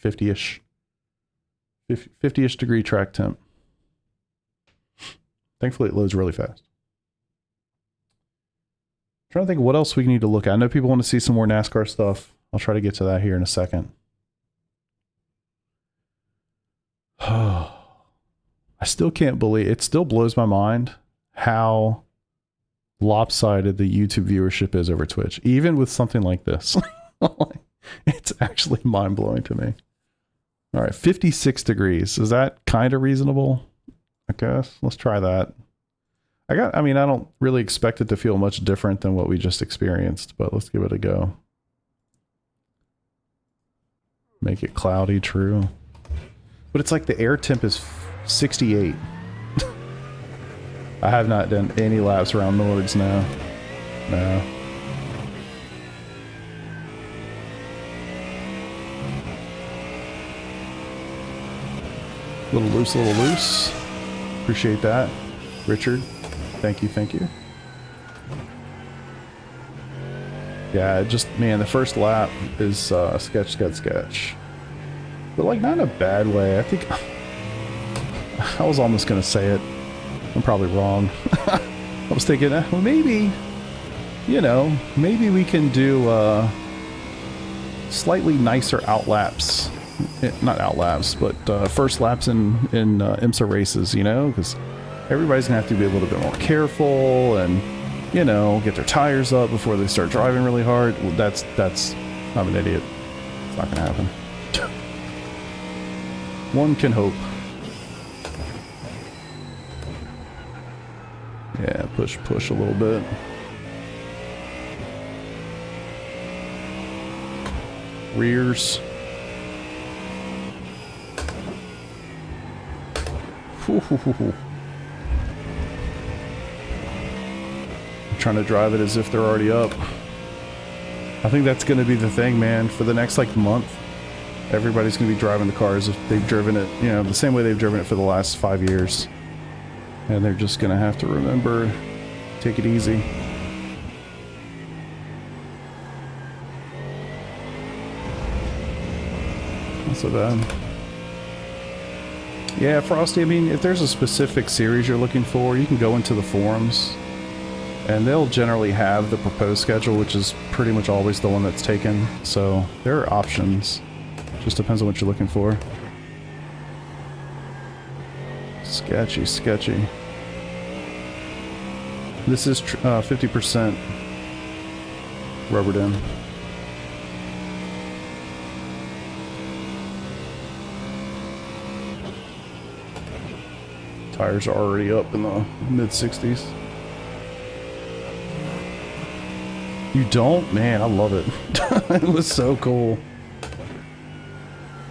[SPEAKER 1] 50-ish degree track temp. Thankfully, it loads really fast. I'm trying to think of what else we need to look at. I know people want to see some more NASCAR stuff. I'll try to get to that here in a second. I still can't believe, it still blows my mind how lopsided the YouTube viewership is over Twitch, even with something like this. It's actually mind-blowing to me. All right, 56 degrees. Is that kind of reasonable? I guess. Let's try that. I mean, I don't really expect it to feel much different than what we just experienced, but let's give it a go. Make it cloudy, true. But it's like the air temp is 68. I have not done any laps around Nords now. No. Little loose. Appreciate that. Richard, thank you. Yeah, just, man, the first lap is sketch. But like, not in a bad way. I think I was almost gonna say it. I'm probably wrong. I was thinking, well, maybe, you know, maybe we can do slightly nicer outlaps. Not outlaps, but first laps in IMSA races, you know, because everybody's gonna have to be a little bit more careful and, you know, get their tires up before they start driving really hard. Well, that's I'm an idiot. It's not gonna happen. One can hope. Yeah, push a little bit. Rears. I'm trying to drive it as if they're already up. I think that's going to be the thing, man. For the next like month, everybody's going to be driving the cars if they've driven it, you know, the same way they've driven it for the last 5 years. And they're just going to have to remember, take it easy. Not so bad. Yeah, Frosty, I mean, if there's a specific series you're looking for, you can go into the forums, and they'll generally have the proposed schedule, which is pretty much always the one that's taken. So there are options. Just depends on what you're looking for. Sketchy, sketchy. This is 50% rubbered in. Tires are already up in the mid-60s. You don't? Man, I love it. It was so cool.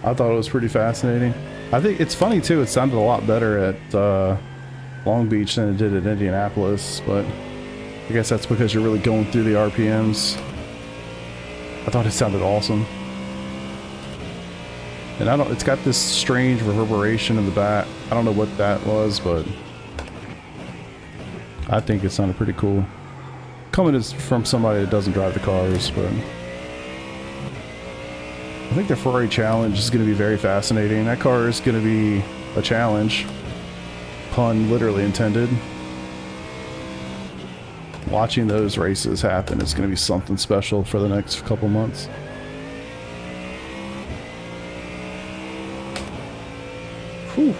[SPEAKER 1] I thought it was pretty fascinating. I think it's funny too, it sounded a lot better at Long Beach than it did at Indianapolis, but I guess that's because you're really going through the RPMs. I thought it sounded awesome. And it's got this strange reverberation in the back. I don't know what that was, but I think it sounded pretty cool. Coming from somebody that doesn't drive the cars, but I think the Ferrari challenge is going to be very fascinating. That car is going to be a challenge. Pun literally intended. Watching those races happen is going to be something special for the next couple months. Whew.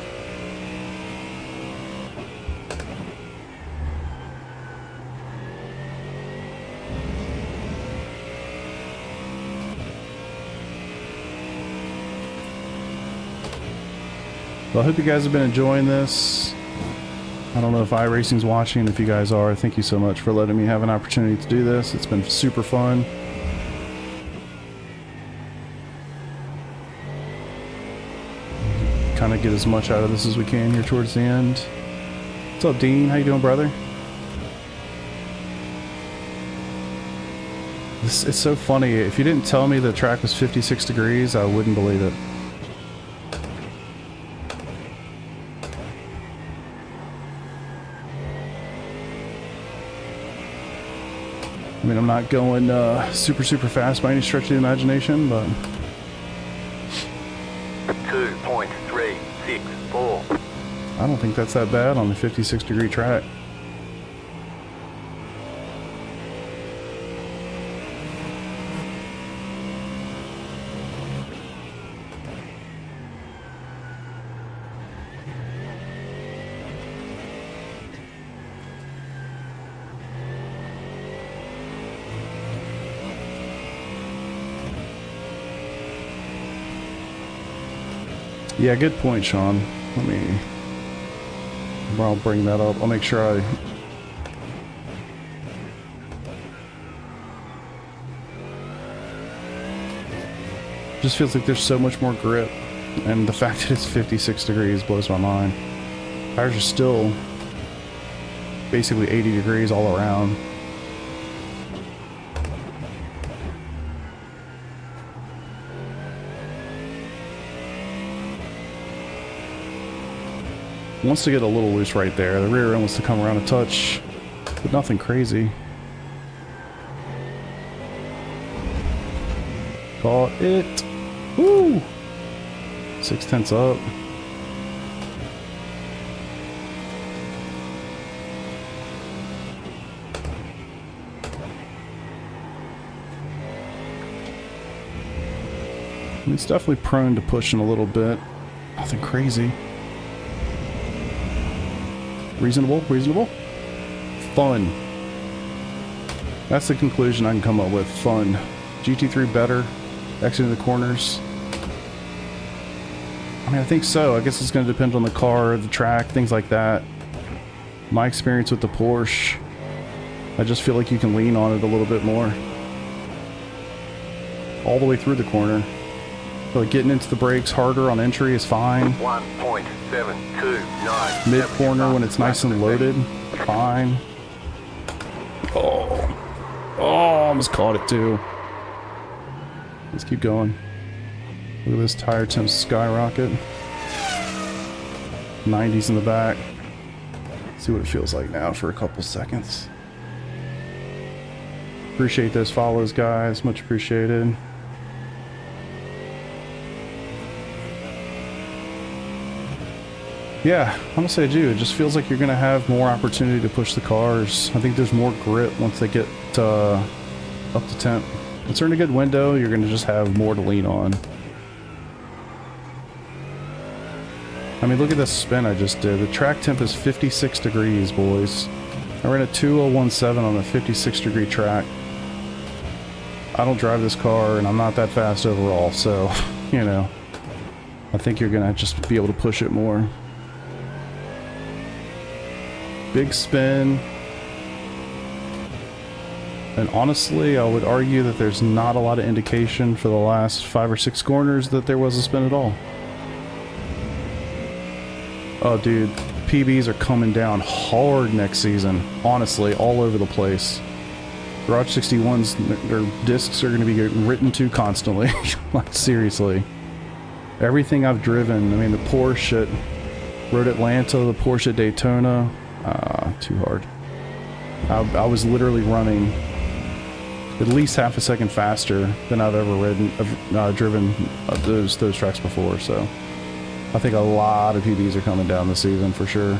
[SPEAKER 1] Well, I hope you guys have been enjoying this. I don't know if iRacing's watching. If you guys are, thank you so much for letting me have an opportunity to do this. It's been super fun. Kind of get as much out of this as we can here towards the end. What's up, Dean? How you doing, brother? It's so funny. If you didn't tell me the track was 56 degrees, I wouldn't believe it. I mean, I'm not going super fast by any stretch of the imagination, but
[SPEAKER 2] 2.364.
[SPEAKER 1] I don't think that's that bad on the 56 degree track. Yeah, good point, Sean. I'll bring that up. I'll make sure just feels like there's so much more grip, and the fact that it's 56 degrees blows my mind. Tires are still basically 80 degrees all around. Wants to get a little loose right there. The rear end wants to come around a touch, but nothing crazy. Caught it. Woo! 0.6 up. It's definitely prone to pushing a little bit. Nothing crazy. Reasonable, reasonable. Fun. That's the conclusion I can come up with. Fun. GT3 better. Exiting the corners. I mean, I think so. I guess it's going to depend on the car, the track, things like that. My experience with the Porsche, I just feel like you can lean on it a little bit more. All the way through the corner. So like getting into the brakes harder on entry is fine.
[SPEAKER 2] 1.729.
[SPEAKER 1] Mid corner when it's nice and loaded, fine. Oh, almost caught it too. Let's keep going. Look at this tire temps skyrocket. 90s in the back. See what it feels like now for a couple seconds. Appreciate those follows, guys. Much appreciated. Yeah, honestly I do. It just feels like you're going to have more opportunity to push the cars. I think there's more grip once they get up to temp. Once they're in a good window, you're going to just have more to lean on. I mean, look at this spin I just did. The track temp is 56 degrees, boys. I ran a 2017 on a 56 degree track. I don't drive this car, and I'm not that fast overall, so, you know, I think you're going to just be able to push it more. Big spin. And honestly, I would argue that there's not a lot of indication for the last 5 or 6 corners that there was a spin at all. Oh, dude, PBs are coming down hard next season. Honestly, all over the place. Garage 61s, their discs are going to be getting written to constantly. Like, seriously. Everything I've driven, I mean, the Porsche at Road Atlanta, the Porsche at Daytona, too hard. I was literally running at least half a second faster than I've ever driven those tracks before, so I think a lot of PBs are coming down this season for sure.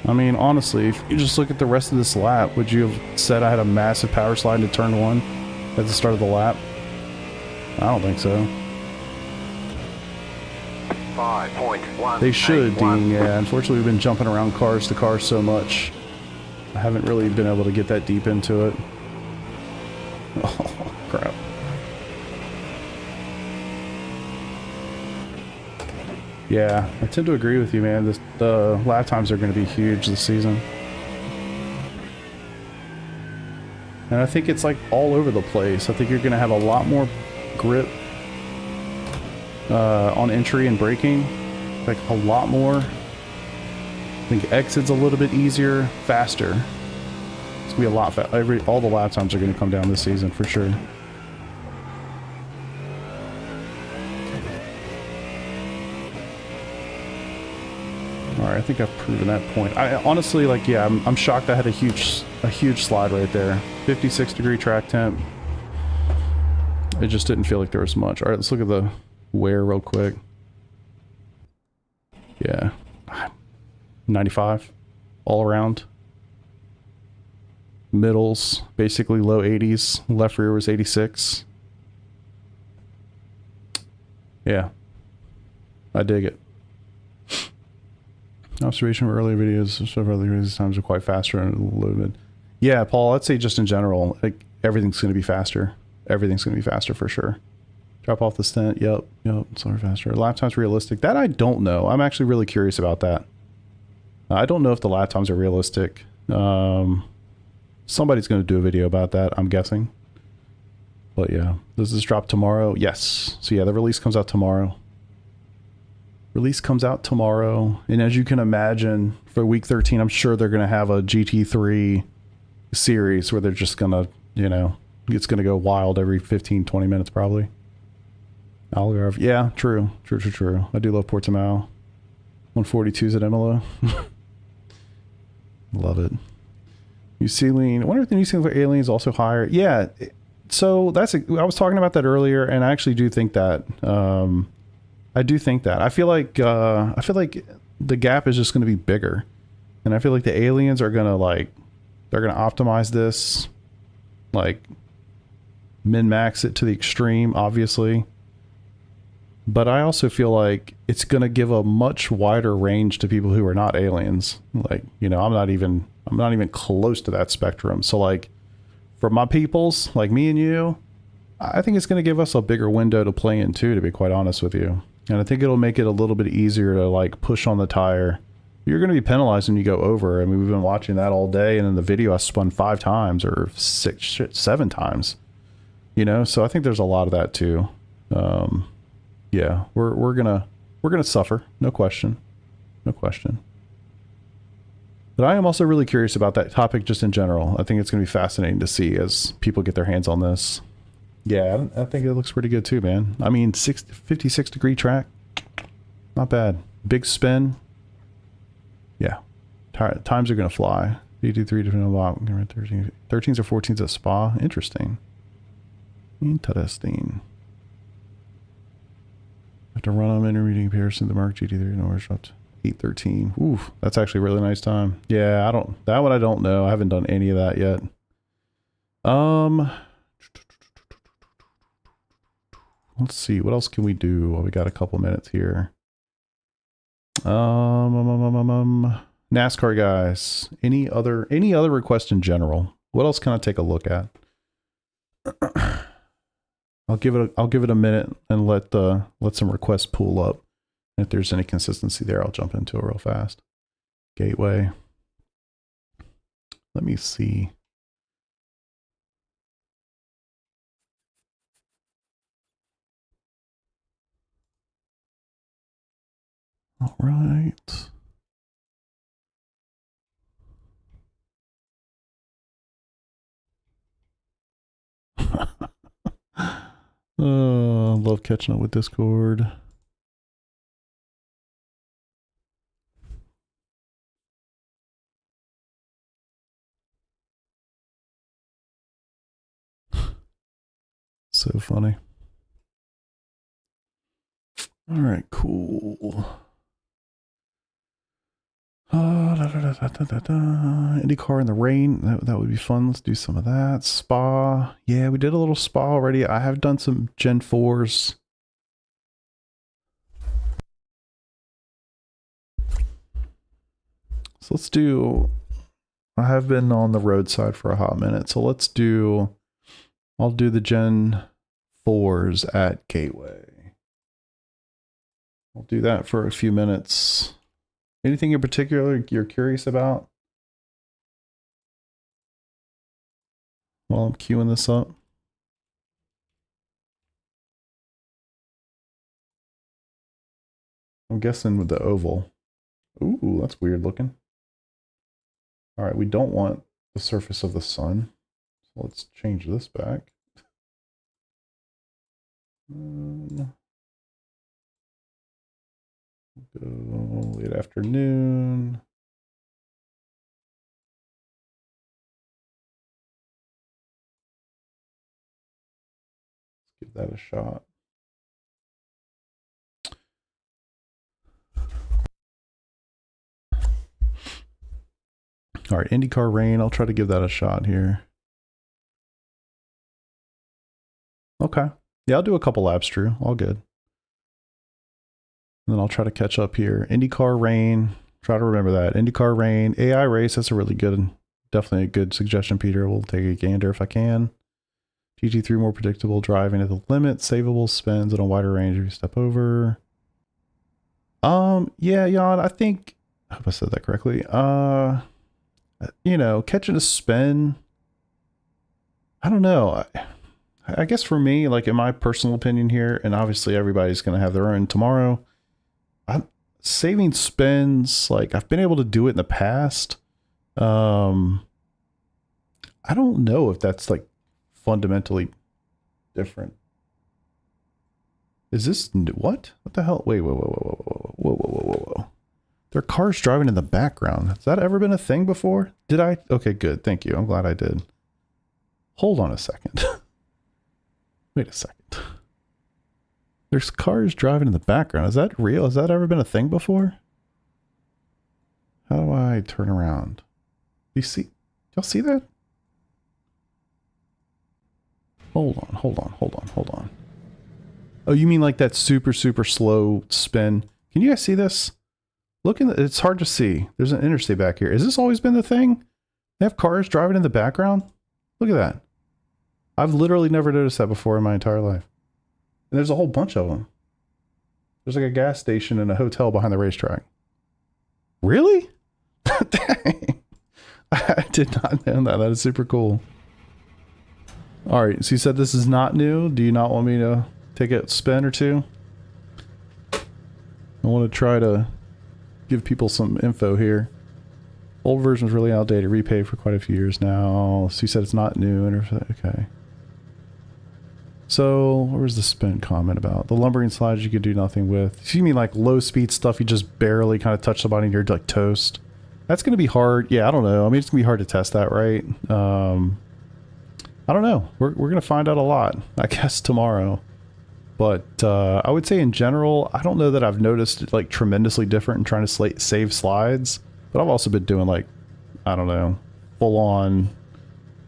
[SPEAKER 1] I mean, honestly, if you just look at the rest of this lap, would you have said I had a massive power slide into turn 1 at the start of the lap? I don't think so.
[SPEAKER 2] 5.1.
[SPEAKER 1] They should, Dean. Yeah, unfortunately we've been jumping around cars to cars so much. I haven't really been able to get that deep into it. Oh, crap. Yeah, I tend to agree with you, man. The lap times are going to be huge this season. And I think it's like all over the place. I think you're going to have a lot more grip on entry and braking. Like a lot more. I think exit's a little bit easier, faster. It's going to be a lot faster. All the lap times are going to come down this season for sure. Alright, I think I've proven that point. I honestly, like, yeah, I'm shocked I had a huge slide right there. 56 degree track temp. It just didn't feel like there was much. Alright, let's look at the wear real quick. Yeah. 95 all around. Middles, basically low 80s. Left rear was 86. Yeah. I dig it. Observation of earlier videos, some of these times are quite faster and a little bit. Yeah, Paul, I'd say just in general, like everything's going to be faster. Everything's going to be faster for sure. Drop off the stent. Yep. Slower, faster. Lap times realistic. That I don't know. I'm actually really curious about that. I don't know if the lap times are realistic. Somebody's going to do a video about that, I'm guessing. But yeah, does this drop tomorrow? Yes. So yeah, the release comes out tomorrow. And as you can imagine, for week 13, I'm sure they're going to have a GT3 series where they're just going to, you know, it's going to go wild every 15, 20 minutes probably. Algarve. Yeah, true. I do love Portimao. 142s at Imola. Love it. New ceiling. I wonder if the new ceiling for Alien is also higher. Yeah. So I was talking about that earlier, and I actually do think that. I do think that. I feel like the gap is just going to be bigger, and I feel like the Aliens are gonna they're gonna optimize this, like min max it to the extreme, obviously. But I also feel like it's gonna give a much wider range to people who are not Aliens. Like, you know, I'm not even close to that spectrum. So like, for my peoples like me and you, I think it's gonna give us a bigger window to play in too, to be quite honest with you. And I think it'll make it a little bit easier to like push on the tire. You're going to be penalized when you go over. I mean, we've been watching that all day, and in the video I spun 5 times or 7 times. You know, so I think there's a lot of that too. Yeah, we're gonna suffer, no question. But I am also really curious about that topic just in general. I think it's going to be fascinating to see as people get their hands on this. Yeah, I think it looks pretty good too, man. I mean, 56 degree track, not bad. Big spin. Yeah, times are gonna fly. GT3 different lot. 13s or 14s at Spa. Interesting. Have to run on intermediate comparison to the Mark GT3 and orange up to 8:13. Oof, that's actually a really nice time. Yeah, that one I don't know. I haven't done any of that yet. Let's see, what else can we do? Well, we got a couple minutes here. NASCAR guys. Any other request in general? What else can I take a look at? I'll give it a minute and let some requests pool up. And if there's any consistency there, I'll jump into it real fast. Gateway. Let me see. All right. Oh, I love catching up with Discord. So funny. All right, cool. IndyCar in the rain. That would be fun. Let's do some of that. Spa. Yeah, we did a little spa already. I have done some Gen 4s. So let's do... I have been on the roadside for a hot minute. So let's do... I'll do the Gen 4s at Gateway. I'll do that for a few minutes. Anything in particular you're curious about? While I'm queuing this up. I'm guessing with the oval. Ooh, that's weird looking. All right, we don't want the surface of the sun. So let's change this back. Go late afternoon. Let's give that a shot. All right, IndyCar rain. I'll try to give that a shot here. Okay. Yeah, I'll do a couple laps, Drew. All good. And then I'll try to catch up here. IndyCar rain. Try to remember that. IndyCar rain. AI race. That's a really good, definitely a good suggestion, Peter. We'll take a gander if I can. GT3 more predictable. Driving at the limit. Savable spins on a wider range if you step over. Yeah, Jan, I think, I hope I said that correctly. You know, catching a spin. I don't know. I guess for me, like in my personal opinion here, and obviously everybody's going to have their own tomorrow. I'm saving spins. Like I've been able to do it in the past. I don't know if that's like fundamentally different. Is this what? What the hell? Wait, whoa. There are cars driving in the background. Has that ever been a thing before? Did I? Okay, good. Thank you. I'm glad I did. Hold on a second. Wait a second. There's cars driving in the background. Is that real? Has that ever been a thing before? How do I turn around? Do you see? Y'all see that? Hold on. Oh, you mean like that super slow spin? Can you guys see this? Look in the, it's hard to see. There's an interstate back here. Has this always been the thing? They have cars driving in the background? Look at that. I've literally never noticed that before in my entire life. And there's a whole bunch of them. There's like a gas station and a hotel behind the racetrack. Really? Dang. I did not know that. That is super cool. All right. So you said this is not new. Do you not want me to take a spin or two? I want to try to give people some info here. Old version was really outdated. Repaid for quite a few years now. So you said it's not new. Okay. So where's the spin comment about? The lumbering slides you could do nothing with. So you mean like low speed stuff you just barely kind of touch the body and you're like toast? That's going to be hard. Yeah, I don't know. I mean, it's going to be hard to test that, right? I don't know. We're going to find out a lot, I guess, tomorrow. But I would say in general, I don't know that I've noticed it like tremendously different in trying to save slides. But I've also been doing like, I don't know, full on,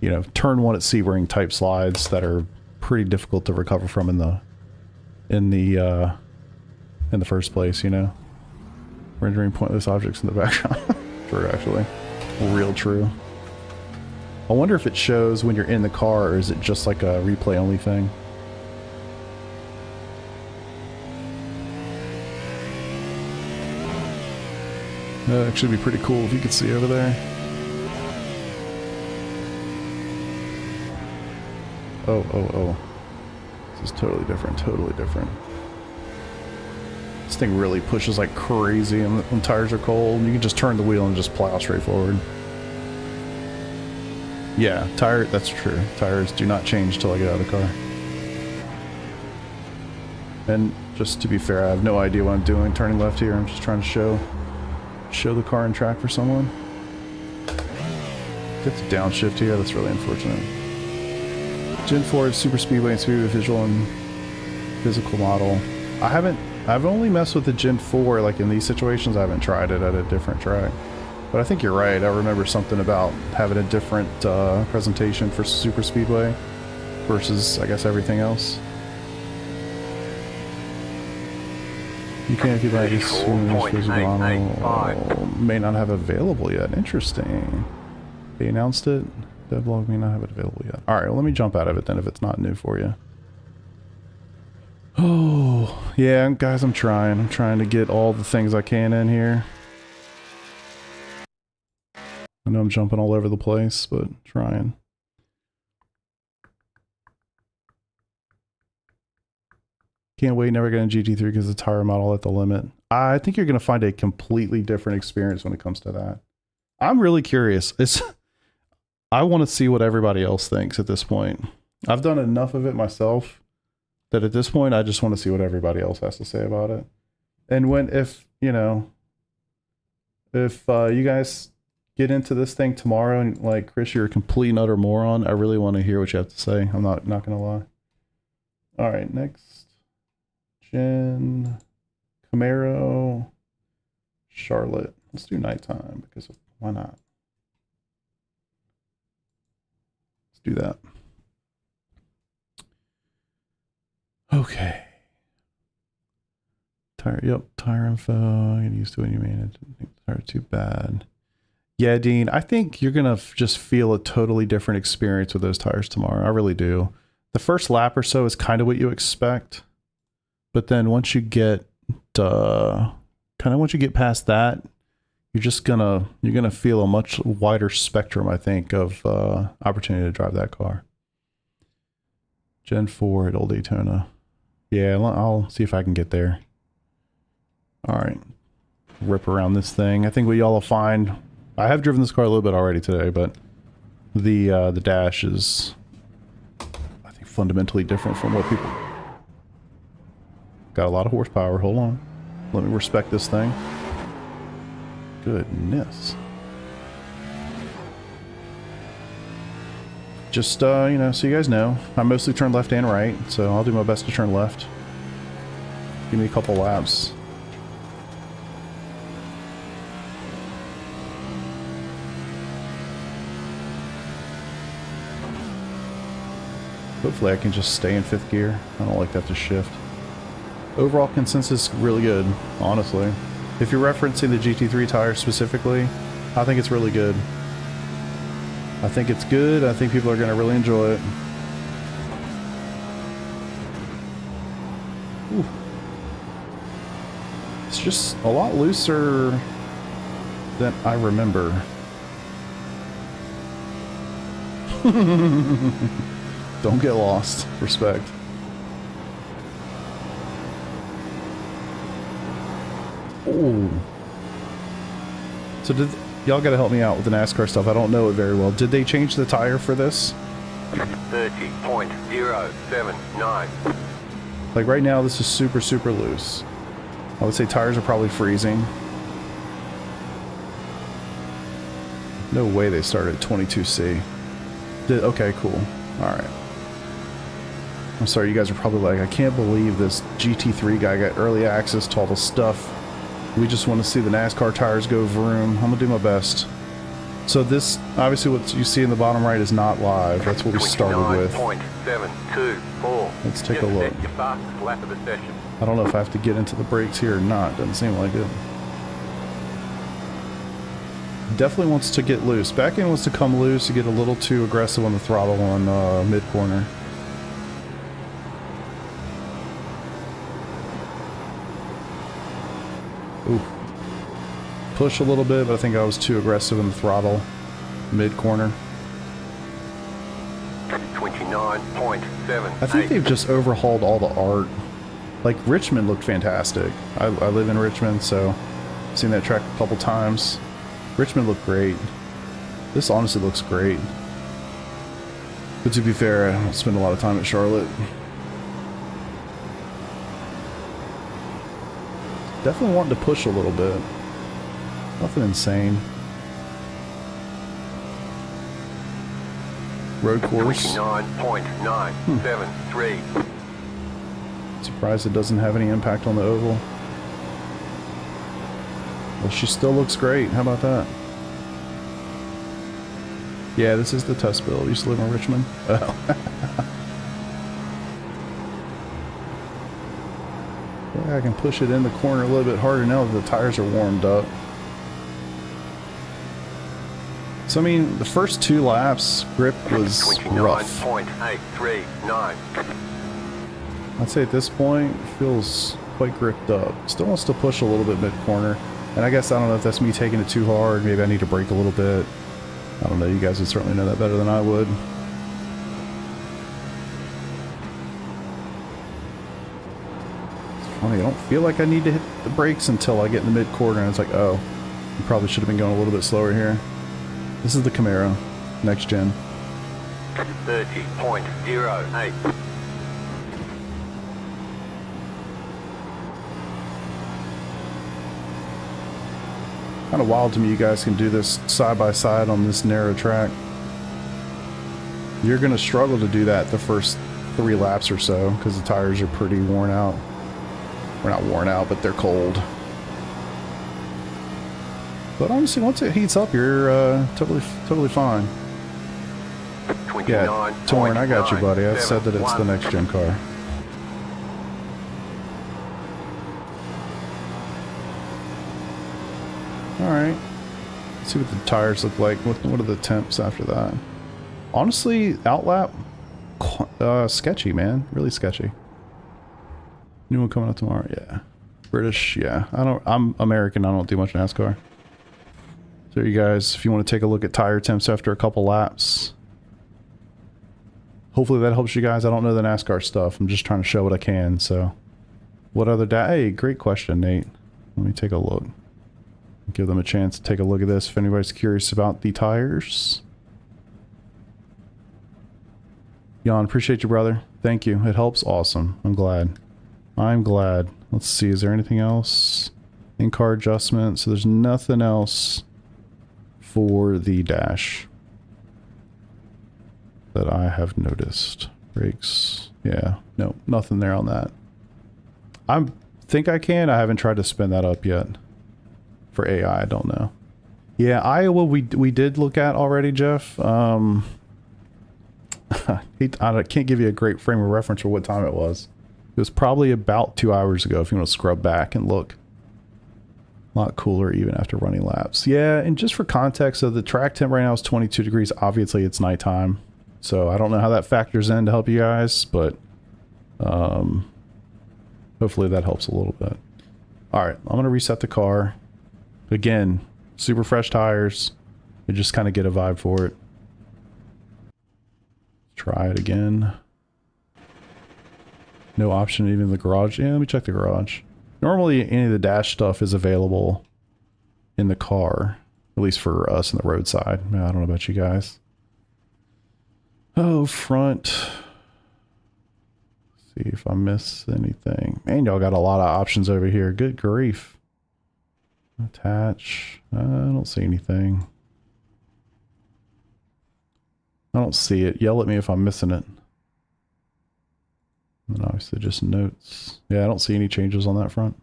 [SPEAKER 1] you know, turn one at Sebring type slides that are pretty difficult to recover from in the first place, you know. Rendering pointless objects in the background. True, actually. Real true. I wonder if it shows when you're in the car, or is it just like a replay only thing? That'd actually be pretty cool if you could see over there. Oh. This is totally different, totally different. This thing really pushes like crazy when tires are cold. You can just turn the wheel and just plow straight forward. Yeah, that's true. Tires do not change till I get out of the car. And just to be fair, I have no idea what I'm doing turning left here. I'm just trying to show the car and track for someone. Get the downshift here, that's really unfortunate. Gen 4 Super Speedway and Speedway Visual and Physical Model. I've only messed with the Gen 4 like in these situations. I haven't tried it at a different track. But I think you're right. I remember something about having a different presentation for Super Speedway versus, I guess, everything else. You can't keep like this may not have available yet. Interesting. They announced it. Devlog may not have it available yet. Alright, well, let me jump out of it then if it's not new for you. Oh, yeah, guys, I'm trying. I'm trying to get all the things I can in here. I know I'm jumping all over the place, but trying. Can't wait, never getting a GT3 because the tire model at the limit. I think you're going to find a completely different experience when it comes to that. I'm really curious. I want to see what everybody else thinks at this point. I've done enough of it myself that at this point I just want to see what everybody else has to say about it. And if you guys get into this thing tomorrow and like, Chris, you're a complete and utter moron, I really want to hear what you have to say. I'm not gonna lie. All right, next Gen, Camaro, Charlotte. Let's do nighttime because why not? Let's do that. Okay. Tire info. Get used to what you mean. I didn't think the tire too bad. Yeah, Dean, I think you're going to just feel a totally different experience with those tires tomorrow. I really do. The first lap or so is kind of what you expect. But then once you get past that, you're going to feel a much wider spectrum, I think, of opportunity to drive that car. Gen 4 at Old Daytona. Yeah, I'll see if I can get there. All right. Rip around this thing. I think what y'all will find, I have driven this car a little bit already today, but the dash is, I think, fundamentally different from what people... Got a lot of horsepower. Hold on. Let me respect this thing. Goodness. Just, so you guys know, I mostly turn left and right, so I'll do my best to turn left. Give me a couple laps. Hopefully I can just stay in 5th gear. I don't like that to shift. Overall consensus, really good, honestly. If you're referencing the GT3 tire specifically, I think it's really good. I think it's good. I think people are going to really enjoy it. Ooh. It's just a lot looser than I remember. Don't get lost. Respect. Ooh. So y'all gotta help me out with the NASCAR stuff. I don't know it very well. Did they change the tire for this?
[SPEAKER 2] 30.079.
[SPEAKER 1] Like right now, this is super, super loose. I would say tires are probably freezing. No way they started at 22C. Okay, cool. Alright. I'm sorry, you guys are probably like, I can't believe this GT3 guy got early access to all the stuff. We just want to see the NASCAR tires go vroom. I'm gonna do my best. So this, obviously what you see in the bottom right is not live. That's what we started with.
[SPEAKER 2] 29.724.
[SPEAKER 1] Let's take a look.
[SPEAKER 2] Your fastest lap of the session.
[SPEAKER 1] I don't know if I have to get into the brakes here or not. Doesn't seem like it. Definitely wants to get loose. Back end wants to come loose. You get a little too aggressive on the throttle on mid-corner. Ooh. Push a little bit, but I think I was too aggressive in the throttle mid-corner.
[SPEAKER 2] 29.7.
[SPEAKER 1] I think they've just overhauled all the art. Like, Richmond looked fantastic. I live in Richmond, so I've seen that track a couple times. Richmond looked great. This honestly looks great. But to be fair, I don't spend a lot of time at Charlotte. Definitely wanting to push a little bit. Nothing insane. Road course.
[SPEAKER 2] 29.973.
[SPEAKER 1] Surprised it doesn't have any impact on the oval. Well, she still looks great. How about that? Yeah, this is the test build. Used to live in Richmond. Oh. I can push it in the corner a little bit harder now that the tires are warmed up. So I mean, the first 2 laps, grip was rough.
[SPEAKER 2] 29.839.
[SPEAKER 1] I'd say at this point, it feels quite gripped up. Still wants to push a little bit mid-corner. And I guess, I don't know if that's me taking it too hard. Maybe I need to brake a little bit. I don't know. You guys would certainly know that better than I would. It's funny. I don't feel like I need to hit the brakes until I get in the mid-corner. And it's like, oh, you probably should have been going a little bit slower here. This is the Camaro. Next gen.
[SPEAKER 2] 30.08.
[SPEAKER 1] Kind of wild to me you guys can do this side by side on this narrow track. You're going to struggle to do that the first 3 laps or so because the tires are pretty worn out. We're not worn out, but they're cold. But honestly, once it heats up, you're totally fine. Yeah, Torn, I got you, buddy. I said that it's the next gen car. Alright. Let's see what the tires look like. What are the temps after that? Honestly, outlap, sketchy, man. Really sketchy. New one coming out tomorrow. Yeah. British, yeah. I'm American. I don't do much NASCAR. So you guys, if you want to take a look at tire temps after a couple laps. Hopefully that helps you guys. I don't know the NASCAR stuff. I'm just trying to show what I can, so. What other Hey, great question, Nate. Let me take a look. Give them a chance to take a look at this if anybody's curious about the tires. Jan, appreciate you, brother. Thank you. It helps. Awesome. I'm glad. I'm glad. Let's see. Is there anything else? In-car adjustment. So there's nothing else for the dash that I have noticed. Brakes. Yeah. No, nothing there on that. I think I can. I haven't tried to spin that up yet. For AI, I don't know. Yeah, Iowa we did look at already, Jeff. I can't give you a great frame of reference for what time it was. It was probably about 2 hours ago if you want to scrub back and look. A lot cooler even after running laps. Yeah, and just for context, so the track temp right now is 22 degrees. Obviously, it's nighttime. So I don't know how that factors in to help you guys, but hopefully that helps a little bit. All right, I'm going to reset the car. Again, super fresh tires. You just kind of get a vibe for it. Try it again. No option even in the garage. Yeah, let me check the garage. Normally, any of the dash stuff is available in the car. At least for us on the roadside. I don't know about you guys. Oh, front. See if I miss anything. Man, y'all got a lot of options over here. Good grief. Attach. I don't see anything. I don't see it. Yell at me if I'm missing it. And obviously just notes. Yeah, I don't see any changes on that front.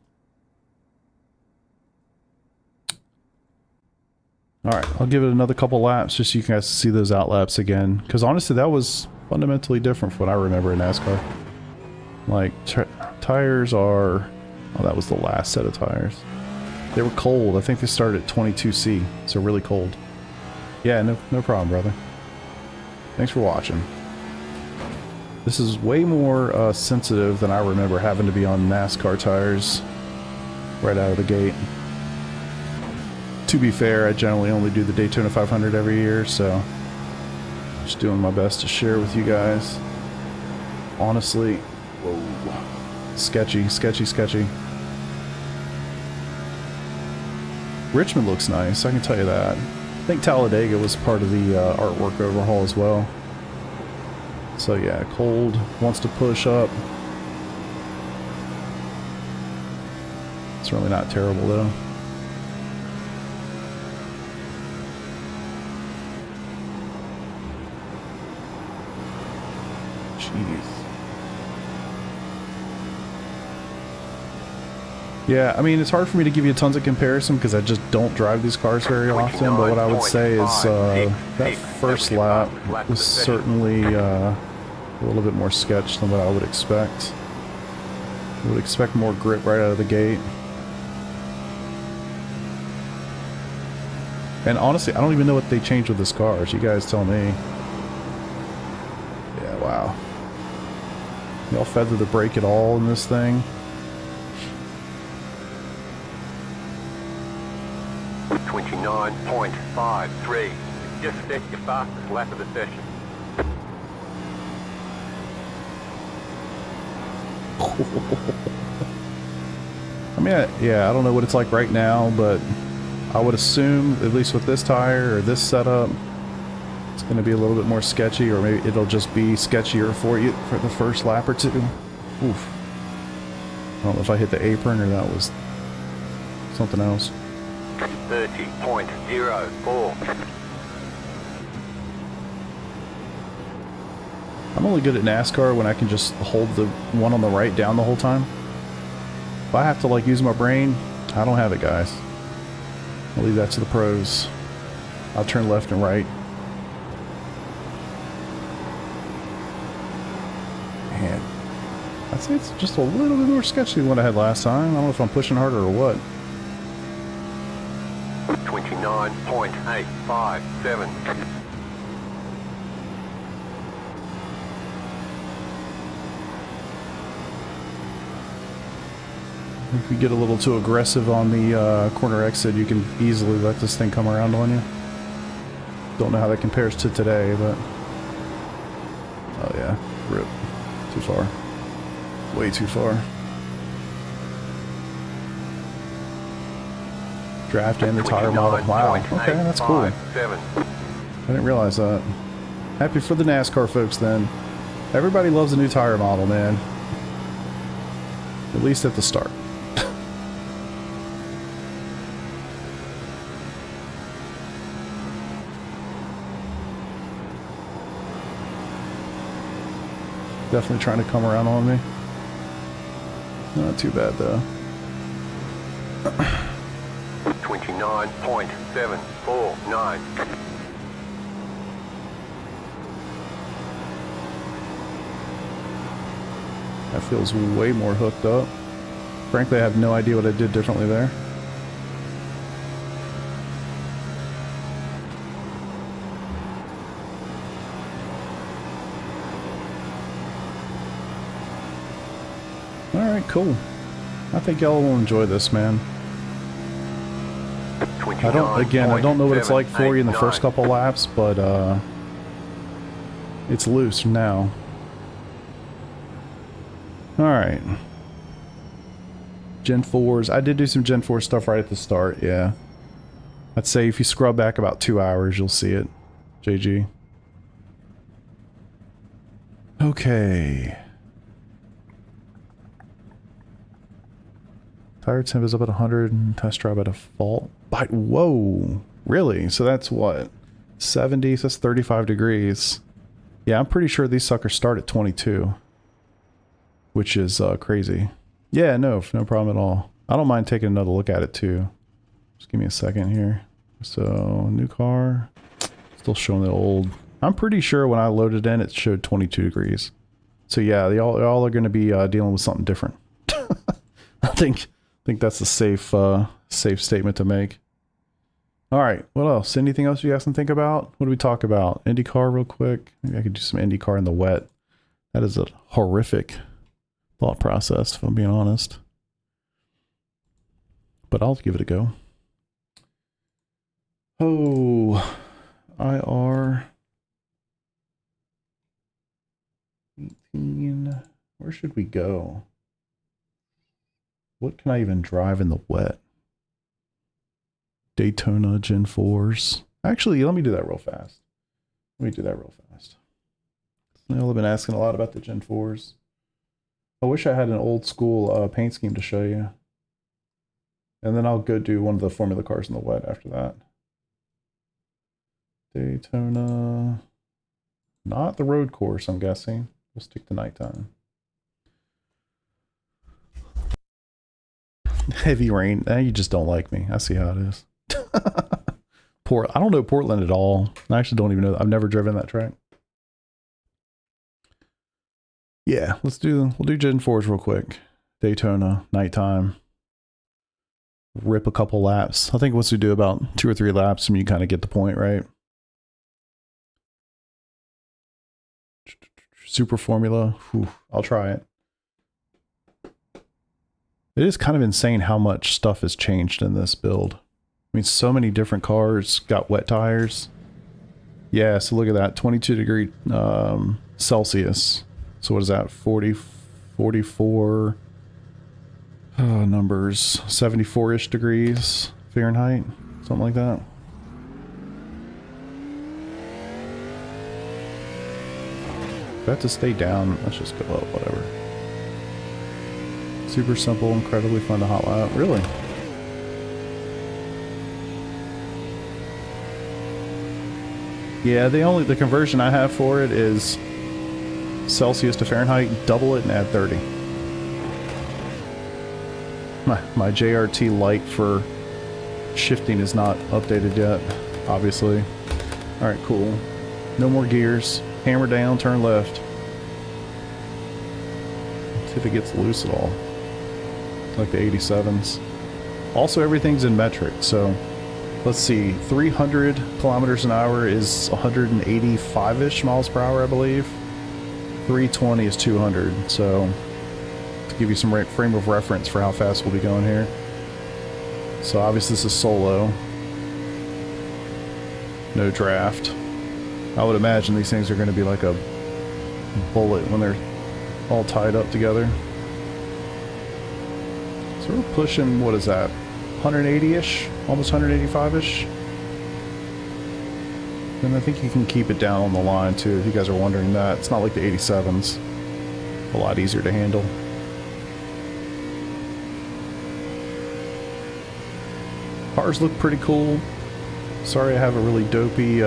[SPEAKER 1] Alright, I'll give it another couple laps just so you guys see those out laps again. Because honestly, that was fundamentally different from what I remember in NASCAR. Like, tires are... Oh, that was the last set of tires. They were cold. I think they started at 22C, so really cold. Yeah, no problem, brother. Thanks for watching. This is way more sensitive than I remember having to be on NASCAR tires right out of the gate. To be fair, I generally only do the Daytona 500 every year, so just doing my best to share with you guys. Honestly, whoa, sketchy, sketchy, sketchy. Richmond looks nice, I can tell you that. I think Talladega was part of the artwork overhaul as well. So yeah, cold, wants to push up. It's really not terrible though. Jeez. Yeah, I mean, it's hard for me to give you tons of comparison because I just don't drive these cars very often, but what I would say is that first lap was certainly a little bit more sketch than what I would expect. I would expect more grip right out of the gate. And honestly, I don't even know what they changed with this car. You guys tell me. Yeah, wow. Y'all feather the brake at all in this thing?
[SPEAKER 2] 29.53. Just set your fastest lap of the session.
[SPEAKER 1] I mean, yeah, I don't know what it's like right now, but I would assume, at least with this tire or this setup, it's going to be a little bit more sketchy, or maybe it'll just be sketchier for you for the first lap or two. Oof. I don't know if I hit the apron or that was something else.
[SPEAKER 2] 30.04.
[SPEAKER 1] I'm only good at NASCAR when I can just hold the one on the right down the whole time. If I have to like use my brain, I don't have it, guys. I'll leave that to the pros. I'll turn left and right. Man, I'd say it's just a little bit more sketchy than what I had last time. I don't know if I'm pushing harder or what.
[SPEAKER 2] 29.857.
[SPEAKER 1] If you get a little too aggressive on the corner exit, you can easily let this thing come around on you. Don't know how that compares to today, but... Oh yeah, rip. Too far. Way too far. Draft and the tire model. Wow, okay, that's cool. I didn't realize that. Happy for the NASCAR folks then. Everybody loves a new tire model, man. At least at the start. Definitely trying to come around on me. Not too bad though.
[SPEAKER 2] 29.749.
[SPEAKER 1] That feels way more hooked up. Frankly, I have no idea what I did differently there. Alright, cool. I think y'all will enjoy this, man. I don't know what it's like for you in the first couple laps, but it's loose now. Alright. Gen 4s. I did do some Gen 4 stuff right at the start, yeah. I'd say if you scrub back about 2 hours, you'll see it. JG. Okay. Tire temp is up at 100 and test drive at a fault. But whoa, really? So that's what? 70, so that's 35 degrees. Yeah, I'm pretty sure these suckers start at 22. which is crazy. Yeah, no problem at all. I don't mind taking another look at it too. Just give me a second here. So new car, still showing the old. I'm pretty sure when I loaded in, it showed 22 degrees. So yeah, they all are going to be dealing with something different. I think that's a safe statement to make. All right, what else? Anything else you guys can think about? What do we talk about? IndyCar real quick. Maybe I could do some IndyCar in the wet. That is a horrific thought process, if I'm being honest. But I'll give it a go. Oh, IR 18. Where should we go? What can I even drive in the wet? Daytona Gen 4s. Actually, let me do that real fast. I've been asking a lot about the Gen 4s. I wish I had an old school paint scheme to show you. And then I'll go do one of the Formula cars in the wet after that. Daytona. Not the road course, I'm guessing. We'll stick to nighttime. Heavy rain. You just don't like me. I see how it is. I don't know Portland at all. I actually don't even know. I've never driven that track. Yeah, we'll do Gen 4s real quick. Daytona, nighttime. Rip a couple laps. I think once we do about 2 or 3 laps, you kind of get the point, right? Super Formula. Whew, I'll try it. It is kind of insane how much stuff has changed in this build. I mean, so many different cars got wet tires. Yeah, so look at that. 22 degree Celsius. So what is that? 44 numbers. 74-ish degrees Fahrenheit. Something like that. If I have to stay down, let's just go up, whatever. Super simple, incredibly fun to hot lap. Really? Yeah, the conversion I have for it is Celsius to Fahrenheit, double it and add 30. My JRT light for shifting is not updated yet, obviously. Alright, cool. No more gears. Hammer down, turn left. See if it gets loose at all. Like the 87s. Also, everything's in metric, so let's see. 300 kilometers an hour is 185-ish miles per hour, I believe. 320 is 200, so to give you some frame of reference for how fast we'll be going here. So obviously this is solo. No draft. I would imagine these things are going to be like a bullet when they're all tied up together. So we're pushing, what is that, 180-ish? Almost 185-ish? And I think you can keep it down on the line too, if you guys are wondering that. It's not like the 87s. A lot easier to handle. Cars look pretty cool. Sorry I have a really dopey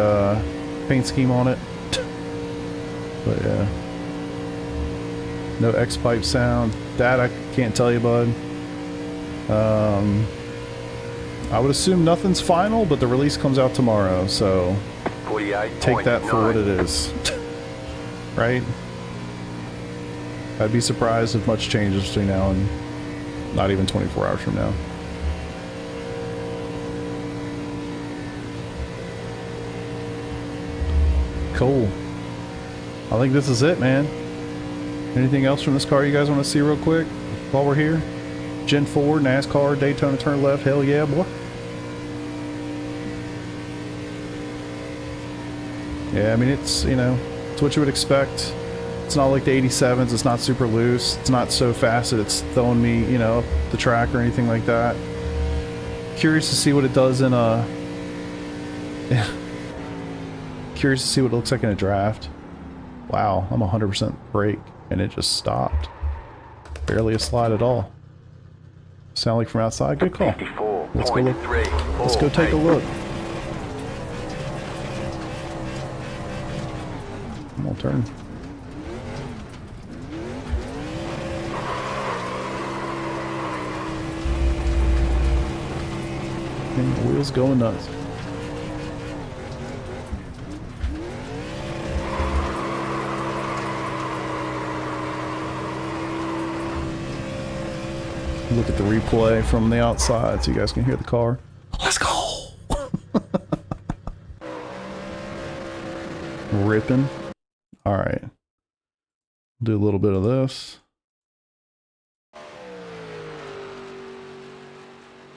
[SPEAKER 1] paint scheme on it. But yeah. No X-pipe sound. That I can't tell you, bud. I would assume nothing's final, but the release comes out tomorrow, so take that for what it is. Right? I'd be surprised if much changes between now and not even 24 hours from now. Cool. I think this is it, man. Anything else from this car you guys want to see real quick while we're here? Gen 4, NASCAR, Daytona turn left, hell yeah, boy. Yeah, I mean, it's, you know, it's what you would expect. It's not like the 87s, it's not super loose, it's not so fast that it's throwing me, you know, up the track or anything like that. Curious to see what it does in a... Curious to see what it looks like in a draft. Wow, I'm 100% brake, and it just stopped. Barely a slide at all. Sound like from outside? Good call. Let's go look. Let's go take a look. Come on, turn. Wheels going nuts. Look at the replay from the outside so you guys can hear the car. Let's go! Ripping. Alright. Do a little bit of this.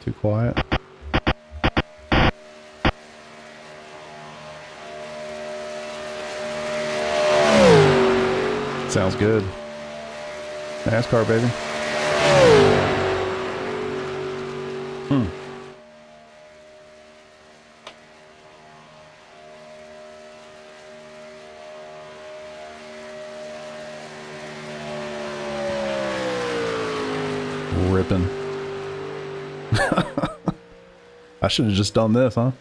[SPEAKER 1] Too quiet. Sounds good. NASCAR, baby. Ripping. I should have just done this, huh?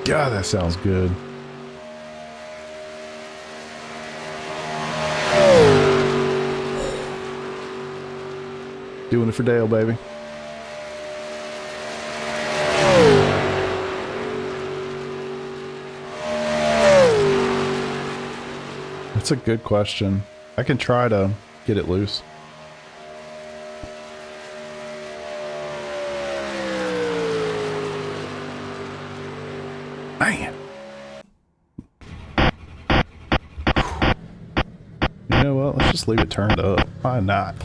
[SPEAKER 1] God, that sounds good. Doing it for Dale, baby. That's a good question. I can try to get it loose. Man. You know what? Let's just leave it turned up. Why not?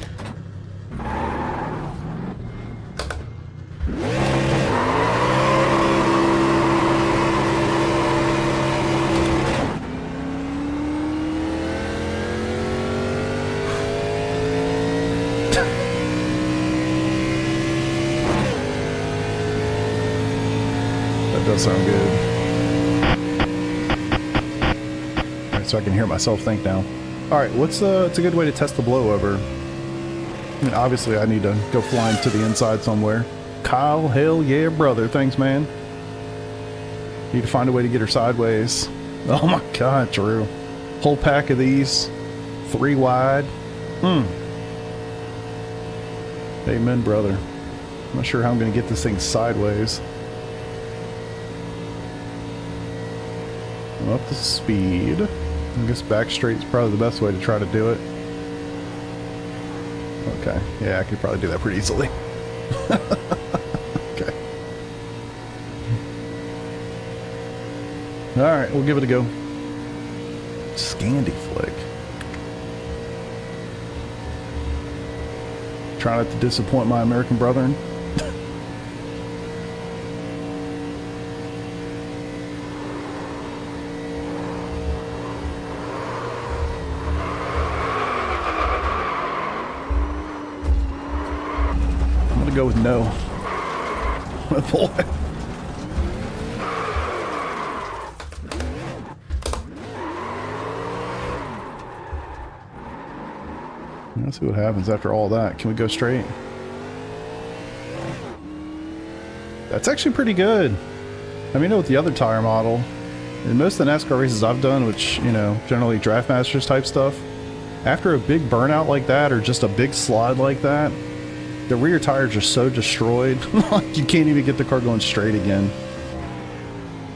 [SPEAKER 1] That does sound good. So I can hear myself think now. Alright, it's a good way to test the blowover. I mean, obviously I need to go flying to the inside somewhere. Kyle, hell yeah, brother. Thanks, man. Need to find a way to get her sideways. Oh my god, Drew. Whole pack of these. 3 wide. Amen, brother. I'm not sure how I'm going to get this thing sideways. Up to speed. I guess back straight is probably the best way to try to do it. Okay, yeah, I could probably do that pretty easily. Okay. Alright, we'll give it a go. Scandi flick. Try not to disappoint my American brethren. Go with no. Boy. Let's see what happens after all that. Can we go straight? That's actually pretty good. I mean, with the other tire model, in most of the NASCAR races I've done, which, you know, generally Draft Masters type stuff, after a big burnout like that or just a big slide like that, the rear tires are so destroyed, you can't even get the car going straight again.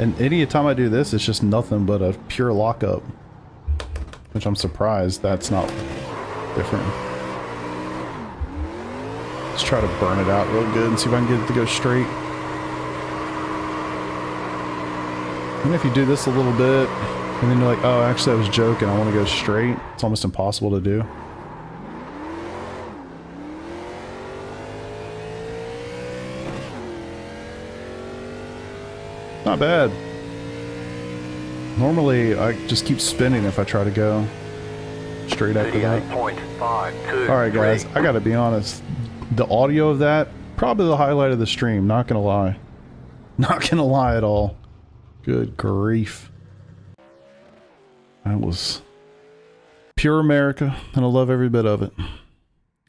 [SPEAKER 1] And any time I do this, it's just nothing but a pure lockup. Which I'm surprised that's not different. Let's try to burn it out real good and see if I can get it to go straight. And if you do this a little bit, and then you're like, oh, actually I was joking, I want to go straight, it's almost impossible to do. Not bad. Normally, I just keep spinning if I try to go straight after that. Alright guys, I gotta be honest. The audio of that, probably the highlight of the stream, not gonna lie. Not gonna lie at all. Good grief. That was pure America, and I love every bit of it.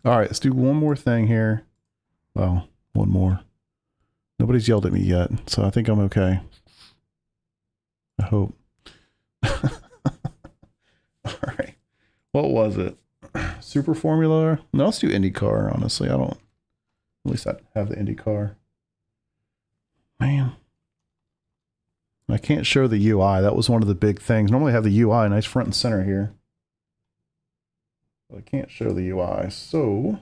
[SPEAKER 1] Alright, let's do one more thing here. Well, one more. Nobody's yelled at me yet, so I think I'm okay. I hope. Alright. What was it? Super Formula? No, let's do IndyCar, honestly. I don't... At least I have the IndyCar. Man. I can't show the UI. That was one of the big things. Normally I have the UI nice front and center here. But I can't show the UI. So,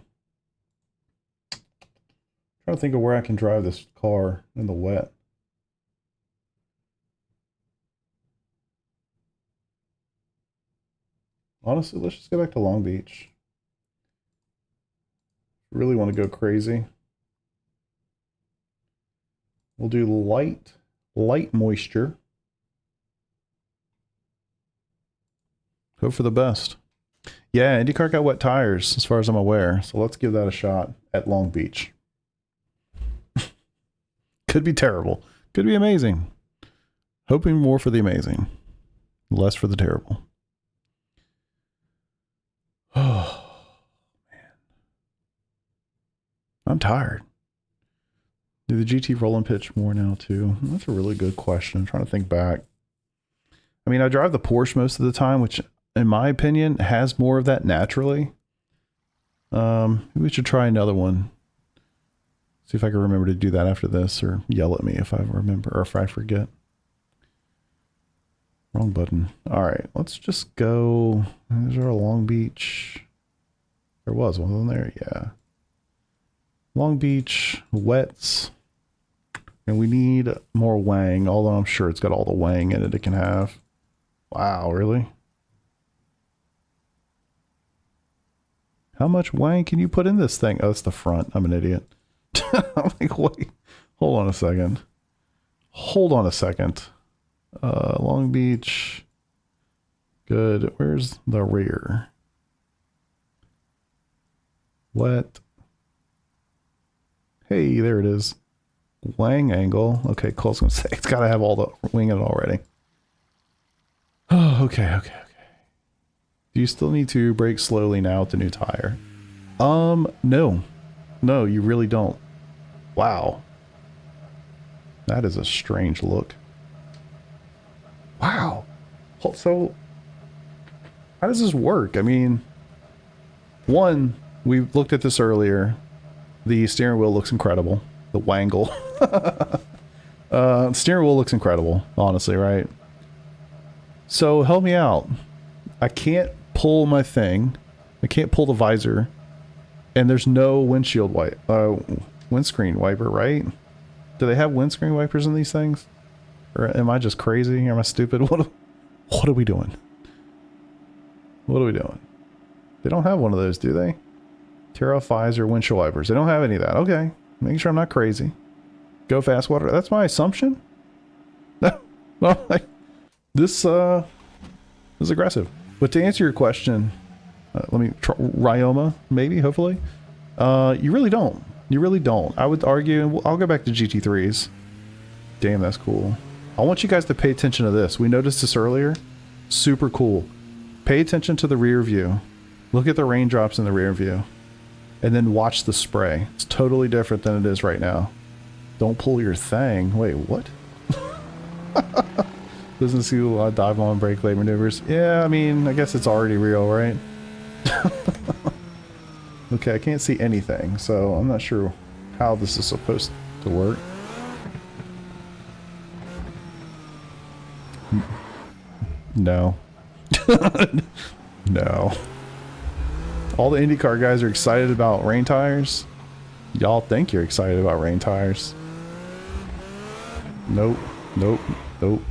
[SPEAKER 1] trying to think of where I can drive this car in the wet. Honestly, let's just go back to Long Beach. Really want to go crazy. We'll do light moisture. Hope for the best. Yeah, IndyCar got wet tires, as far as I'm aware. So let's give that a shot at Long Beach. Could be terrible. Could be amazing. Hoping more for the amazing. Less for the terrible. Oh, man. I'm tired. Do the GT roll and pitch more now too? That's a really good question. I'm trying to think back. I mean, I drive the Porsche most of the time, which in my opinion has more of that naturally. Maybe we should try another one. See if I can remember to do that after this, or yell at me if I remember, or if I forget. Wrong button. All right, let's just go. There's our Long Beach. There was one there, yeah. Long Beach, wets. And we need more Wang, although I'm sure it's got all the Wang in it it can have. Wow, really? How much Wang can you put in this thing? Oh, it's the front. I'm an idiot. I'm like, wait. Hold on a second. Hold on a second. Long Beach. Good. Where's the rear? Wet. Hey, there it is. Wang angle. Okay, cool. I was going to say, it's got to have all the wing in it already. Oh, okay. Do you still need to brake slowly now with the new tire? No. No, you really don't. Wow. That is a strange look. Wow. So, how does this work? I mean, one, we looked at this earlier. The steering wheel looks incredible. The wangle. Steering wheel looks incredible, honestly, right? So help me out. I can't pull my thing. I can't pull the visor. And there's no windshield windscreen wiper, right? Do they have windscreen wipers in these things? Or am I just crazy? Am I stupid? What are we doing? What are we doing? They don't have one of those, do they? Tear off visor, windshield wipers. They don't have any of that. Okay. Making sure I'm not crazy. Go fast water. That's my assumption? No, this is aggressive. But to answer your question, let me try Ryoma, maybe, hopefully. You really don't. You really don't. I would argue, and I'll go back to GT3s. Damn, that's cool. I want you guys to pay attention to this. We noticed this earlier. Super cool. Pay attention to the rear view. Look at the raindrops in the rear view. And then watch the spray. It's totally different than it is right now. Don't pull your thing. Wait, what? Doesn't see a lot of dive on brake late maneuvers. Yeah, I mean, I guess it's already real, right? Okay, I can't see anything, so I'm not sure how this is supposed to work. No. No. All the IndyCar guys are excited about rain tires. Y'all think you're excited about rain tires. Nope. Nope. Nope.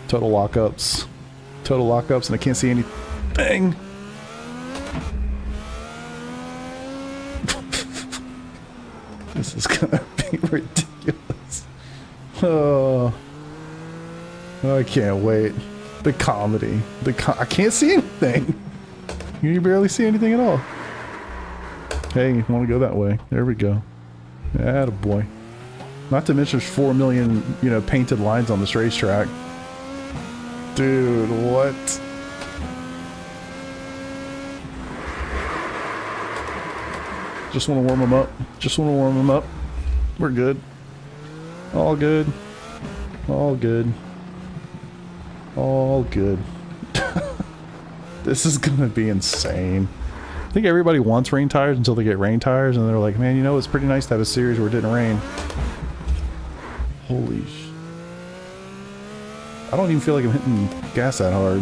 [SPEAKER 1] Total lockups. Total lockups, and I can't see anything. This is gonna be ridiculous. Oh, I can't wait. The comedy. I can't see anything. You barely see anything at all. Hey, you want to go that way? There we go. Attaboy. Not to mention there's 4 million, painted lines on this racetrack. Dude, what? Just want to warm them up. Just want to warm them up. We're good. All good. All good. All good. This is gonna be insane. I think everybody wants rain tires until they get rain tires, and they're like, man, you know, it's pretty nice to have a series where it didn't rain. Holy sh... I don't even feel like I'm hitting gas that hard.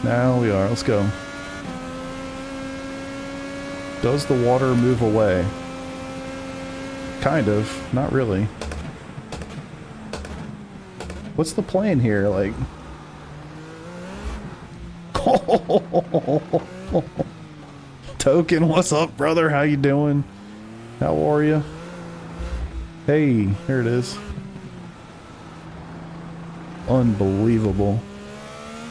[SPEAKER 1] Now we are. Let's go. Does the water move away? Kind of. Not really. What's the plan here? Like... Token, what's up, brother? How you doing? How are you? Hey, here it is. Unbelievable.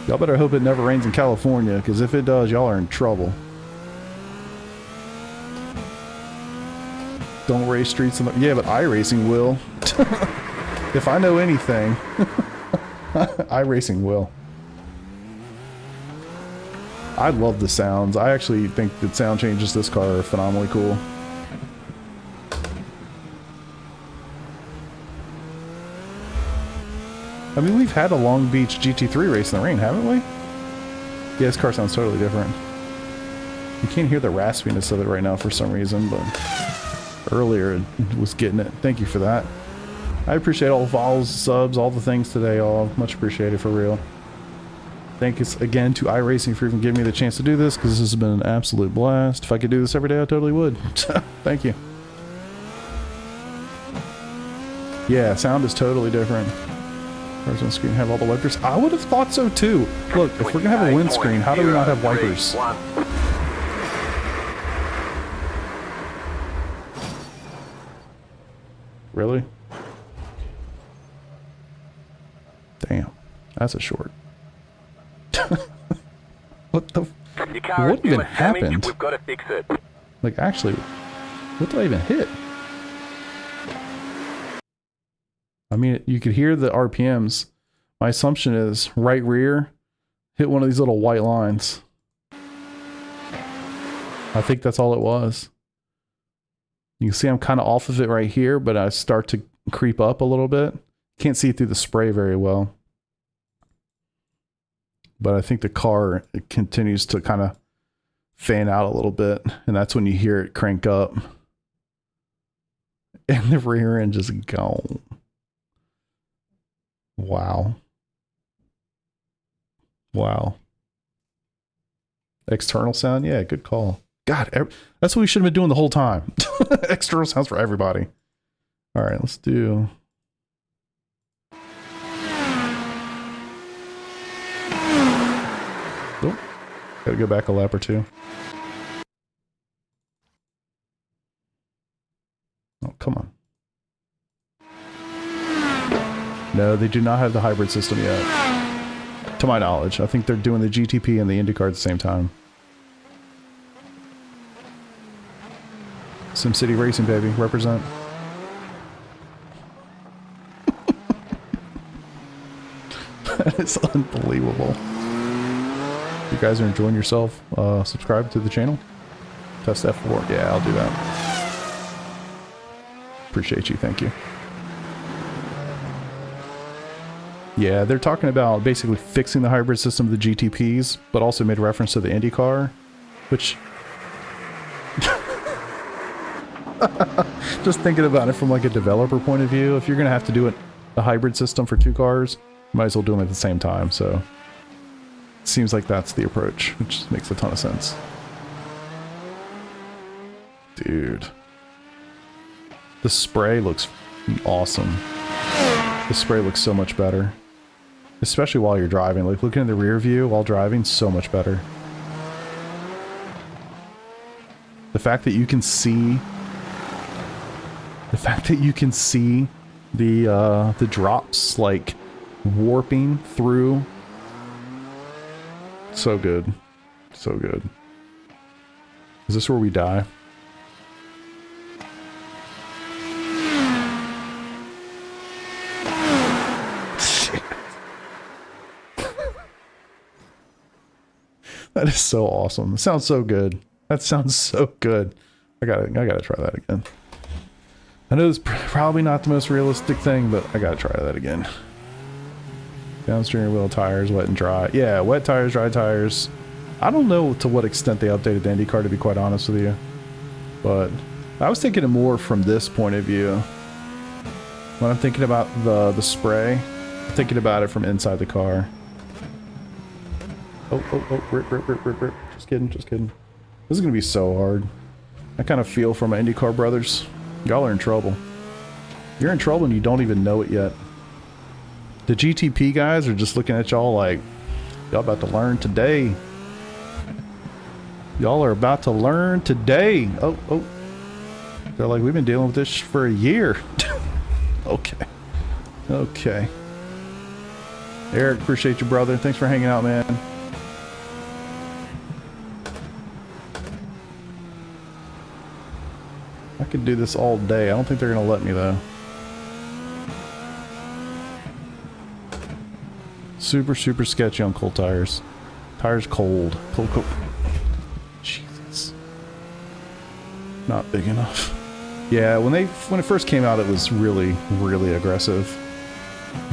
[SPEAKER 1] Y'all better hope it never rains in California, because if it does, y'all are in trouble. Don't race streets in the... Yeah, but iRacing will. If I know anything, iRacing will. I love the sounds. I actually think the sound changes this car are phenomenally cool. I mean, we've had a Long Beach GT3 race in the rain, haven't we? Yeah, this car sounds totally different. You can't hear the raspiness of it right now for some reason, but earlier it was getting it. Thank you for that. I appreciate all the follows, subs, all the things today, all. Much appreciated, for real. Thanks again to iRacing for even giving me the chance to do this, because this has been an absolute blast. If I could do this every day, I totally would. Thank you. Yeah, sound is totally different. Cars on screen have all the wipers. I would have thought so too. Look, if we're gonna have a windscreen, how do we not have wipers? Really? Damn, that's a short. What the? What even happened?
[SPEAKER 2] We've got to fix it.
[SPEAKER 1] Like, actually, what did I even hit? I mean, you could hear the RPMs. My assumption is right rear hit one of these little white lines. I think that's all it was. You can see I'm kind of off of it right here, but I start to creep up a little bit. Can't see through the spray very well. But I think the car continues to kind of fan out a little bit, and that's when you hear it crank up. And the rear end just gone. Wow. Wow. External sound? Yeah, good call. God, that's what we should have been doing the whole time. External sounds for everybody. All right, let's do... Oh, gotta go back a lap or two. Oh, come on. No, they do not have the hybrid system yet. To my knowledge. I think they're doing the GTP and the IndyCar at the same time. SimCity Racing, baby. Represent. That is unbelievable. You guys are enjoying yourself, subscribe to the channel. Test F4. Yeah, I'll do that. Appreciate you. Thank you. Yeah, they're talking about basically fixing the hybrid system of the GTPs, but also made reference to the IndyCar, which... Just thinking about it from like a developer point of view, if you're going to have to do a hybrid system for two cars, you might as well do them at the same time, so... Seems like that's the approach, which makes a ton of sense. Dude. The spray looks awesome. The spray looks so much better. Especially while you're driving. Like, looking in the rear view while driving, so much better. The fact that you can see... The fact that you can see the drops, like, warping through... So good. So good. Is this where we die? Shit. That is so awesome. It sounds so good. That sounds so good. I gotta try that again. I know it's probably not the most realistic thing, but I gotta try that again. Down steering wheel tires, wet and dry. Yeah, wet tires, dry tires. I don't know to what extent they updated the IndyCar, to be quite honest with you. But I was thinking it more from this point of view. When I'm thinking about the spray, I'm thinking about it from inside the car. Oh, rip. Just kidding. This is gonna be so hard. I kind of feel for my IndyCar brothers. Y'all are in trouble. You're in trouble and you don't even know it yet. The GTP guys are just looking at y'all like, y'all about to learn today. Y'all are about to learn today. Oh. They're like, we've been dealing with this for a year. Okay. Eric, appreciate you, brother. Thanks for hanging out, man. I could do this all day. I don't think they're gonna let me though. Super sketchy on cold tires. Tires cold. Cold. Jesus. Not big enough. Yeah, when it first came out, it was really aggressive.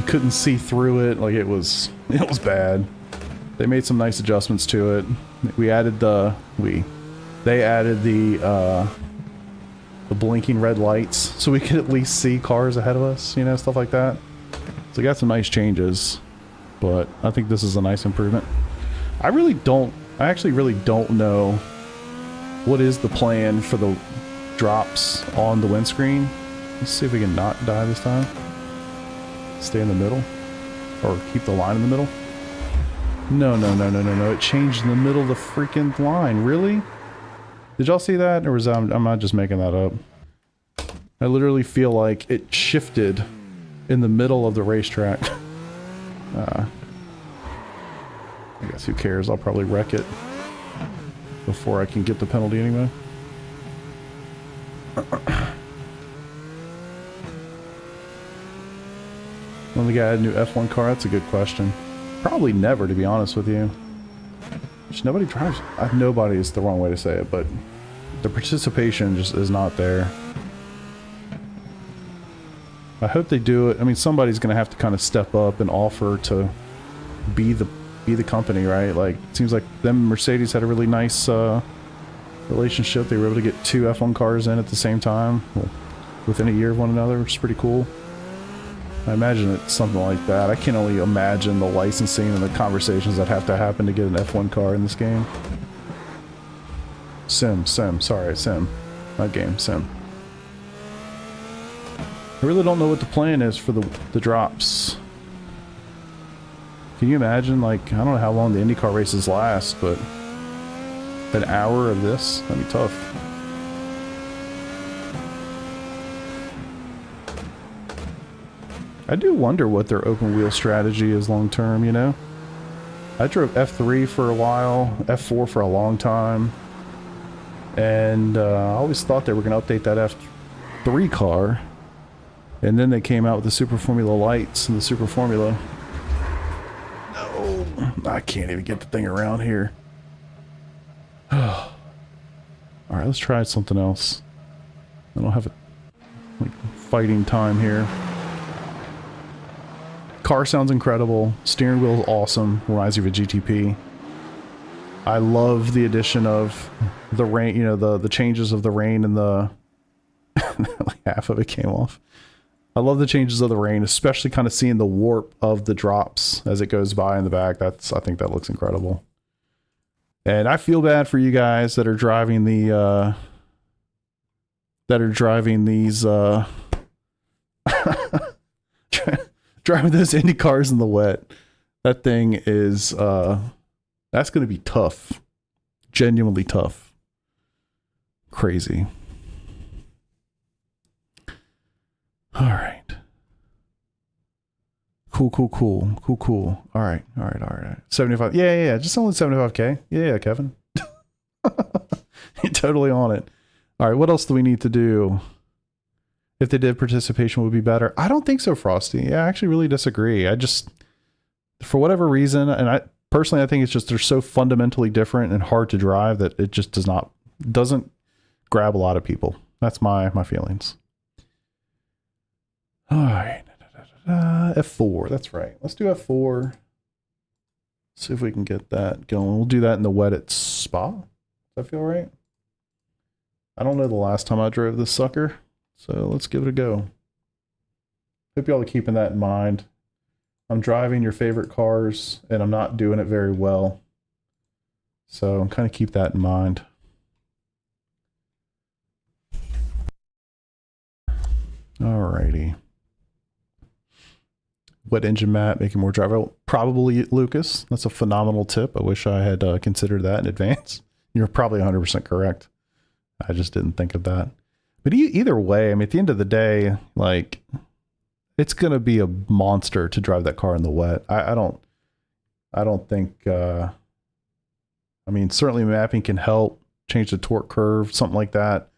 [SPEAKER 1] You couldn't see through it. Like it was bad. They made some nice adjustments to it. They added the blinking red lights so we could at least see cars ahead of us, you know, stuff like that. So we got some nice changes, but I think this is a nice improvement. I actually really don't know what is the plan for the drops on the windscreen. Let's see if we can not die this time. Stay in the middle, or keep the line in the middle. No, it changed in the middle of the freaking line. Really? Did y'all see that, or was I'm not just making that up? I literally feel like it shifted in the middle of the racetrack. I guess who cares? I'll probably wreck it before I can get the penalty anyway. When the guy had a new F1 car, that's a good question. Probably never, to be honest with you. Just nobody drives. Nobody is the wrong way to say it, but the participation just is not there. I hope they do it. I mean, somebody's going to have to kind of step up and offer to be the company, right? Like, it seems like them Mercedes had a really nice relationship. They were able to get 2 F1 cars in at the same time, within a year of one another, which is pretty cool. I imagine it's something like that. I can only imagine the licensing and the conversations that have to happen to get an F1 car in this game. Sim. Not game, sim. I really don't know what the plan is for the drops. Can you imagine, like, I don't know how long the IndyCar races last, but an hour of this? That'd be tough. I do wonder what their open wheel strategy is long term, you know? I drove F3 for a while, F4 for a long time, and I always thought they were going to update that F3 car, and then they came out with the Super Formula lights and the Super Formula. No, I can't even get the thing around here. Alright, let's try something else. I don't have a fighting time here. Car sounds incredible. Steering wheel is awesome. Reminds you of a GTP. I love the addition of the rain, you know, the changes of the rain and the like half of it came off. I love the changes of the rain, especially kind of seeing the warp of the drops as it goes by in the back. I think that looks incredible. And I feel bad for you guys that are driving these driving those Indy cars in the wet. That thing is that's going to be tough. Genuinely tough. Crazy. All right. Cool. All right. 75. Yeah. Just only 75K. Yeah, Kevin. You're totally on it. All right. What else do we need to do? If they did, participation would be better. I don't think so, Frosty. Yeah, I actually really disagree. I just, for whatever reason, and I think it's just they're so fundamentally different and hard to drive that it just doesn't grab a lot of people. That's my feelings. All right. F4. That's right. Let's do F4. See if we can get that going. We'll do that in the wet at Spa. Does that feel right? I don't know the last time I drove this sucker, so let's give it a go. Hope y'all are keeping that in mind. I'm driving your favorite cars, and I'm not doing it very well. So kind of keep that in mind. Alrighty. Wet engine map, making more drivable. Probably Lucas. That's a phenomenal tip. I wish I had considered that in advance. You're probably 100% correct. I just didn't think of that. But either way, I mean, at the end of the day, like, it's going to be a monster to drive that car in the wet. I don't think, I mean, certainly mapping can help change the torque curve, something like that.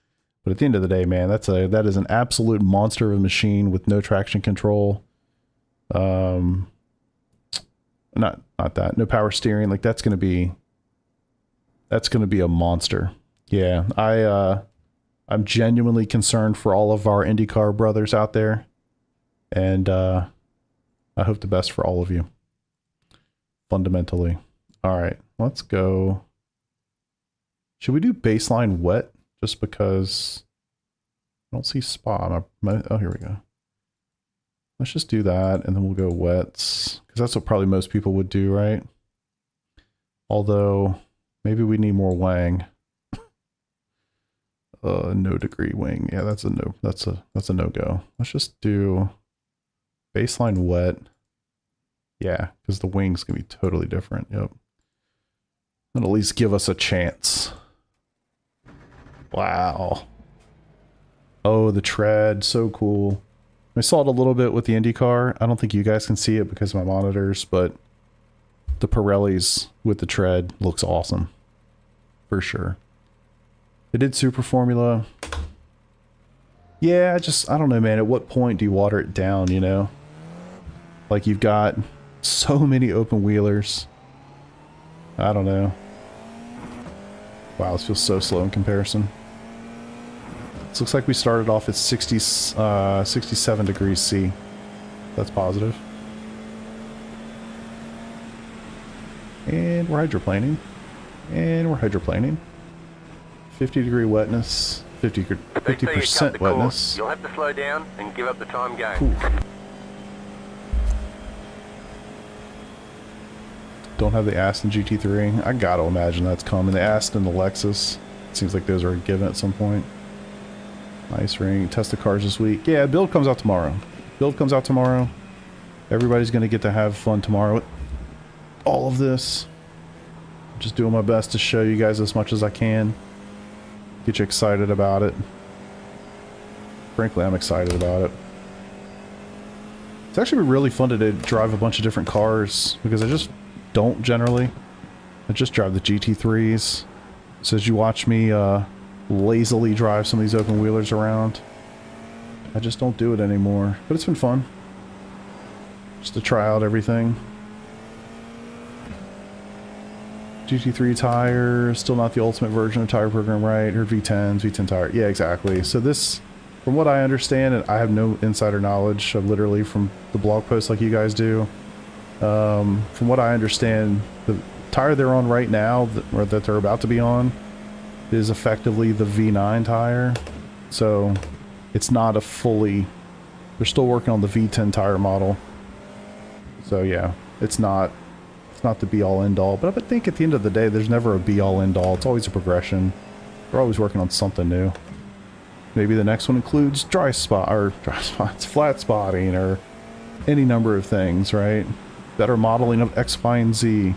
[SPEAKER 1] But at the end of the day, man, that is an absolute monster of a machine with no traction control. Not that, no power steering. Like that's going to be a monster. Yeah. I'm genuinely concerned for all of our IndyCar brothers out there. And, I hope the best for all of you. Fundamentally. All right, let's go. Should we do baseline wet? Just because I don't see Spa. Oh, here we go. Let's just do that, and then we'll go wets, because that's what probably most people would do, right? Although, maybe we need more wang. No degree wing. Yeah, that's a no. That's a no-go. Let's just do baseline wet. Yeah, because the wing's gonna be totally different. Yep. And at least give us a chance. Wow. Oh, the tread, so cool. I saw it a little bit with the IndyCar. I don't think you guys can see it because of my monitors, but the Pirellis with the tread looks awesome. For sure. They did Super Formula. Yeah, I don't know, man. At what point do you water it down, you know? Like, you've got so many open wheelers. I don't know. Wow, this feels so slow in comparison. This looks like we started off at 67 degrees C. That's positive. And we're hydroplaning. And we're hydroplaning. 50 degree wetness. 50% wetness.
[SPEAKER 2] You'll have to slow down and give up the time game.
[SPEAKER 1] Cool. Don't have the Aston GT3. I gotta imagine that's coming. The Aston, the Lexus. Seems like those are given at some point. Nice ring. Test the cars this week. Yeah, build comes out tomorrow. Build comes out tomorrow. Everybody's gonna get to have fun tomorrow with all of this. Just doing my best to show you guys as much as I can. Get you excited about it. Frankly, I'm excited about it. It's actually really fun to drive a bunch of different cars because I just don't generally. I just drive the GT3s. So as you watch me lazily drive some of these open wheelers around, I just don't do it anymore. But it's been fun. Just to try out everything. GT3 tire, still not the ultimate version of tire program, right? Or V10s, V10 tire. Yeah, exactly. So this, from what I understand, and I have no insider knowledge of literally from the blog posts like you guys do. From what I understand, the tire they're on right now, or that they're about to be on, is effectively the V9 tire. So it's not a fully, they're still working on the V10 tire model. So yeah, it's not the be-all end-all, but I would think at the end of the day there's never a be-all end-all. It's always a progression. We're always working on something new. Maybe the next one includes flat spotting, or any number of things, right? Better modeling of X, Y, and Z.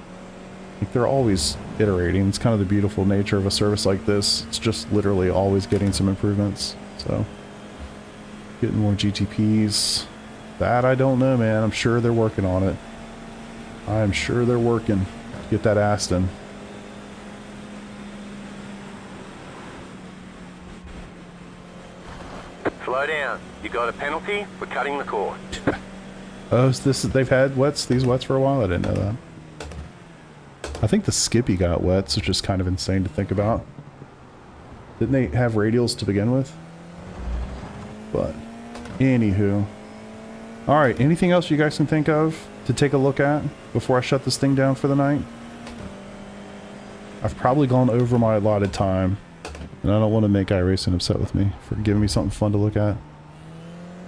[SPEAKER 1] Like, they're always iterating. It's kind of the beautiful nature of a service like this. It's just literally always getting some improvements. So getting more GTPs, that I don't know, man. I'm sure they're working on it. I'm sure they're working to get that Aston.
[SPEAKER 2] Slow down. You got a penalty for cutting the course.
[SPEAKER 1] Oh, so they've had these wets for a while? I didn't know that. I think the Skippy got wets, which is kind of insane to think about. Didn't they have radials to begin with? But, anywho. All right, anything else you guys can think of to take a look at before I shut this thing down for the night? I've probably gone over my allotted time, and I don't want to make iRacing upset with me for giving me something fun to look at.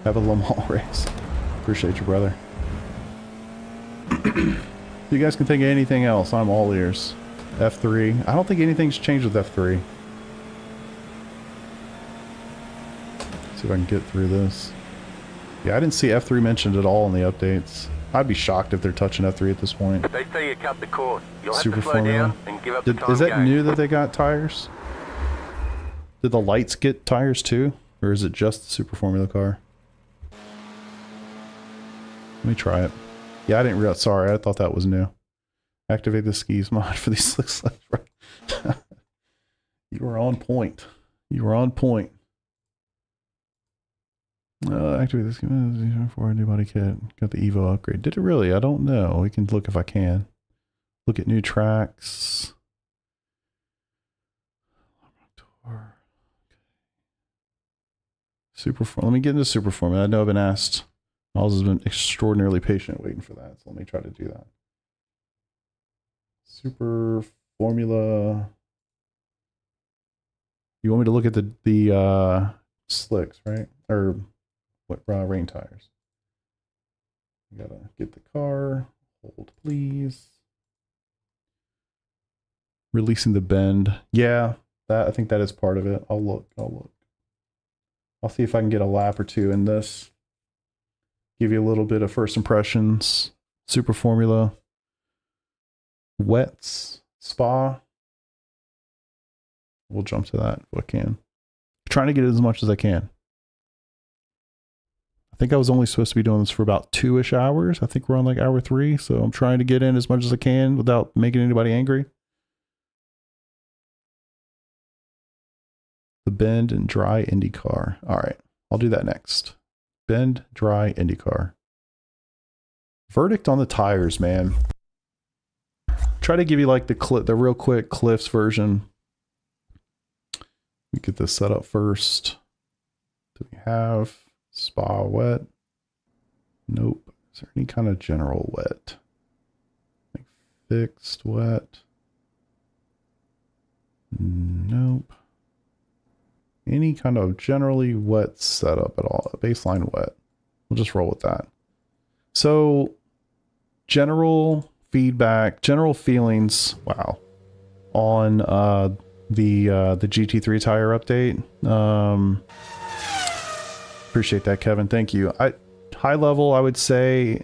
[SPEAKER 1] Have a Le Mans race. Appreciate you, brother. If you guys can think of anything else, I'm all ears. F3. I don't think anything's changed with F3. See if I can get through this. Yeah, I didn't see F3 mentioned at all in the updates. I'd be shocked if they're touching F3 at this point.
[SPEAKER 2] They say you cut the course. You'll have
[SPEAKER 1] Super
[SPEAKER 2] to slow
[SPEAKER 1] Formula.
[SPEAKER 2] down and give up the time
[SPEAKER 1] Is that
[SPEAKER 2] gain.
[SPEAKER 1] new that they got tires? Did the lights get tires too? Or is it just the Super Formula car? Let me try it. Yeah, I didn't realize. Sorry, I thought that was new. Activate the skis mod for these slick slips. You were on point. You were on point. Activate this for a new body kit. Got the Evo upgrade. Did it really? I don't know. We can look if I can. Look at new tracks. Let me get into Super Formula. I know I've been asked. Miles has been extraordinarily patient waiting for that. So let me try to do that. Super Formula. You want me to look at the slicks, right? Or what rain tires? You gotta get the car. Hold, please. Releasing the bend. Yeah, I think that is part of it. I'll look. I'll see if I can get a lap or two in this. Give you a little bit of first impressions. Super Formula. Wets. Spa. We'll jump to that if I can. Trying to get as much as I can. I think I was only supposed to be doing this for about 2-ish hours. I think we're on like hour 3, so I'm trying to get in as much as I can without making anybody angry. The bend and dry IndyCar. All right, I'll do that next. Bend, dry IndyCar. Verdict on the tires, man. Try to give you like the real quick Cliff's version. Let me get this set up first. Do we have spa wet? Nope. Is there any kind of general wet? Like fixed wet? Nope. Any kind of generally wet setup at all. Baseline wet. We'll just roll with that. So general feedback, general feelings, wow, on the GT3 tire update. Appreciate that, Kevin. Thank you. High level, I would say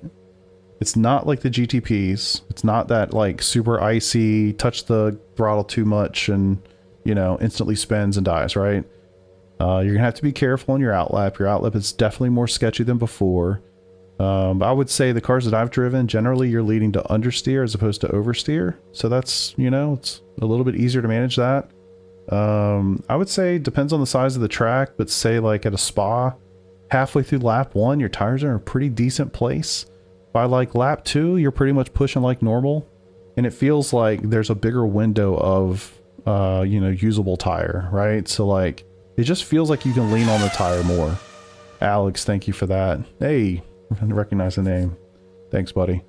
[SPEAKER 1] it's not like the GTPs. It's not that like super icy, touch the throttle too much and, you know, instantly spins and dies, right? You're gonna have to be careful on your outlap. Your outlap is definitely more sketchy than before. I would say the cars that I've driven, generally you're leading to understeer as opposed to oversteer. So that's, you know, it's a little bit easier to manage that. I would say depends on the size of the track, but say like at a spa, halfway through lap 1, your tires are in a pretty decent place. By like lap 2, you're pretty much pushing like normal. And it feels like there's a bigger window of, you know, usable tire, right? So like, it just feels like you can lean on the tire more. Alex, thank you for that. Hey, I recognize the name. Thanks, buddy.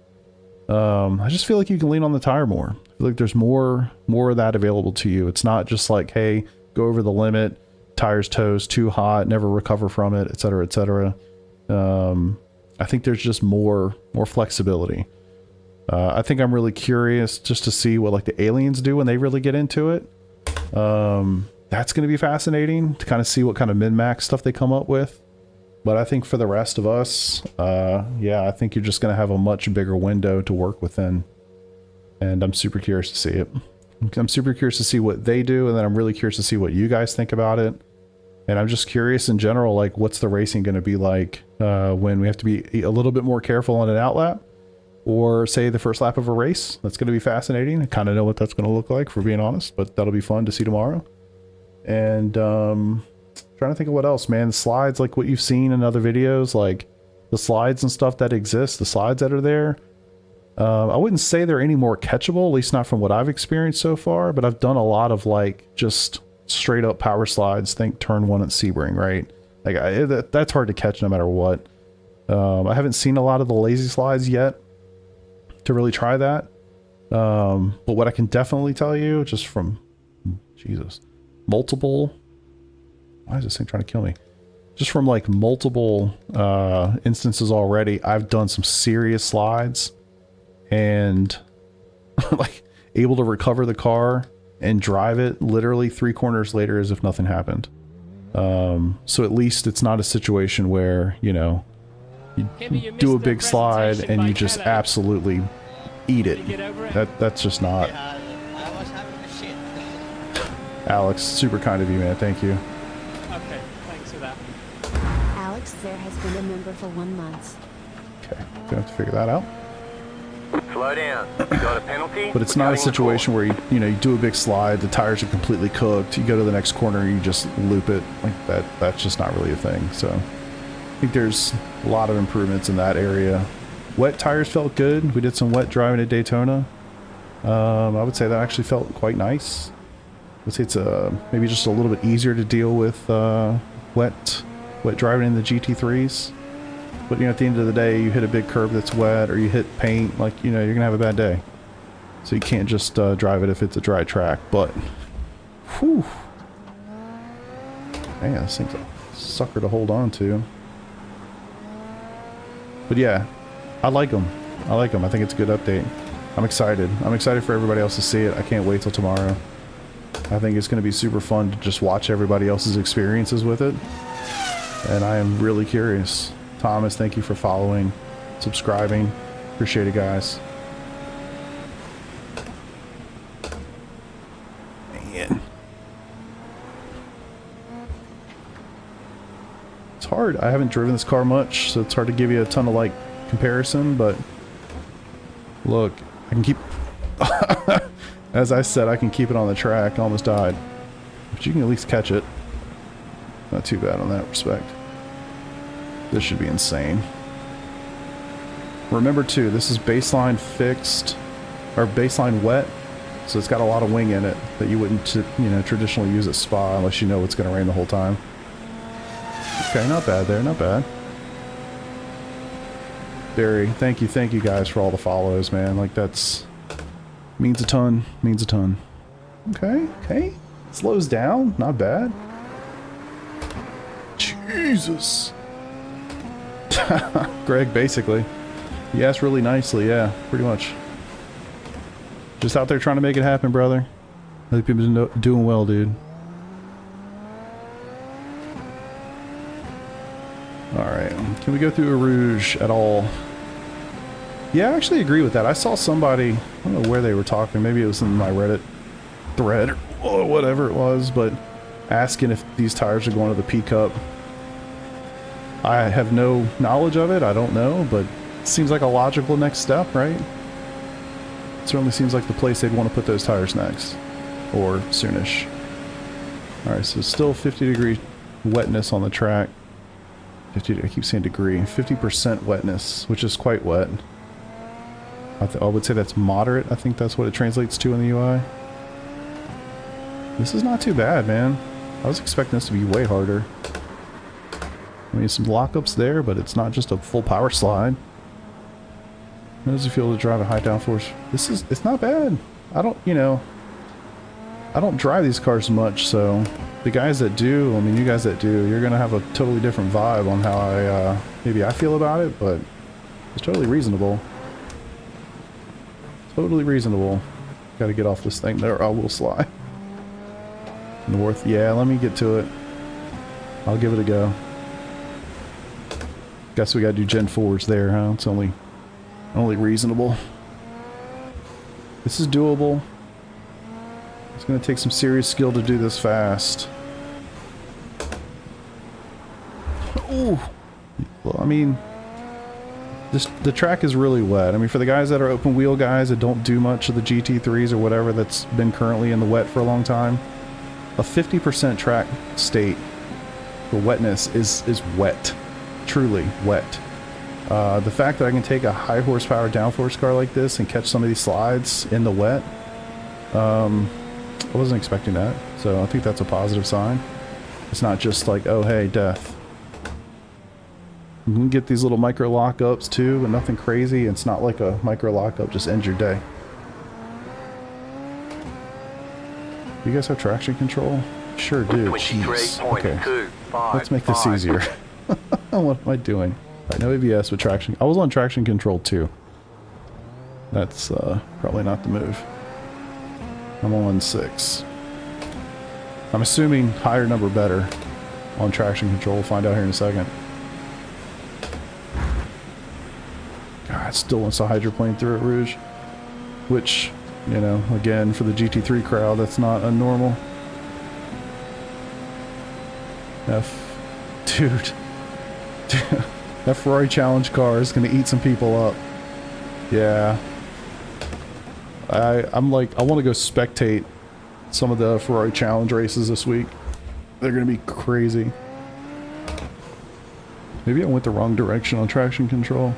[SPEAKER 1] I just feel like you can lean on the tire more. I feel like there's more of that available to you. It's not just like, hey, go over the limit, tires toast, too hot, never recover from it, etc., etc. I think there's just more flexibility. I think I'm really curious just to see what like the aliens do when they really get into it. That's going to be fascinating to kind of see what kind of min-max stuff they come up with. But I think for the rest of us, yeah, I think you're just going to have a much bigger window to work within. And I'm super curious to see it. I'm super curious to see what they do, and then I'm really curious to see what you guys think about it. And I'm just curious in general, like, what's the racing going to be like when we have to be a little bit more careful on an outlap? Or say the first lap of a race. That's going to be fascinating. I kind of know what that's going to look like, for being honest, but that'll be fun to see tomorrow. And trying to think of what else, man. The slides, like what you've seen in other videos, like the slides and stuff that exist, the slides that are there. I wouldn't say they're any more catchable, at least not from what I've experienced so far, but I've done a lot of like just straight up power slides. Think turn 1 at Sebring, right? Like that's hard to catch no matter what. I haven't seen a lot of the lazy slides yet to really try that. But what I can definitely tell you, just from, Jesus, multiple, why is this thing trying to kill me? Just from like multiple instances already, I've done some serious slides and like able to recover the car and drive it literally 3 corners later as if nothing happened. So at least it's not a situation where, you know, you do a big slide and you just absolutely eat it. That's just not.
[SPEAKER 4] Yeah, I was having a shit.
[SPEAKER 1] Alex, super kind of you, man. Thank you.
[SPEAKER 3] Okay, thanks for that.
[SPEAKER 6] Alex there has been a member for 1 month.
[SPEAKER 1] Okay, gonna have to figure that out.
[SPEAKER 2] Slow down. You got a penalty?
[SPEAKER 1] But it's not a situation where you know, you do a big slide, the tires are completely cooked, you go to the next corner, you just loop it like that. That's just not really a thing. So I think there's a lot of improvements in that area. Wet tires felt good. We did some wet driving at Daytona. I would say that actually felt quite nice. I would say it's maybe just a little bit easier to deal with wet driving in the GT3s. But you know, at the end of the day, you hit a big curb that's wet, or you hit paint, like, you know, you're gonna have a bad day. So you can't just drive it if it's a dry track. But, whew, man, this thing's a sucker to hold on to. But yeah, I like them. I like them. I think it's a good update. I'm excited. I'm excited for everybody else to see it. I can't wait till tomorrow. I think it's going to be super fun to just watch everybody else's experiences with it. And I am really curious. Thomas, thank you for following, subscribing. Appreciate it, guys. Man. It's hard. I haven't driven this car much, so it's hard to give you a ton of, like, comparison, but look, I can keep... As I said, I can keep it on the track. I almost died. But you can at least catch it. Not too bad on that respect. This should be insane. Remember too, this is baseline fixed, or baseline wet, so it's got a lot of wing in it that you wouldn't, you know, traditionally use at Spa unless you know it's going to rain the whole time. Okay, not bad there, not bad. Barry, thank you guys for all the follows, man. Like, that's means a ton, means a ton. Okay, slows down, not bad. Jesus. Greg, basically. You asked really nicely, yeah, pretty much. Just out there trying to make it happen, brother. I think you've been doing well, dude. Alright, can we go through a Rouge at all? Yeah, I actually agree with that. I saw somebody, I don't know where they were talking, maybe it was in my Reddit thread or whatever it was, but asking if these tires are going to the P Cup. I have no knowledge of it, I don't know, but it seems like a logical next step, right? It certainly seems like the place they'd want to put those tires next, or soonish. Alright, so still 50 degree wetness on the track. 50, I keep saying degree, 50% wetness, which is quite wet. I would say that's moderate. I think that's what it translates to in the UI. This is not too bad, man. I was expecting this to be way harder. I mean, some lockups there, but it's not just a full power slide. How does it feel to drive a high downforce? It's not bad. I don't drive these cars much, so the guys that do, I mean, you guys that do, you're gonna have a totally different vibe on how maybe I feel about it, but it's totally reasonable. Totally reasonable. Gotta get off this thing there, or I will slide. North, yeah, let me get to it. I'll give it a go. Guess we gotta do Gen 4s there, huh? It's only reasonable. This is doable. It's gonna take some serious skill to do this fast. Ooh. Well, I mean, the track is really wet. I mean, for the guys that are open wheel guys that don't do much of the GT3s or whatever that's been currently in the wet for a long time, a 50% track state for wetness is wet. Truly wet. The fact that I can take a high horsepower downforce car like this and catch some of these slides in the wet, I wasn't expecting that, so I think that's a positive sign. It's not just like, oh hey, death. You can get these little micro lockups too, but nothing crazy. It's not like a micro lockup just ends your day. You guys have traction control? Sure do. Jeez. Okay. Let's make this easier. What am I doing? Alright, no ABS with traction. I was on traction control too. That's probably not the move. I'm on 6. I'm assuming higher number better on traction control. We'll find out here in a second. God, it still wants to hydroplane through it, Rouge. Which, you know, again, for the GT3 crowd, that's not unnormal. Dude. That Ferrari Challenge car is going to eat some people up. Yeah. I'm like, I want to go spectate some of the Ferrari Challenge races this week. They're going to be crazy. Maybe I went the wrong direction on traction control.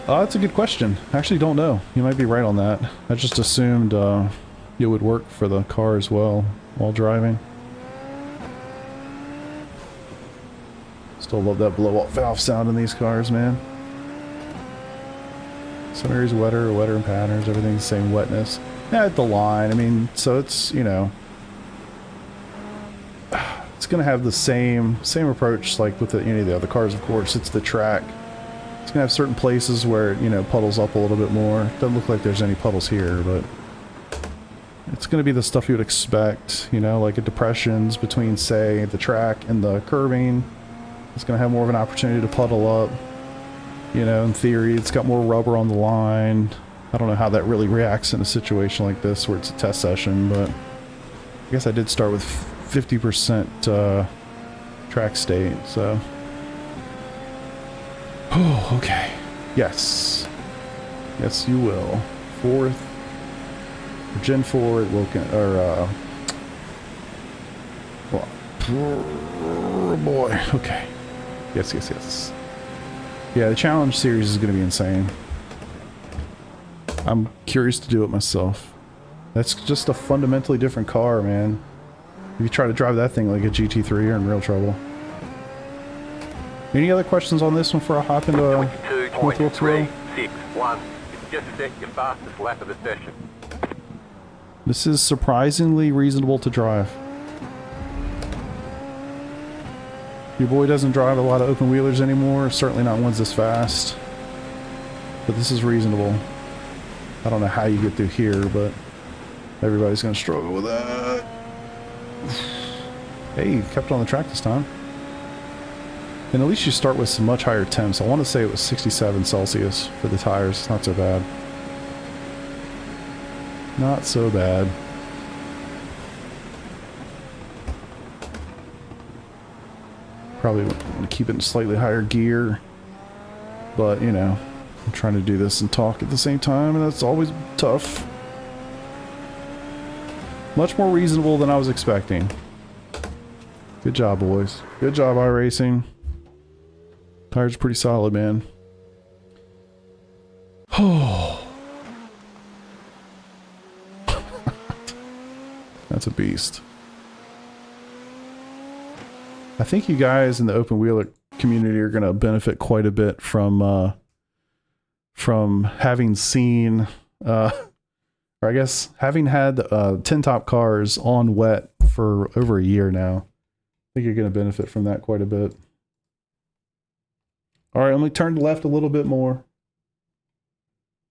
[SPEAKER 1] That's a good question. I actually don't know. You might be right on that. I just assumed it would work for the car as well while driving. Still love that blow-up valve sound in these cars, man. Some areas wetter in patterns, everything's the same wetness. Yeah, at the line, I mean, so it's, you know, it's gonna have the same approach like with any of the other cars, of course. It's the track. It's gonna have certain places where, you know, puddles up a little bit more. Doesn't look like there's any puddles here, but it's gonna be the stuff you would expect, you know, like a depressions between, say, the track and the curbing. It's gonna have more of an opportunity to puddle up. You know, in theory, it's got more rubber on the line. I don't know how that really reacts in a situation like this where it's a test session, but I guess I did start with 50% track state, so. Oh, okay. Yes. Yes, you will. 4th. Gen 4 at Wilkin, or, oh boy. Okay. Yes. Yeah, the challenge series is going to be insane. I'm curious to do it myself. That's just a fundamentally different car, man. If you try to drive that thing like a GT3, you're in real trouble. Any other questions on this one before I hop into North Row?
[SPEAKER 2] 22.361. Just set your fastest lap of the session.
[SPEAKER 1] This is surprisingly reasonable to drive. Your boy doesn't drive a lot of open wheelers anymore, certainly not ones this fast. But this is reasonable. I don't know how you get through here, but everybody's gonna struggle with that. Hey, you kept on the track this time. And at least you start with some much higher temps. I want to say it was 67 Celsius for the tires. Not so bad. Not so bad. Probably want to keep it in slightly higher gear. But, you know, I'm trying to do this and talk at the same time, and that's always tough. Much more reasonable than I was expecting. Good job, boys. Good job, iRacing. Tires are pretty solid, man. Oh. That's a beast. I think you guys in the open wheeler community are going to benefit quite a bit from having seen, or I guess having had 10 top cars on wet for over a year now. I think you're going to benefit from that quite a bit. All right, let me turn left a little bit more.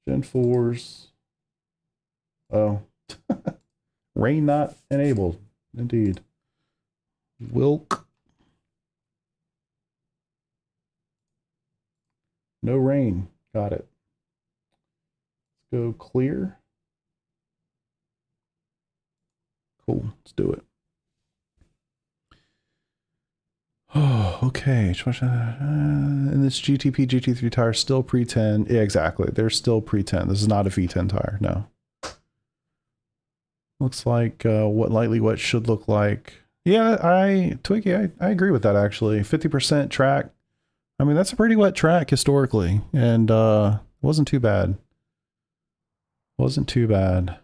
[SPEAKER 1] Gen 4s. Oh. Rain not enabled. Indeed. Wilk. No rain. Got it. Let's go clear. Cool. Let's do it. Oh, okay. And this GTP GT3 tire still pre-10. Yeah, exactly. They're still pre-10. This is not a V10 tire. No. Looks like what lightly wet should look like. Yeah, Twiggy, I agree with that actually. 50% track. I mean, that's a pretty wet track historically, and wasn't too bad. Wasn't too bad.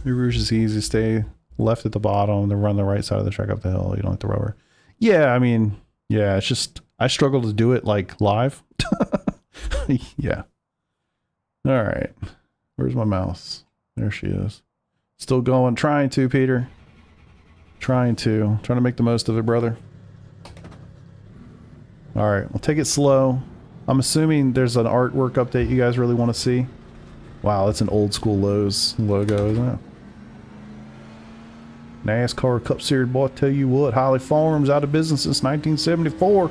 [SPEAKER 1] Rouge is easy to stay left at the bottom, then run the right side of the track up the hill. You don't hit the rubber. Yeah, I mean, yeah, it's just, I struggle to do it like live. Yeah. All right. Where's my mouse? There she is. Still going. Trying to, Peter. Trying to make the most of it, brother. All right, we'll take it slow. I'm assuming there's an artwork update you guys really want to see. Wow, that's an old school Lowe's logo, isn't it? NASCAR Cup Series, boy, I tell you what, Holly Farms out of business since 1974.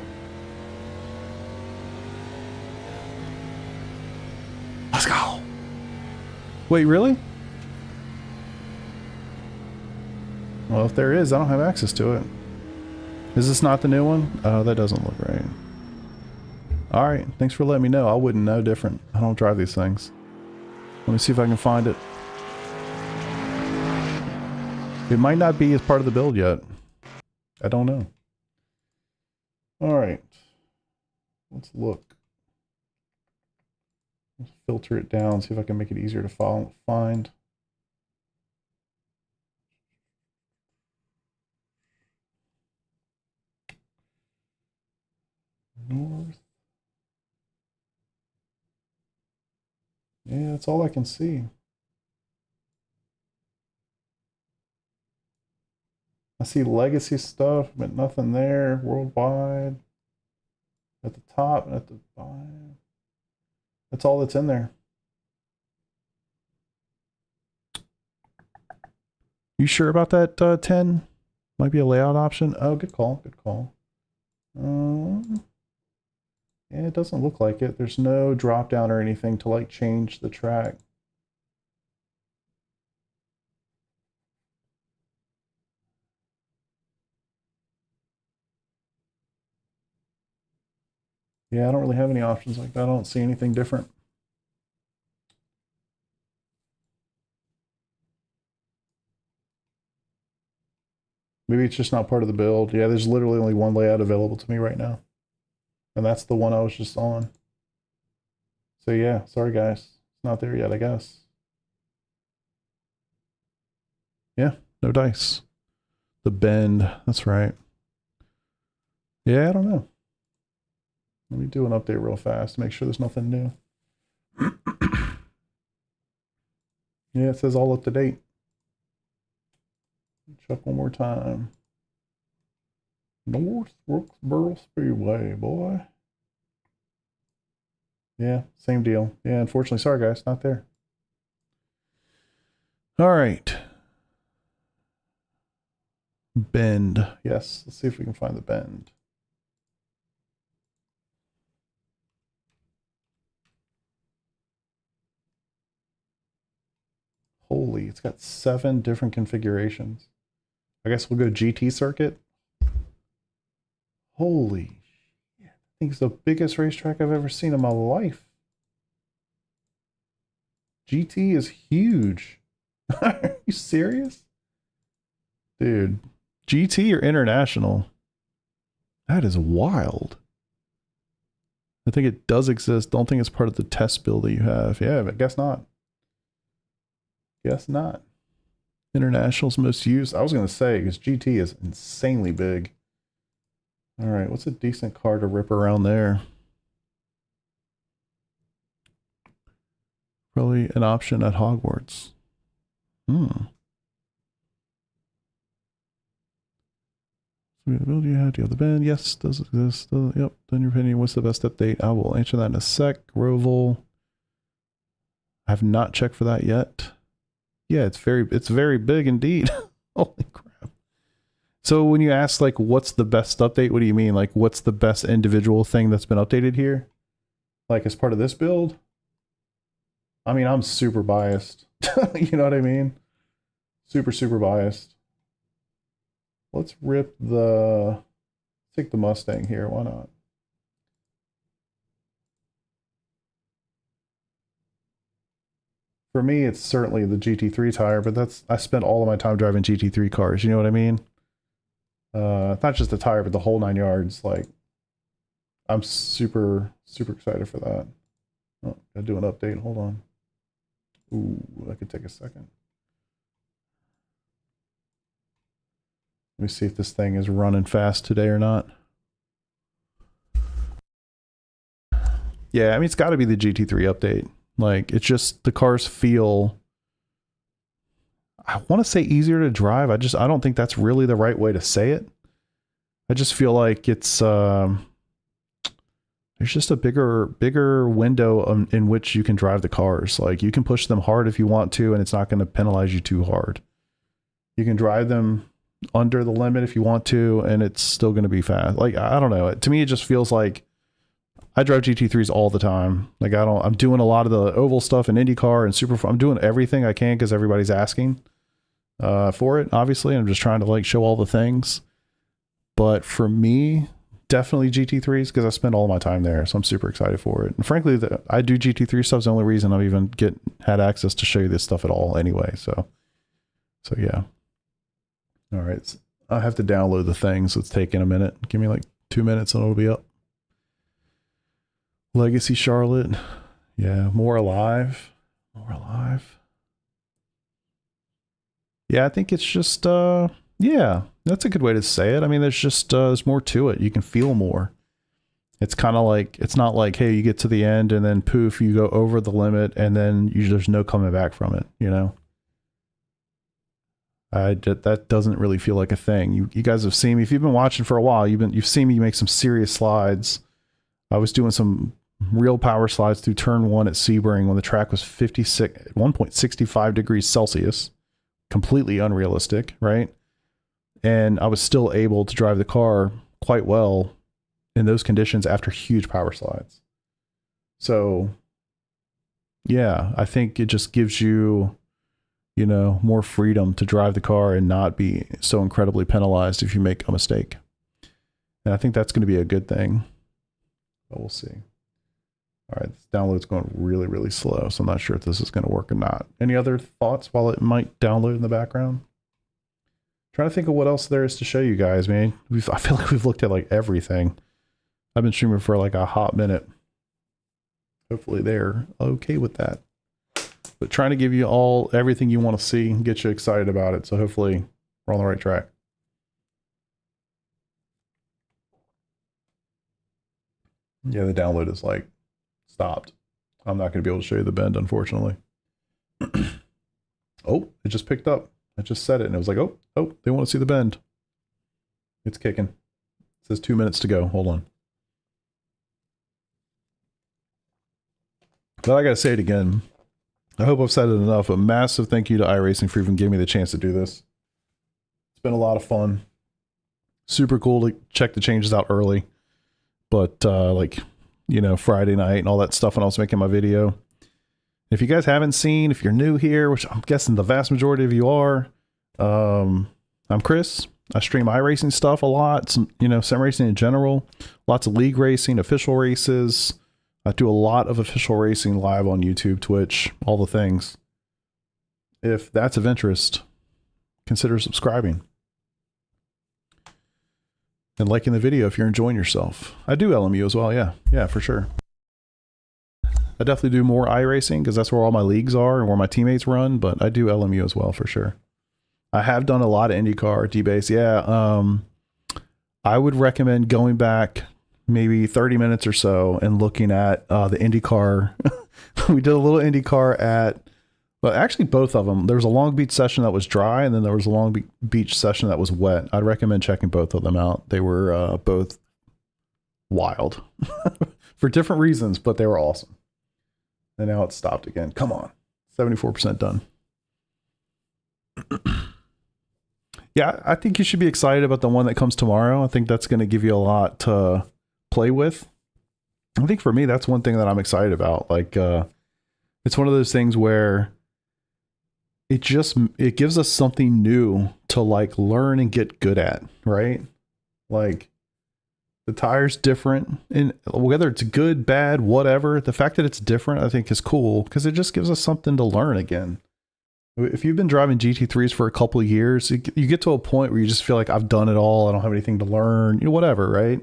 [SPEAKER 1] Let's go. Wait, really? Well, if there is, I don't have access to it. Is this not the new one? Oh, that doesn't look right. Alright, thanks for letting me know. I wouldn't know different. I don't drive these things. Let me see if I can find it. It might not be as part of the build yet. I don't know. Alright. Let's look. Let's filter it down, see if I can make it easier to find. North. Yeah, that's all I can see. I see legacy stuff, but nothing there. Worldwide. At the top and at the bottom. That's all that's in there. You sure about that 10? Might be a layout option. Oh, good call. Good call. Yeah, it doesn't look like it. There's no drop down or anything to like change the track. Yeah, I don't really have any options like that. I don't see anything different. Maybe it's just not part of the build. Yeah, there's literally only one layout available to me right now. And that's the one I was just on. So yeah, sorry guys. It's not there yet, I guess. Yeah, no dice. The bend, that's right. Yeah, I don't know. Let me do an update real fast to make sure there's nothing new. Yeah, it says all up to date. Check one more time. North Wilkesboro Speedway, boy. Yeah, same deal. Yeah, unfortunately, sorry guys, not there. All right. Bend. Yes, let's see if we can find the bend. Holy, it's got 7 different configurations. I guess we'll go GT circuit. Holy shit. I think it's the biggest racetrack I've ever seen in my life. GT is huge. Are you serious? Dude, GT or international? That is wild. I think it does exist. Don't think it's part of the test build that you have. Yeah, but guess not. Guess not. International's most used. I was going to say, because GT is insanely big. All right, what's a decent car to rip around there? Probably an option at Hogwarts. Do you have the bend? Yes, does exist. Yep. In your opinion, what's the best update? I will answer that in a sec. Roval. I have not checked for that yet. Yeah, it's very big indeed. Holy crap. So when you ask like what's the best update, what do you mean? Like what's the best individual thing that's been updated here? Like as part of this build? I mean, I'm super biased. You know what I mean? Super biased. Let's rip the, take the Mustang here, why not? For me, it's certainly the GT3 tire, but that's, I spent all of my time driving GT3 cars, you know what I mean? Not just the tire, but the whole 9 yards. Like, I'm super excited for that. Oh, gotta do an update, hold on. Ooh, that could take a second. Let me see if this thing is running fast today or not. Yeah, I mean, it's got to be the GT3 update. Like, it's just, the cars feel, I want to say easier to drive. I don't think that's really the right way to say it. I just feel like it's, there's just a bigger window in which you can drive the cars. Like, you can push them hard if you want to, and it's not going to penalize you too hard. You can drive them under the limit if you want to, and it's still going to be fast. Like, I don't know. To me, it just feels like I drive GT3s all the time. Like, I'm doing a lot of the oval stuff in IndyCar and Super. I'm doing everything I can because everybody's asking for it, obviously. I'm just trying to like show all the things. But for me, definitely GT3s because I spend all my time there. So I'm super excited for it. And frankly, I do GT3 stuff is the only reason I've even had access to show you this stuff at all anyway. So yeah. All right. I have to download the thing, so it's taking a minute. Give me like 2 minutes and it'll be up. Legacy Charlotte. Yeah, more alive. Yeah, I think it's just yeah, that's a good way to say it. I mean, there's just there's more to it. You can feel more. It's kind of like, it's not like, hey, you get to the end and then poof, you go over the limit and then there's no coming back from it, you know? That doesn't really feel like a thing. You guys have seen me, if you've been watching for a while, you've seen me make some serious slides. I was doing some real power slides through turn 1 at Sebring when the track was 1.65 degrees Celsius, completely unrealistic, right? And I was still able to drive the car quite well in those conditions after huge power slides. So yeah, I think it just gives you, you know, more freedom to drive the car and not be so incredibly penalized if you make a mistake. And I think that's going to be a good thing. But we'll see. All right, this download's going really, really slow, so I'm not sure if this is going to work or not. Any other thoughts while it might download in the background? Trying to think of what else there is to show you guys, man. I feel like we've looked at like everything. I've been streaming for like a hot minute. Hopefully they're okay with that. But trying to give you everything you want to see and get you excited about it. So hopefully we're on the right track. Yeah, the download is like stopped. I'm not going to be able to show you the bend, unfortunately. Oh, it just picked up. I just said it and it was like, oh, they want to see the bend. It's kicking. It says 2 minutes to go. Hold on. But I got to say it again. I hope I've said it enough. A massive thank you to iRacing for even giving me the chance to do this. It's been a lot of fun. Super cool to check the changes out early. But like, you know, Friday night and all that stuff when I was making my video. If you guys haven't seen, if you're new here, which I'm guessing the vast majority of you are, I'm Chris. I stream iRacing stuff a lot, you know, sim racing in general, lots of league racing, official races. I do a lot of official racing live on YouTube, Twitch, all the things. If that's of interest, consider subscribing. And liking the video if you're enjoying yourself. I do LMU as well, yeah. Yeah, for sure. I definitely do more iRacing because that's where all my leagues are and where my teammates run, but I do LMU as well for sure. I have done a lot of IndyCar, D-Base. Yeah, I would recommend going back maybe 30 minutes or so and looking at the IndyCar. We did a little IndyCar at, well, actually both of them. There was a Long Beach session that was dry, and then there was a Long Beach session that was wet. I'd recommend checking both of them out. They were both wild for different reasons, but they were awesome. And now it's stopped again. Come on. 74% done. Yeah, I think you should be excited about the one that comes tomorrow. I think that's going to give you a lot to play with. I think for me, that's one thing that I'm excited about. Like, it's one of those things where it gives us something new to like learn and get good at, right? Like, the tire's different, and whether it's good, bad, whatever, the fact that it's different, I think is cool because it just gives us something to learn again. If you've been driving GT3s for a couple of years, you get to a point where you just feel like I've done it all. I don't have anything to learn, you know, whatever, right?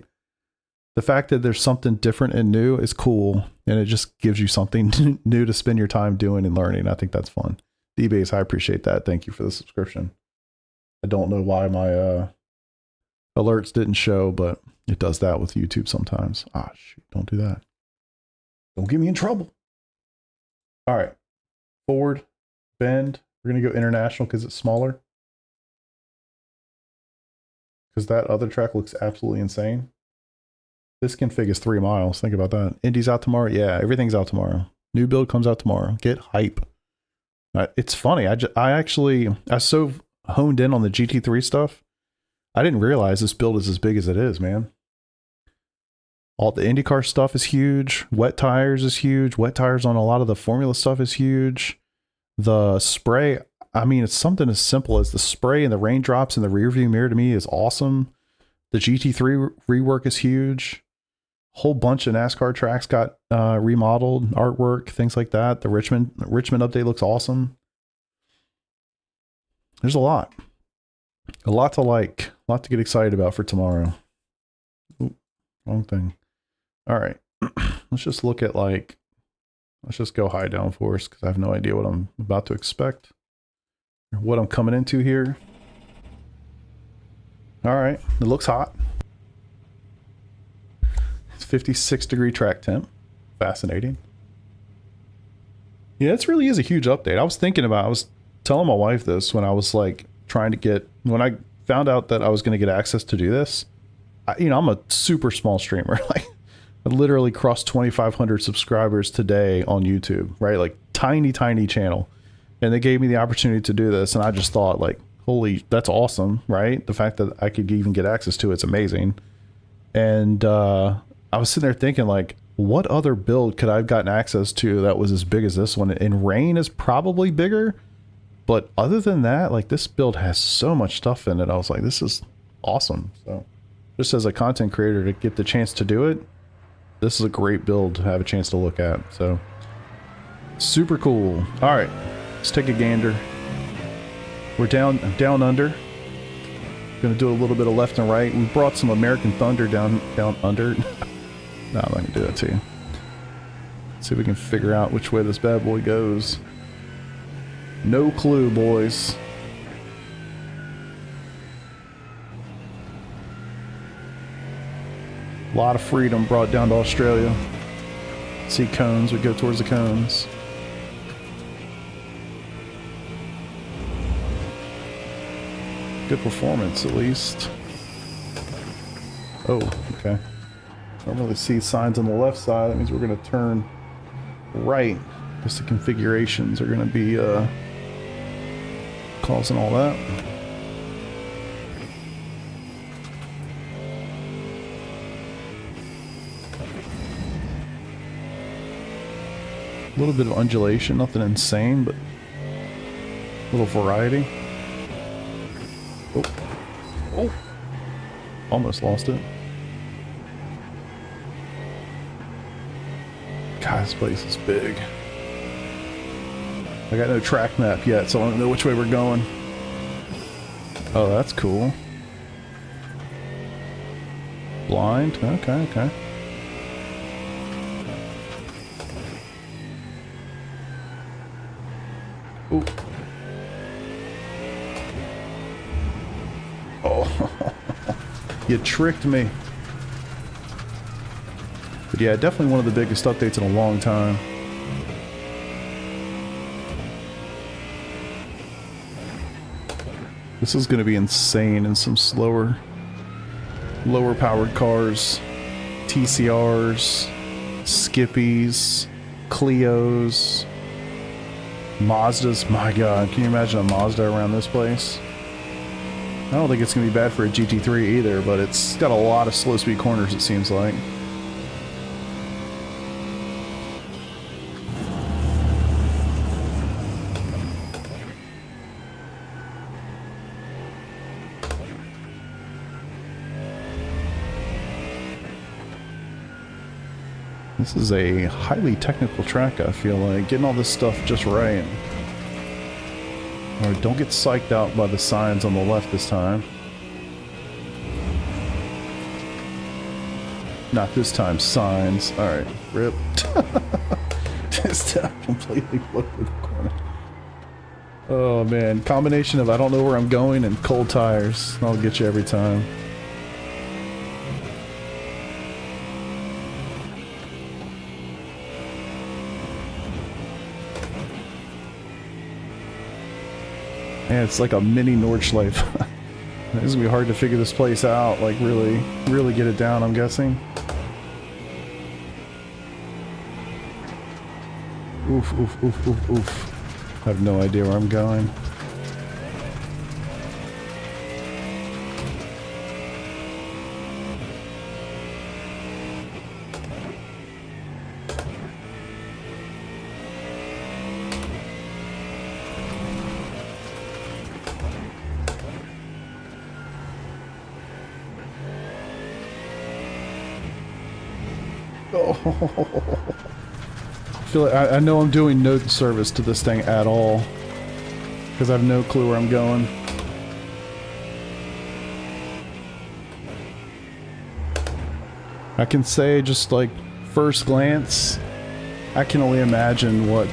[SPEAKER 1] The fact that there's something different and new is cool. And it just gives you something new to spend your time doing and learning. I think that's fun. D-Base, I appreciate that. Thank you for the subscription. I don't know why my Alerts didn't show, but it does that with YouTube sometimes. Ah, shoot, don't do that. Don't get me in trouble. All right. Forward, bend. We're going to go international because it's smaller. Because that other track looks absolutely insane. This config is 3 miles. Think about that. Indy's out tomorrow. Yeah, everything's out tomorrow. New build comes out tomorrow. Get hype. It's funny. I was so honed in on the GT3 stuff. I didn't realize this build is as big as it is, man. All the IndyCar stuff is huge. Wet tires is huge. Wet tires on a lot of the Formula stuff is huge. The spray, I mean, it's something as simple as the spray and the raindrops in the rear view mirror to me is awesome. The GT3 rework is huge. Whole bunch of NASCAR tracks got remodeled, artwork, things like that. The Richmond update looks awesome. There's a lot to like, a lot to get excited about for tomorrow. Ooh, wrong thing. All right, let's just look at let's just go high downforce because I have no idea what I'm about to expect or what I'm coming into here. All right, it looks hot. It's 56-degree track temp. Fascinating. Yeah, it really is a huge update. I was telling my wife this when I was when I found out that I was going to get access to do this. I'm a super small streamer. I literally crossed 2,500 subscribers today on YouTube, right? Like tiny channel. And they gave me the opportunity to do this. And I just thought holy, that's awesome, right? The fact that I could even get access to it's amazing. And I was sitting there thinking what other build could I have gotten access to that was as big as this one? And Rain is probably bigger. But other than that, this build has so much stuff in it. I was like, this is awesome. So just as a content creator to get the chance to do it, this is a great build to have a chance to look at. So super cool. All right, let's take a gander. We're down under. Gonna do a little bit of left and right. We brought some American Thunder down under. No, I'm not gonna do that to you. Let's see if we can figure out which way this bad boy goes. No clue, boys. A lot of freedom brought down to Australia. See cones, we go towards the cones. Good performance, at least. Oh, okay. I don't really see signs on the left side. That means we're going to turn right. Because the configurations are going to be causing all that. A little bit of undulation, nothing insane, but a little variety. Oh, oh, almost lost it. God, this place is big. I got no track map yet, so I don't know which way we're going. Oh, that's cool. Blind, okay. Ooh. Oh, you tricked me. But yeah, definitely one of the biggest updates in a long time. This is going to be insane in some lower powered cars, TCRs, Skippies, Clios, Mazdas. My God, can you imagine a Mazda around this place? I don't think it's going to be bad for a GT3 either, but it's got a lot of slow speed corners, it seems like. This is a highly technical track, I feel like. Getting all this stuff just right. Or don't get psyched out by the signs on the left this time. Not this time, signs. Alright, rip. Just completely flipped with the corner. Oh man, combination of I don't know where I'm going and cold tires. I'll get you every time. Man, it's like a mini Nordschleife. This is gonna be hard to figure this place out, like really get it down, I'm guessing. Oof, oof, oof, oof, oof. I have no idea where I'm going. I feel like I know I'm doing no service to this thing at all because I have no clue where I'm going. I can say just like first glance, I can only imagine what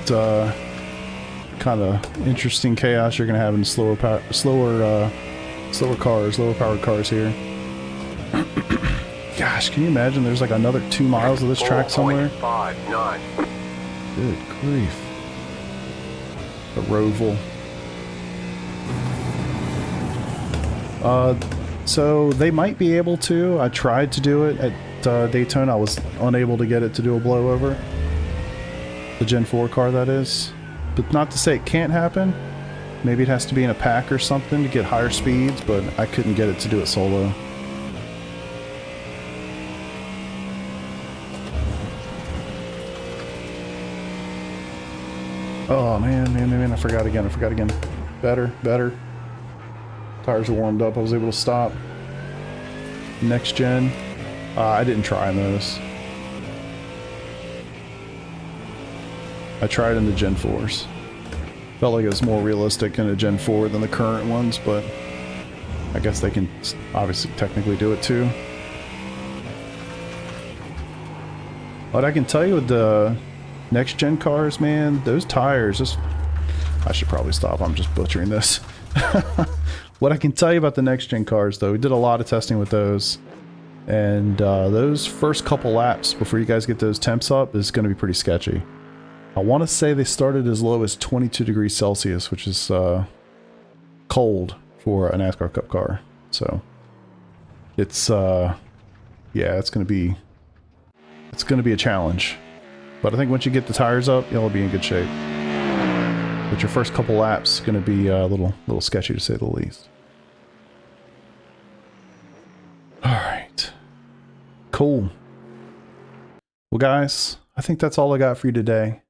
[SPEAKER 1] kind of interesting chaos you're gonna have in slower cars, lower powered cars here. Gosh, can you imagine there's like another 2 miles of this track somewhere?
[SPEAKER 2] 4.59.
[SPEAKER 1] Good grief. The Roval. So they might be able to. I tried to do it at Daytona. I was unable to get it to do a blowover. The Gen 4 car, that is. But not to say it can't happen. Maybe it has to be in a pack or something to get higher speeds, but I couldn't get it to do it solo. Oh man, I forgot again. Better. Tires are warmed up, I was able to stop. Next gen. I didn't try those. I tried in the Gen 4s. Felt like it was more realistic in a Gen 4 than the current ones, but I guess they can obviously technically do it too. But I can tell you with the next gen cars, man, those tires, I should probably stop, I'm just butchering this. What I can tell you about the next gen cars though, we did a lot of testing with those, and those first couple laps before you guys get those temps up is going to be pretty sketchy. I want to say they started as low as 22 degrees Celsius, which is cold for a NASCAR Cup car. So it's yeah, it's going to be a challenge. But I think once you get the tires up, you'll be in good shape. But your first couple laps going to be a little sketchy to say the least. All right. Cool. Well, guys, I think that's all I got for you today.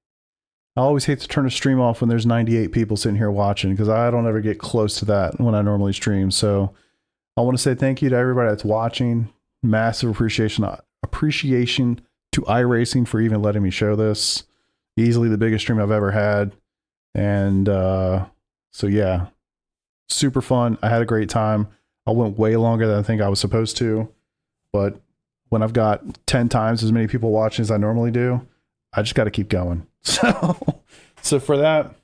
[SPEAKER 1] I always hate to turn a stream off when there's 98 people sitting here watching, because I don't ever get close to that when I normally stream. So I want to say thank you to everybody that's watching. Massive appreciation to iRacing for even letting me show this. Easily the biggest stream I've ever had. And so yeah, super fun. I had a great time. I went way longer than I think I was supposed to, but when I've got 10 times as many people watching as I normally do, I just got to keep going. So for that,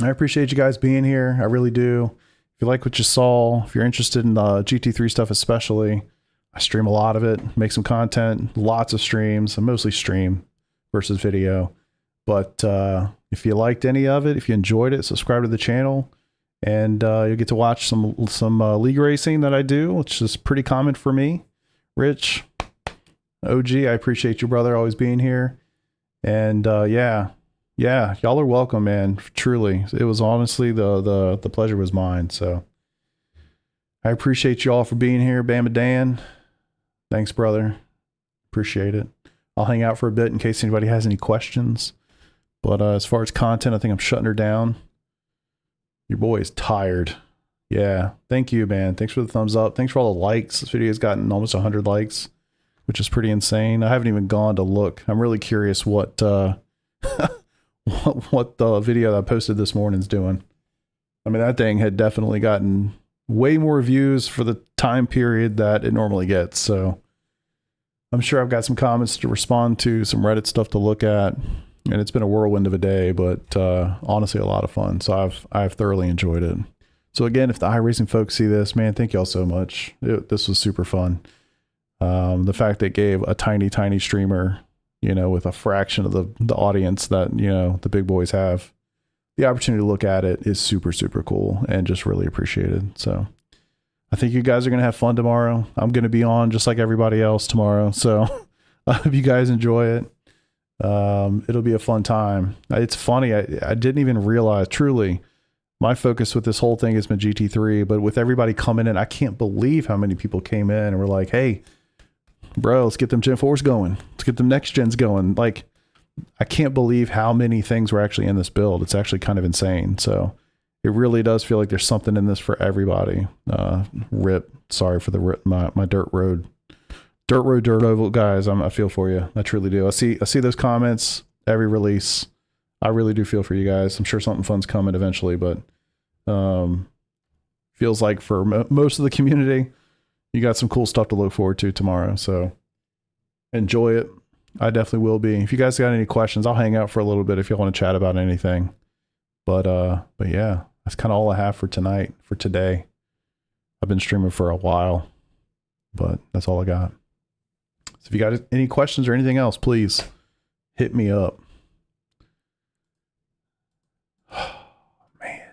[SPEAKER 1] I appreciate you guys being here. I really do. If you like what you saw, if you're interested in the GT3 stuff especially, I stream a lot of it, make some content, lots of streams. I mostly stream versus video. But if you liked any of it, if you enjoyed it, subscribe to the channel, and you'll get to watch some league racing that I do, which is pretty common for me. Rich, OG, I appreciate you, brother, always being here. And yeah, y'all are welcome, man. Truly, it was honestly the pleasure was mine. So I appreciate you all for being here. Bama Dan, thanks, brother. Appreciate it. I'll hang out for a bit in case anybody has any questions. But as far as content, I think I'm shutting her down. Your boy is tired. Yeah, thank you, man. Thanks for the thumbs up. Thanks for all the likes. This video's gotten almost 100 likes, which is pretty insane. I haven't even gone to look. I'm really curious what what the video that I posted this morning's doing. I mean, that thing had definitely gotten way more views for the time period that it normally gets. So I'm sure I've got some comments to respond to, some Reddit stuff to look at. And it's been a whirlwind of a day, but honestly, a lot of fun. So I've thoroughly enjoyed it. So again, if the iRacing folks see this, man, thank y'all so much. This was super fun. The fact that it gave a tiny streamer, with a fraction of the audience that, the big boys have, the opportunity to look at it is super, super cool and just really appreciated. So I think you guys are going to have fun tomorrow. I'm going to be on just like everybody else tomorrow. So I hope you guys enjoy it. It'll be a fun time. It's funny. I didn't even realize, truly, my focus with this whole thing has been GT3, but with everybody coming in, I can't believe how many people came in and were like, hey, bro, let's get them Gen 4s going. Let's get them next gens going. Like, I can't believe how many things were actually in this build. It's actually kind of insane. So it really does feel like there's something in this for everybody. Rip. Sorry for my dirt road oval guys. I feel for you. I truly do. I see those comments every release. I really do feel for you guys. I'm sure something fun's coming eventually, but feels like for most of the community, you got some cool stuff to look forward to tomorrow. So enjoy it. I definitely will be. If you guys got any questions, I'll hang out for a little bit if you want to chat about anything. But yeah, that's kind of all I have for tonight, for today. I've been streaming for a while, but that's all I got. So if you got any questions or anything else, please hit me up. Man,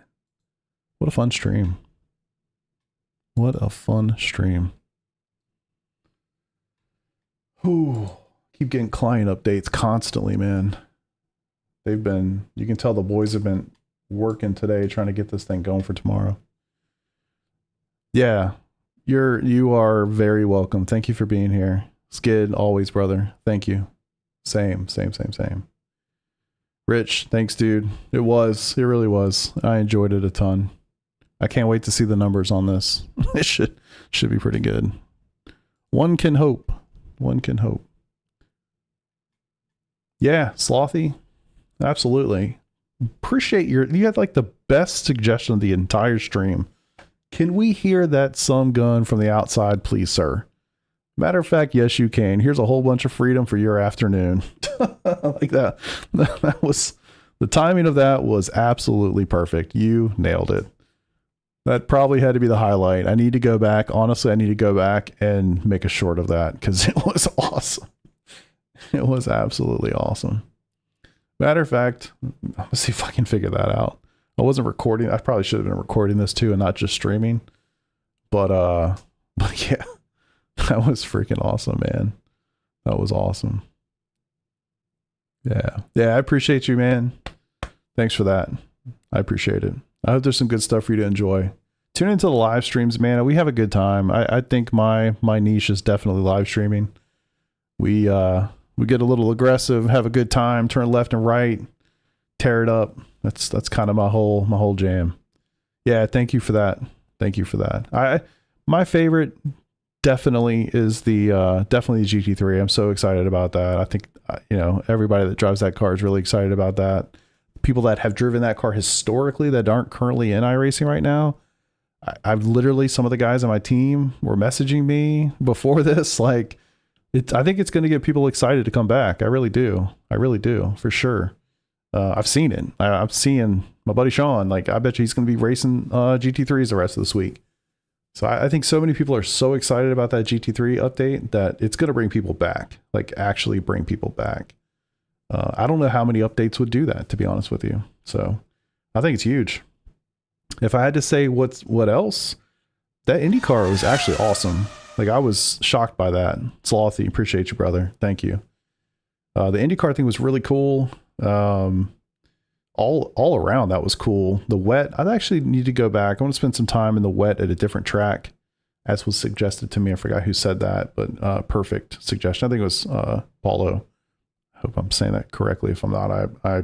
[SPEAKER 1] what a fun stream. What a fun stream. Ooh. Keep getting client updates constantly, man. You can tell the boys have been working today trying to get this thing going for tomorrow. Yeah, you are very welcome. Thank you for being here. Skid, always, brother. Thank you. Same. Rich, thanks, dude. It really was. I enjoyed it a ton. I can't wait to see the numbers on this. It should be pretty good. One can hope. Yeah, Slothy. Absolutely. Appreciate you had like the best suggestion of the entire stream. Can we hear that some gun from the outside, please, sir? Matter of fact, yes, you can. Here's a whole bunch of freedom for your afternoon. Like that. That was, the timing of that was absolutely perfect. You nailed it. That probably had to be the highlight. I need to go back. Honestly, I need to go back and make a short of that because it was awesome. It was absolutely awesome. Matter of fact, let's see if I can figure that out. I wasn't recording. I probably should have been recording this too and not just streaming. But yeah, that was freaking awesome, man. That was awesome. Yeah. I appreciate you, man. Thanks for that. I appreciate it. I hope there's some good stuff for you to enjoy. Tune into the live streams, man. We have a good time. I think my niche is definitely live streaming. We get a little aggressive, have a good time, turn left and right, tear it up. That's kind of my whole jam. Yeah, thank you for that. My favorite definitely is the GT3. I'm so excited about that. I think everybody that drives that car is really excited about that. People that have driven that car historically that aren't currently in iRacing right now, I've literally, some of the guys on my team were messaging me before this, like, I think it's going to get people excited to come back. I really do, for sure. I've seen it. I'm seeing my buddy Sean. Like, I bet you he's going to be racing GT3s the rest of this week. So I think so many people are so excited about that GT3 update that it's going to bring people back. Like, actually bring people back. I don't know how many updates would do that, to be honest with you. So I think it's huge. If I had to say what else, that IndyCar was actually awesome. Like, I was shocked by that. Slothy, appreciate you, brother. Thank you. The IndyCar thing was really cool. All around, that was cool. The wet, I actually need to go back. I want to spend some time in the wet at a different track, as was suggested to me. I forgot who said that, but perfect suggestion. I think it was Paulo. I hope I'm saying that correctly. If I'm not, I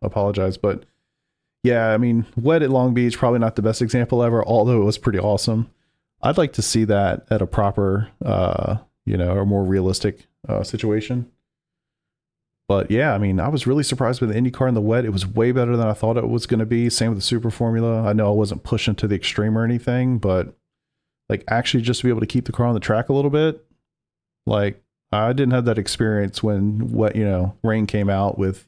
[SPEAKER 1] apologize. But yeah, I mean, wet at Long Beach, probably not the best example ever, although it was pretty awesome. I'd like to see that at a proper, or more realistic situation. But yeah, I mean, I was really surprised with the IndyCar in the wet. It was way better than I thought it was going to be. Same with the Super Formula. I know I wasn't pushing to the extreme or anything, but like, actually just to be able to keep the car on the track a little bit. Like, I didn't have that experience when rain came out with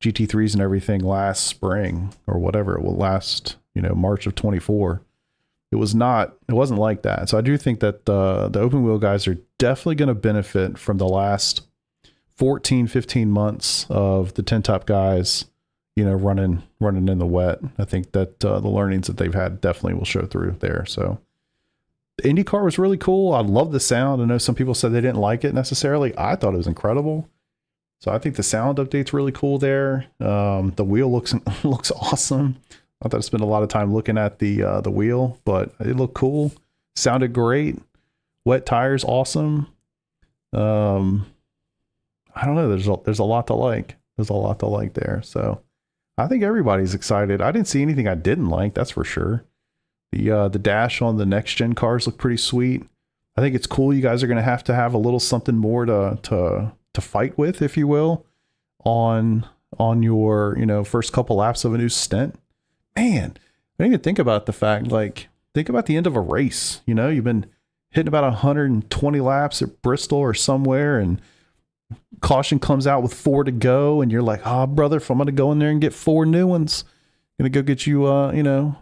[SPEAKER 1] GT3s and everything last spring or whatever. It will last, March of 24. It wasn't like that. So I do think that the open wheel guys are definitely going to benefit from the last 14, 15 months of the 10 top guys, running in the wet. I think that the learnings that they've had definitely will show through there. So the IndyCar was really cool. I love the sound. I know some people said they didn't like it necessarily. I thought it was incredible. So I think the sound update's really cool there. The wheel looks awesome. I thought I spent a lot of time looking at the wheel, but it looked cool. Sounded great. Wet tires, awesome. I don't know. There's a lot to like. There's a lot to like there. So I think everybody's excited. I didn't see anything I didn't like. That's for sure. The dash on the next gen cars look pretty sweet. I think it's cool. You guys are going to have a little something more to fight with, if you will, on your, first couple laps of a new stint. Man, I didn't even think about the fact, think about the end of a race. You've been hitting about 120 laps at Bristol or somewhere, and caution comes out with 4 to go, and you're like, brother, if I'm going to go in there and get 4 new ones, I'm going to go get you,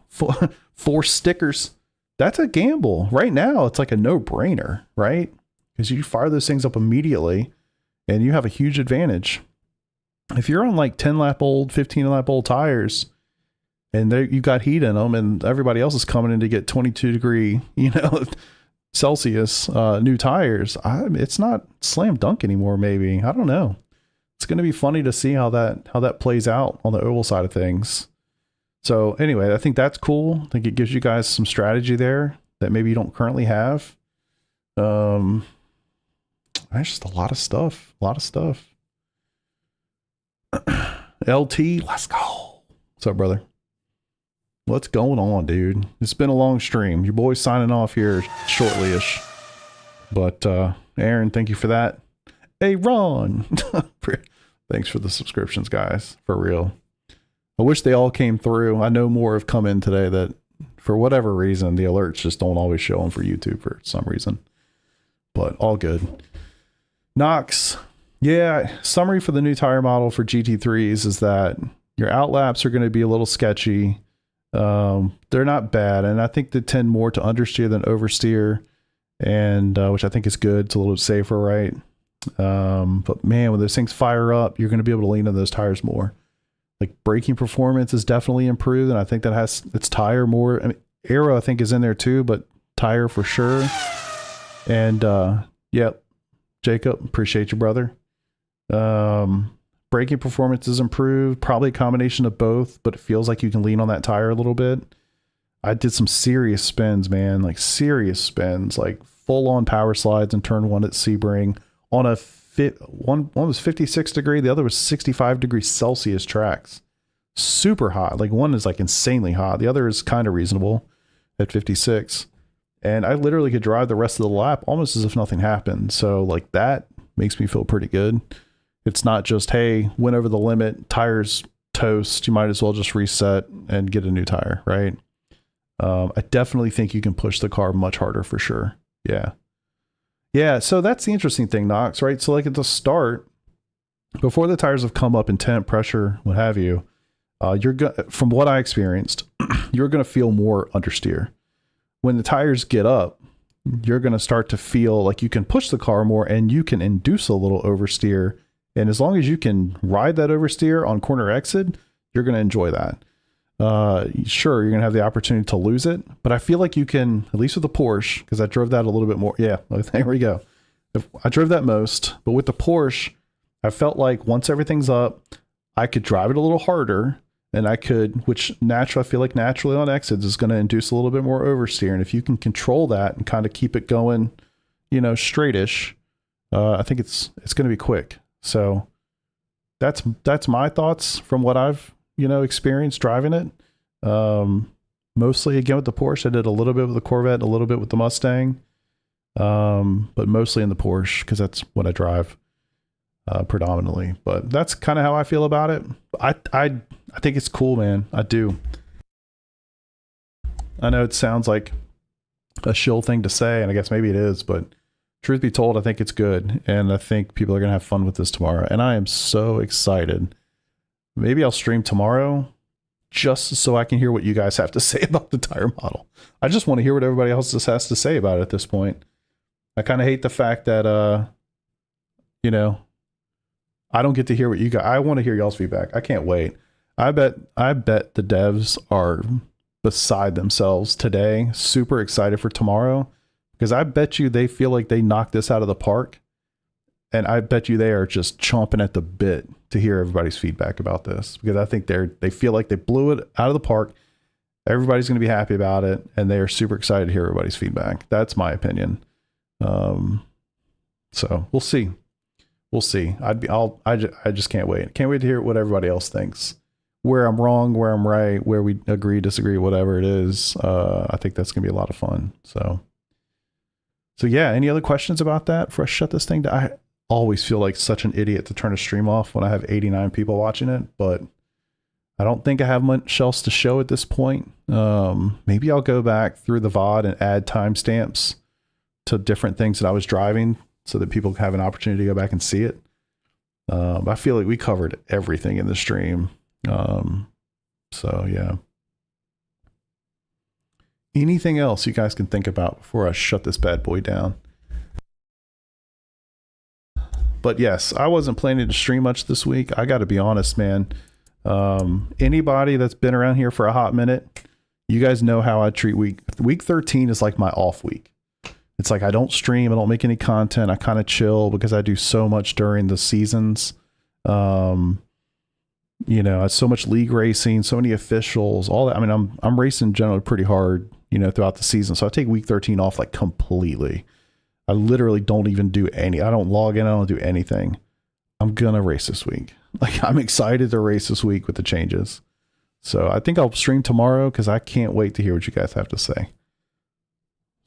[SPEAKER 1] 4 stickers. That's a gamble. Right now, it's like a no-brainer, right? Because you fire those things up immediately, and you have a huge advantage. If you're on 10-lap-old, 15-lap-old tires, and you got heat in them, and everybody else is coming in to get 22-degree, Celsius new tires, it's not slam dunk anymore. Maybe, I don't know. It's going to be funny to see how that plays out on the oval side of things. So anyway, I think that's cool. I think it gives you guys some strategy there that maybe you don't currently have. There's just a lot of stuff. LT, let's go. What's up, brother? What's going on, dude? It's been a long stream. Your boy's signing off here shortly-ish. But Aaron, thank you for that. Hey, Ron. Thanks for the subscriptions, guys. For real. I wish they all came through. I know more have come in today that, for whatever reason, the alerts just don't always show them for YouTube for some reason. But all good. Knox. Yeah, summary for the new tire model for GT3s is that your outlaps are going to be a little sketchy. They're not bad, and I think they tend more to understeer than oversteer, and which I think is good. It's a little safer, right? But man, when those things fire up, you're going to be able to lean on those tires more. Braking performance is definitely improved, and I think that has its tire more. I mean, aero I think is in there too, but tire for sure. And yep, Jacob, appreciate you, brother. Braking performance is improved, probably a combination of both, but it feels like you can lean on that tire a little bit. I did some serious spins, man, serious spins, full on power slides in turn 1 at Sebring on a one was 56 degree, the other was 65 degrees Celsius tracks. Super hot. One is insanely hot. The other is kind of reasonable at 56. And I literally could drive the rest of the lap almost as if nothing happened. So that makes me feel pretty good. It's not just, hey, went over the limit, tires toast, you might as well just reset and get a new tire, right? I definitely think you can push the car much harder for sure. Yeah, so that's the interesting thing, Knox, right? So at the start, before the tires have come up in temp, pressure, what have you, from what I experienced, you're going to feel more understeer. When the tires get up, you're going to start to feel like you can push the car more and you can induce a little oversteer. And as long as you can ride that oversteer on corner exit, you're going to enjoy that. Sure, you're going to have the opportunity to lose it, but I feel like you can, at least with the Porsche, because I drove that a little bit more. Yeah, there we go. I drove that most, but with the Porsche, I felt like once everything's up, I could drive it a little harder, and I could, which I feel like naturally on exits is going to induce a little bit more oversteer. And if you can control that and kind of keep it going, straightish, I think it's going to be quick. So that's my thoughts from what I've experienced driving it. Mostly again with the Porsche. I did a little bit with the Corvette, a little bit with the Mustang, but mostly in the Porsche because that's what I drive predominantly. But that's kind of how I feel about it. I think it's cool, man. I do. I know it sounds like a shill thing to say, and I guess maybe it is, but truth be told, I think it's good, and I think people are going to have fun with this tomorrow, and I am so excited. Maybe I'll stream tomorrow just so I can hear what you guys have to say about the tire model. I just want to hear what everybody else has to say about it at this point. I kind of hate the fact that, I don't get to hear what you guys, I want to hear y'all's feedback. I can't wait. I bet the devs are beside themselves today, super excited for tomorrow, because I bet you they feel like they knocked this out of the park. And I bet you they are just chomping at the bit to hear everybody's feedback about this, because I think they feel like they blew it out of the park. Everybody's going to be happy about it, and they are super excited to hear everybody's feedback. That's my opinion. So we'll see. We'll see. I just can't wait. Can't wait to hear what everybody else thinks. Where I'm wrong, where I'm right, where we agree, disagree, whatever it is. I think that's going to be a lot of fun. So yeah, any other questions about that before I shut this thing down? I always feel like such an idiot to turn a stream off when I have 89 people watching it, but I don't think I have much else to show at this point. Maybe I'll go back through the VOD and add timestamps to different things that I was driving so that people have an opportunity to go back and see it. I feel like we covered everything in the stream. So yeah. Anything else you guys can think about before I shut this bad boy down? But yes, I wasn't planning to stream much this week. I got to be honest, man. Anybody that's been around here for a hot minute, you guys know how I treat week 13 is like my off week. It's like I don't stream, I don't make any content. I kind of chill because I do so much during the seasons. You know, so much league racing, so many officials, all that. I mean, I'm racing generally pretty hard, you know, throughout the season. So I take week 13 off like completely. I literally don't even do I don't log in. I don't do anything. I'm going to race this week. Like, I'm excited to race this week with the changes. So I think I'll stream tomorrow because I can't wait to hear what you guys have to say.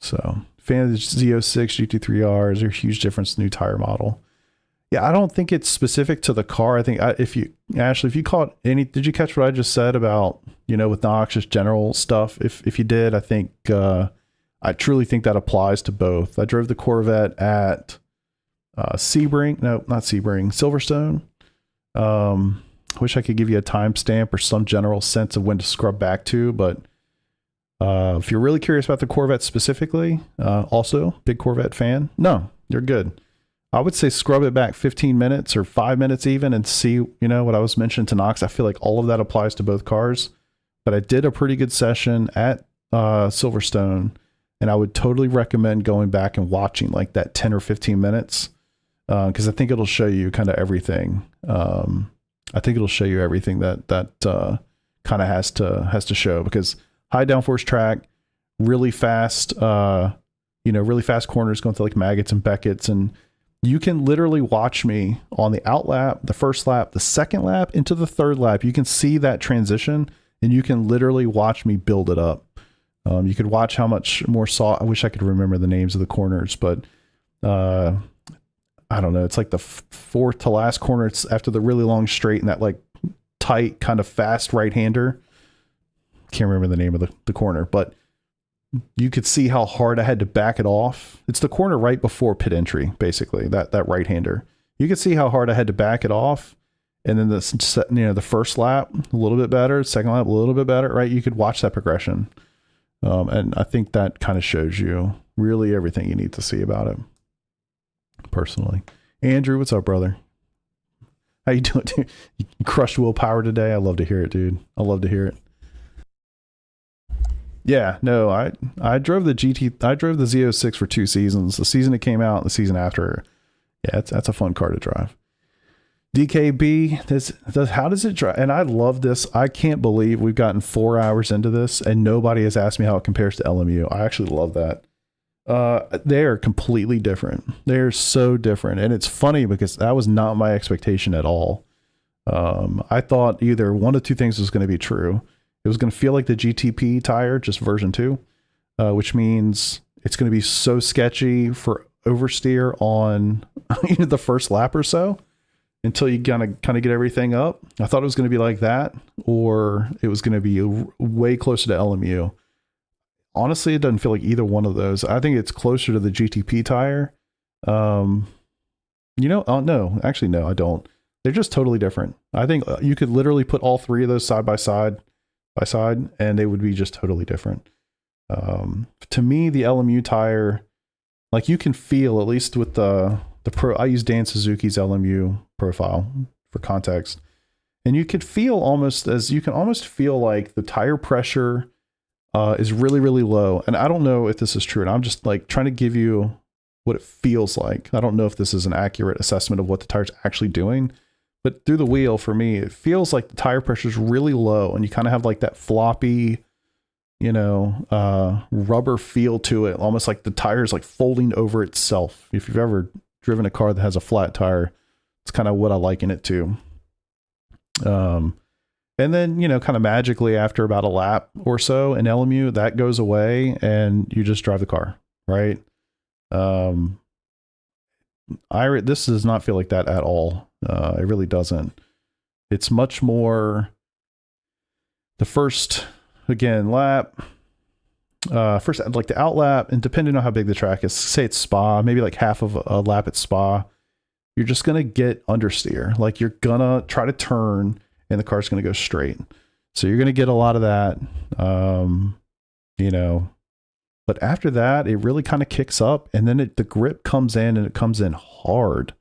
[SPEAKER 1] So fan of the Z06 GT3R, is there a huge difference in new tire model? Yeah, I don't think it's specific to the car. I think if you caught did you catch what I just said about, you know, with noxious general stuff? If you did, I think, I truly think that applies to both. I drove the Corvette at Silverstone. Wish I could give you a timestamp or some general sense of when to scrub back to, but if you're really curious about the Corvette specifically, also big Corvette fan, no, you're good. I would say scrub it back 15 minutes or 5 minutes even and see, you know, what I was mentioning to Knox. I feel like all of that applies to both cars, but I did a pretty good session at Silverstone, and I would totally recommend going back and watching like that 10 or 15 minutes. Cause I think it'll show you kind of everything. I think it'll show you everything that kind of has to show, because high downforce track, really fast, really fast corners going to like Maggots and Beckett's, and you can literally watch me on the out lap, the first lap, the second lap into the third lap. You can see that transition, and you can literally watch me build it up. You could watch how much more I wish I could remember the names of the corners, but I don't know. It's like the fourth to last corner. It's after the really long straight and that like tight kind of fast right-hander. Can't remember the name of the corner, but you could see how hard I had to back it off. It's the corner right before pit entry, basically, that right-hander. You could see how hard I had to back it off. And then the first lap, a little bit better. Second lap, a little bit better, right? You could watch that progression. And I think that kind of shows you really everything you need to see about it. Personally. Andrew, what's up, brother? How you doing, dude? You crushed willpower today. I love to hear it, dude. I love to hear it. Yeah, no, I drove the Z06 for 2 seasons. The season it came out and the season after. Yeah, that's a fun car to drive. DKB, how does it drive? And I love this. I can't believe we've gotten 4 hours into this and nobody has asked me how it compares to LMU. I actually love that. They are completely different. They're so different. And it's funny because that was not my expectation at all. I thought either one of two things was going to be true. It was going to feel like the GTP tire, just version 2, which means it's going to be so sketchy for oversteer on the first lap or so until you kind of get everything up. I thought it was going to be like that, or it was going to be way closer to LMU. Honestly, it doesn't feel like either one of those. I think it's closer to the GTP tire. No, I don't. They're just totally different. I think you could literally put all 3 of those side by side, and they would be just totally different. To me, the LMU tire, like you can feel, at least with the Pro, I use Dan Suzuki's LMU profile for context. And you can almost feel like the tire pressure is really, really low. And I don't know if this is true. And I'm just like trying to give you what it feels like. I don't know if this is an accurate assessment of what the tire's actually doing, but through the wheel for me, it feels like the tire pressure is really low and you kind of have like that floppy, rubber feel to it. Almost like the tire is like folding over itself. If you've ever driven a car that has a flat tire, it's kind of what I liken it to. And then, kind of magically after about a lap or so in LMU, that goes away and you just drive the car, right? This does not feel like that at all. It really doesn't. It's much more the first, again, lap, first, like the out lap, and depending on how big the track is, say it's Spa, maybe like half of a lap at Spa, you're just going to get understeer. Like you're going to try to turn and the car's going to go straight. So you're going to get a lot of that, but after that, it really kind of kicks up and then the grip comes in and it comes in hard.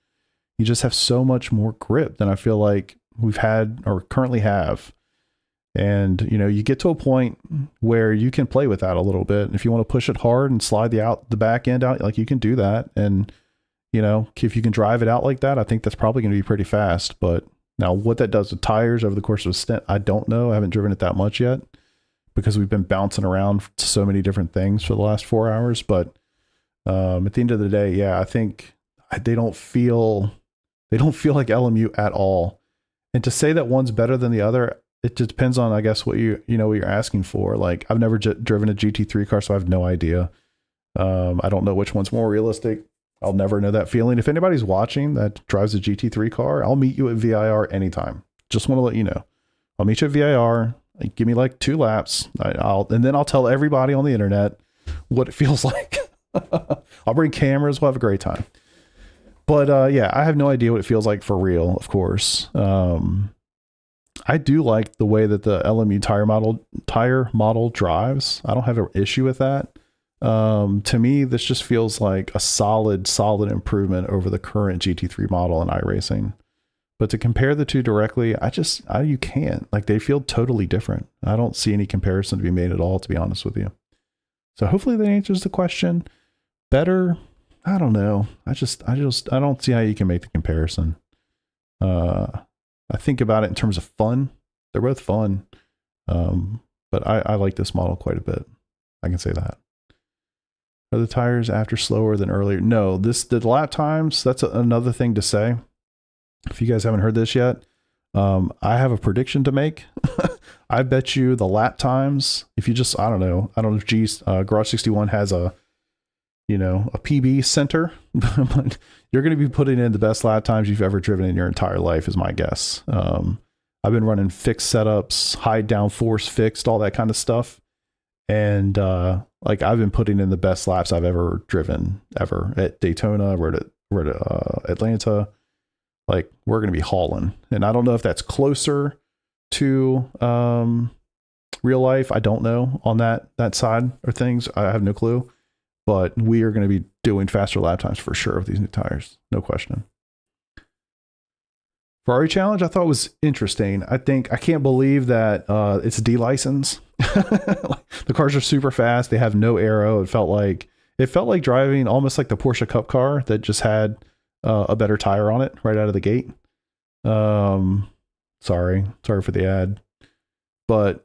[SPEAKER 1] You just have so much more grip than I feel like we've had or currently have. And, you get to a point where you can play with that a little bit. If you want to push it hard and slide the back end out, like you can do that. And, if you can drive it out like that, I think that's probably going to be pretty fast. But now what that does with tires over the course of a stint, I don't know. I haven't driven it that much yet because we've been bouncing around so many different things for the last 4 hours. But at the end of the day, yeah, I think they don't feel like LMU at all. And to say that one's better than the other, it just depends on, I guess, what what you're asking for. Like I've never driven a GT3 car, so I have no idea. I don't know which one's more realistic. I'll never know that feeling. If anybody's watching that drives a GT3 car, I'll meet you at VIR anytime. Just want to let you know. I'll meet you at VIR. Give me like 2 laps. And then I'll tell everybody on the internet what it feels like. I'll bring cameras. We'll have a great time. But yeah, I have no idea what it feels like for real, of course. I do like the way that the LMU tire model drives. I don't have an issue with that. To me, this just feels like a solid improvement over the current GT3 model in iRacing. But to compare the two directly, you can't. Like they feel totally different. I don't see any comparison to be made at all, to be honest with you. So hopefully that answers the question. Better? I don't know. I don't see how you can make the comparison. I think about it in terms of fun. They're both fun. But I like this model quite a bit. I can say that. Are the tires after slower than earlier? No, the lap times, that's another thing to say. If you guys haven't heard this yet, I have a prediction to make. I bet you the lap times, if you just, I don't know if Garage 61 has a PB center, but you're going to be putting in the best lap times you've ever driven in your entire life is my guess. I've been running fixed setups, high downforce fixed, all that kind of stuff. And like I've been putting in the best laps I've ever driven ever at Daytona. We're at Atlanta. Like we're going to be hauling. And I don't know if that's closer to real life. I don't know on that side of things. I have no clue. But we are going to be doing faster lap times for sure with these new tires. No question. Ferrari Challenge I thought was interesting. I can't believe that it's a D license. The cars are super fast. They have no aero. It felt like driving almost like the Porsche Cup car that just had a better tire on it right out of the gate. Sorry for the ad, but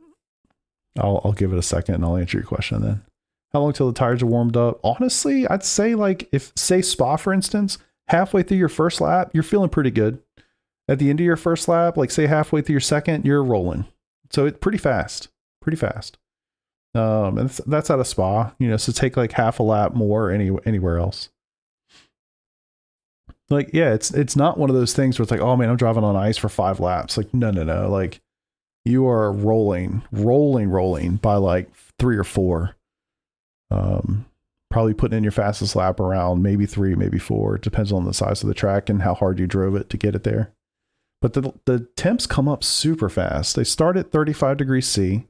[SPEAKER 1] I'll give it a second and I'll answer your question then. How long till the tires are warmed up? Honestly, I'd say like if say Spa, for instance, halfway through your first lap, you're feeling pretty good. At the end of your first lap, like say halfway through your second, you're rolling. So it's pretty fast. And that's out of Spa, so take like half a lap more anywhere else. Like, yeah, it's not one of those things where it's like, oh man, I'm driving on ice for 5 laps. Like, no. Like you are rolling by like 3 or 4. Probably putting in your fastest lap around maybe 3, maybe 4. It depends on the size of the track and how hard you drove it to get it there. But the temps come up super fast. They start at 35 degrees C.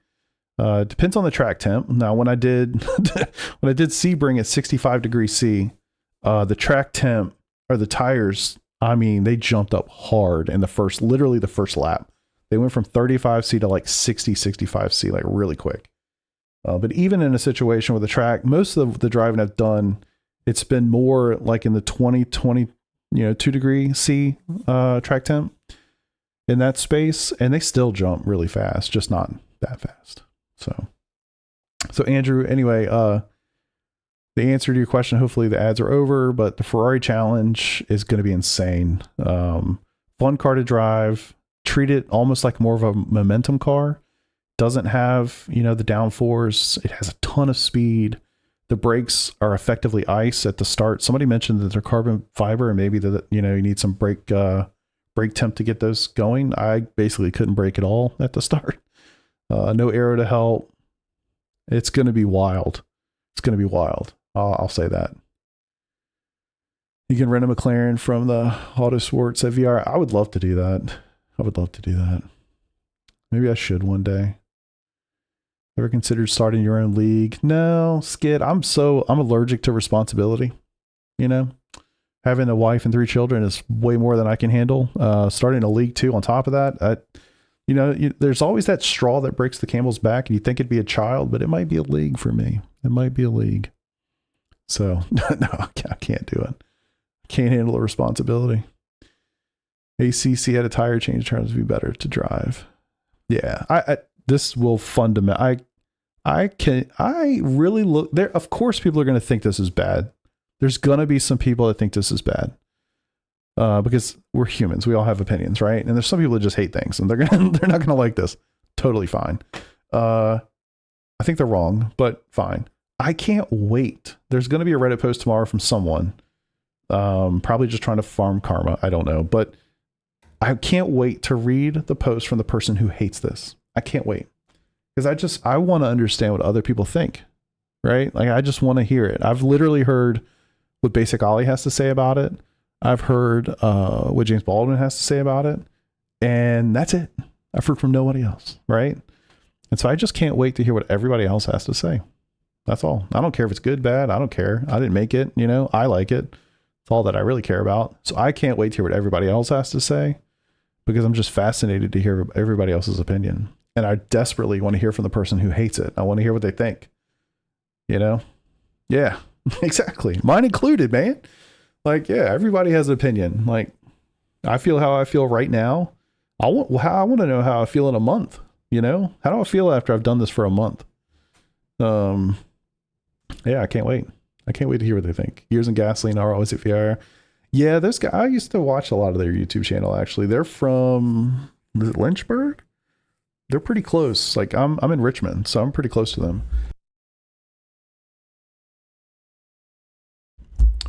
[SPEAKER 1] Depends on the track temp. Now, when I did Sebring at 65 degrees C, the track temp or the tires, I mean, they jumped up hard in literally the first lap. They went from 35C to like 60, 65C, like really quick. But even in a situation with the track, most of the driving I've done, it's been more like in the 20, 2 degree C track temp in that space. And they still jump really fast, just not that fast. So Andrew, anyway, the answer to your question, hopefully the ads are over, but the Ferrari challenge is going to be insane. Fun car to drive, treat it almost like more of a momentum car. Doesn't have, the downforce. It has a ton of speed. The brakes are effectively ice at the start. Somebody mentioned that they're carbon fiber and maybe that, you need some brake temp to get those going. I basically couldn't brake at all at the start. No aero to help. It's going to be wild. It's going to be wild. I'll say that. You can rent a McLaren from the Autosports at VR. I would love to do that. Maybe I should one day. Ever considered starting your own league? No, Skid. I'm allergic to responsibility. Having a wife and 3 children is way more than I can handle. Starting a league too on top of that, there's always that straw that breaks the camel's back, and you think it'd be a child, but it might be a league for me. It might be a league. So no, I can't do it. Can't handle the responsibility. ACC had a tire change turns to be better to drive. Yeah, this will fundament. I really look there. Of course, people are going to think this is bad. There's going to be some people that think this is bad. Because we're humans. We all have opinions, right? And there's some people that just hate things and they're not going to like this. Totally fine. I think they're wrong, but fine. I can't wait. There's going to be a Reddit post tomorrow from someone, probably just trying to farm karma. I don't know, but I can't wait to read the post from the person who hates this. I can't wait because I want to understand what other people think, right? Like, I just want to hear it. I've literally heard what Basic Ollie has to say about it. I've heard what James Baldwin has to say about it, and that's it. I've heard from nobody else, right? And so I just can't wait to hear what everybody else has to say. That's all. I don't care if it's good, bad. I don't care. I didn't make it. I like it. It's all that I really care about. So I can't wait to hear what everybody else has to say because I'm just fascinated to hear everybody else's opinion. And I desperately want to hear from the person who hates it. I want to hear what they think. Yeah, exactly. Mine included, man. Like, yeah, everybody has an opinion. Like, I feel how I feel right now. I want to know how I feel in a month. How do I feel after I've done this for a month? Yeah, I can't wait. I can't wait to hear what they think. Years and Gasoline are always at VR. Yeah, those guys, I used to watch a lot of their YouTube channel, actually. They're from, is it Lynchburg? They're pretty close. Like, I'm in Richmond, so I'm pretty close to them.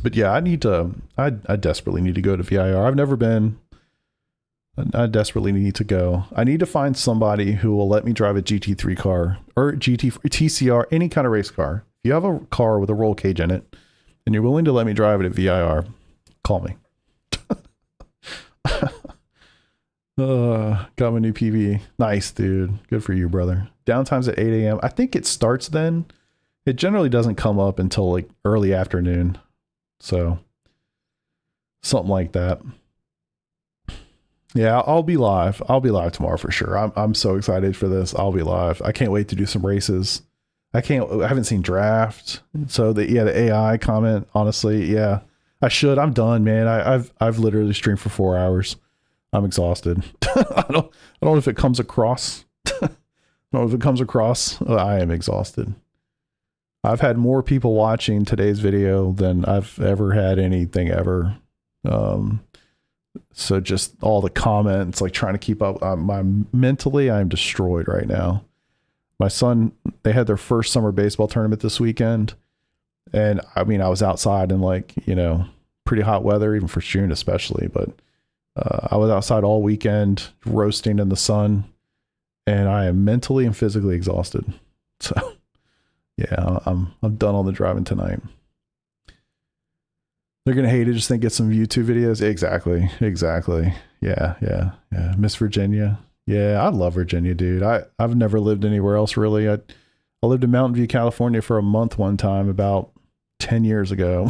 [SPEAKER 1] But yeah, I desperately need to go to VIR. I've never been. I desperately need to go. I need to find somebody who will let me drive a GT3 car or TCR, any kind of race car. If you have a car with a roll cage in it and you're willing to let me drive it at VIR, call me. Got my new PV. Nice, dude. Good for you, brother. Downtime's at 8 a.m. I think it starts then. It generally doesn't come up until like early afternoon. So something like that. Yeah, I'll be live. I'll be live tomorrow for sure. I'm so excited for this. I'll be live. I can't wait to do some races. I haven't seen draft. So the AI comment, honestly, yeah, I should. I'm done, man. I've literally streamed for 4 hours. I'm exhausted. I don't know if it comes across. I don't know if it comes across. I am exhausted. I've had more people watching today's video than I've ever had anything ever. So just all the comments, like trying to keep up. Mentally, I'm destroyed right now. My son, they had their first summer baseball tournament this weekend. And I mean, I was outside in like, pretty hot weather, even for June especially. But I was outside all weekend roasting in the sun. And I am mentally and physically exhausted. So yeah, I'm done on the driving tonight. They're going to hate it. Just think get some YouTube videos. Exactly. Yeah. Miss Virginia. Yeah, I love Virginia, dude. I've never lived anywhere else really. I lived in Mountain View, California for a month one time about 10 years ago.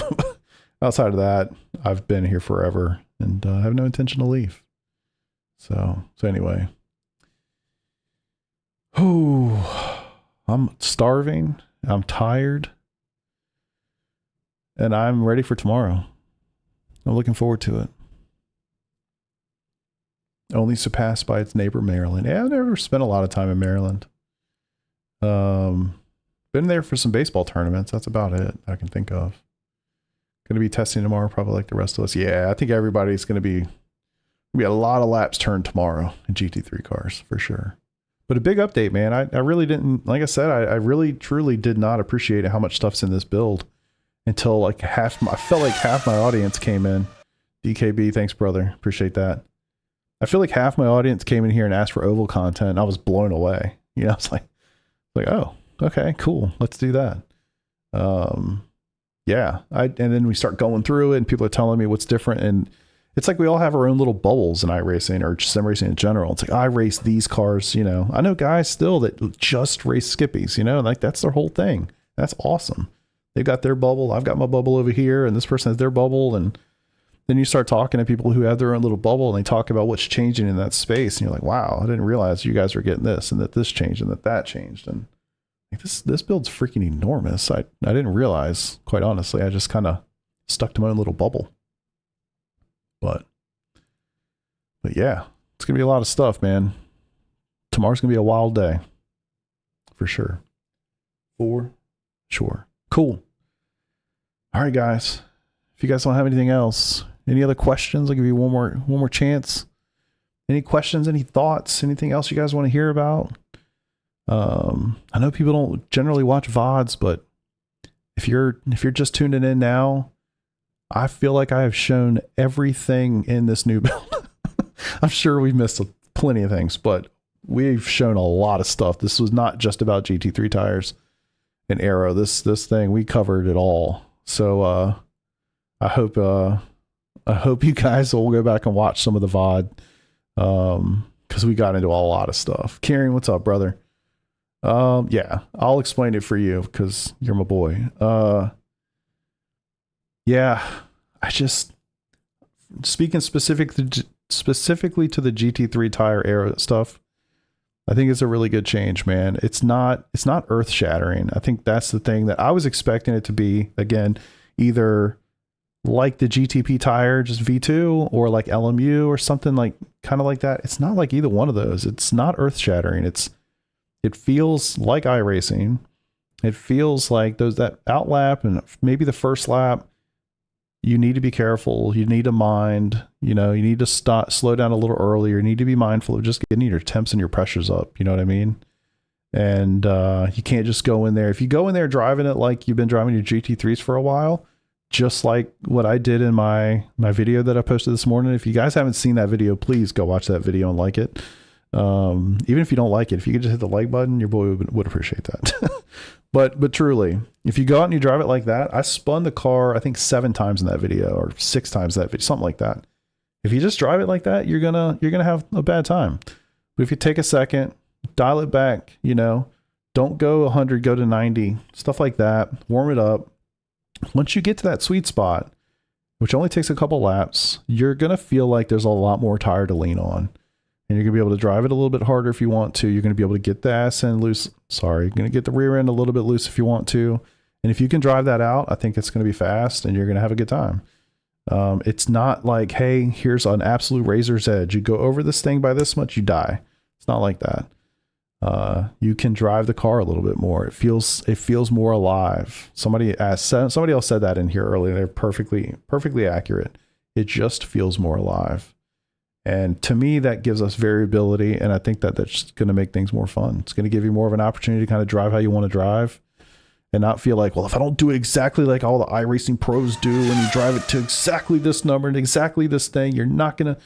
[SPEAKER 1] Outside of that, I've been here forever and I have no intention to leave. So anyway, Oh, I'm starving. I'm tired. And I'm ready for tomorrow. I'm looking forward to it. Only surpassed by its neighbor, Maryland. Yeah, I've never spent a lot of time in Maryland. Been there for some baseball tournaments. That's about it I can think of. Going to be testing tomorrow, probably like the rest of us. Yeah, I think everybody's going to be a lot of laps turned tomorrow in GT3 cars for sure. But a big update, man. I really didn't, like I said, I really truly did not appreciate how much stuff's in this build until like I felt like half my audience came in. DKB, thanks brother. Appreciate that. I feel like half my audience came in here and asked for oval content. And I was blown away. You know, it's like, oh, okay, cool. Let's do that. Yeah. And then we start going through it and people are telling me what's different. And it's like we all have our own little bubbles in iRacing or sim racing in general. It's like, I race these cars, you know. I know guys still that just race skippies, you know, like that's their whole thing. That's awesome. They've got their bubble. I've got my bubble over here and this person has their bubble. And then you start talking to people who have their own little bubble and they talk about what's changing in that space. And you're like, wow, I didn't realize you guys were getting this and that this changed and that changed. And like, this build's freaking enormous. I didn't realize, quite honestly. I just kind of stuck to my own little bubble. But yeah, it's going to be a lot of stuff, man. Tomorrow's going to be a wild day. For sure. For sure. Cool. All right, guys. If you guys don't have anything else, any other questions, I'll give you one more chance. Any questions, any thoughts, anything else you guys want to hear about? I know people don't generally watch VODs, but if you're just tuning in now, I feel like I have shown everything in this new build. I'm sure we've missed plenty of things, but we've shown a lot of stuff. This was not just about GT3 tires and aero. This thing, we covered it all. So I hope you guys will go back and watch some of the VOD because we got into a lot of stuff. Kieran, what's up, brother? Yeah, I'll explain it for you because you're my boy. Yeah, I just speaking specifically to the GT3 tire aero stuff. I think it's a really good change, man. It's not earth shattering. I think that's the thing that I was expecting it to be. Again, either like the GTP tire, just V2, or like LMU or something like kind of like that. It's not like either one of those. It's not earth shattering. It feels like iRacing. It feels like that outlap and maybe the first lap. You need to be careful. You need to mind, you know, you need to slow down a little earlier. You need to be mindful of just getting your temps and your pressures up. You know what I mean? And you can't just go in there. If you go in there driving it like you've been driving your GT3s for a while, just like what I did in my video that I posted this morning. If you guys haven't seen that video, please go watch that video and like it. Even if you don't like it, if you could just hit the like button, your boy would appreciate that. But truly, if you go out and you drive it like that, I spun the car, I think 7 times in that video or 6 times in that video, something like that. If you just drive it like that, you're gonna have a bad time. But if you take a second, dial it back, you know, don't go 100, go to 90, stuff like that, warm it up. Once you get to that sweet spot, which only takes a couple laps, you're gonna feel like there's a lot more tire to lean on. And you're going to be able to drive it a little bit harder if you want to. You're going to be able to get the ass end loose. Sorry, you're going to get the rear end a little bit loose if you want to. And if you can drive that out, I think it's going to be fast and you're going to have a good time. It's not like, hey, here's an absolute razor's edge. You go over this thing by this much, you die. It's not like that. You can drive the car a little bit more. It feels more alive. Somebody else said that in here earlier. They're perfectly accurate. It just feels more alive. And to me, that gives us variability. And I think that that's going to make things more fun. It's going to give you more of an opportunity to kind of drive how you want to drive and not feel like, well, if I don't do it exactly like all the iRacing pros do, and you drive it to exactly this number and exactly this thing, you're not going to,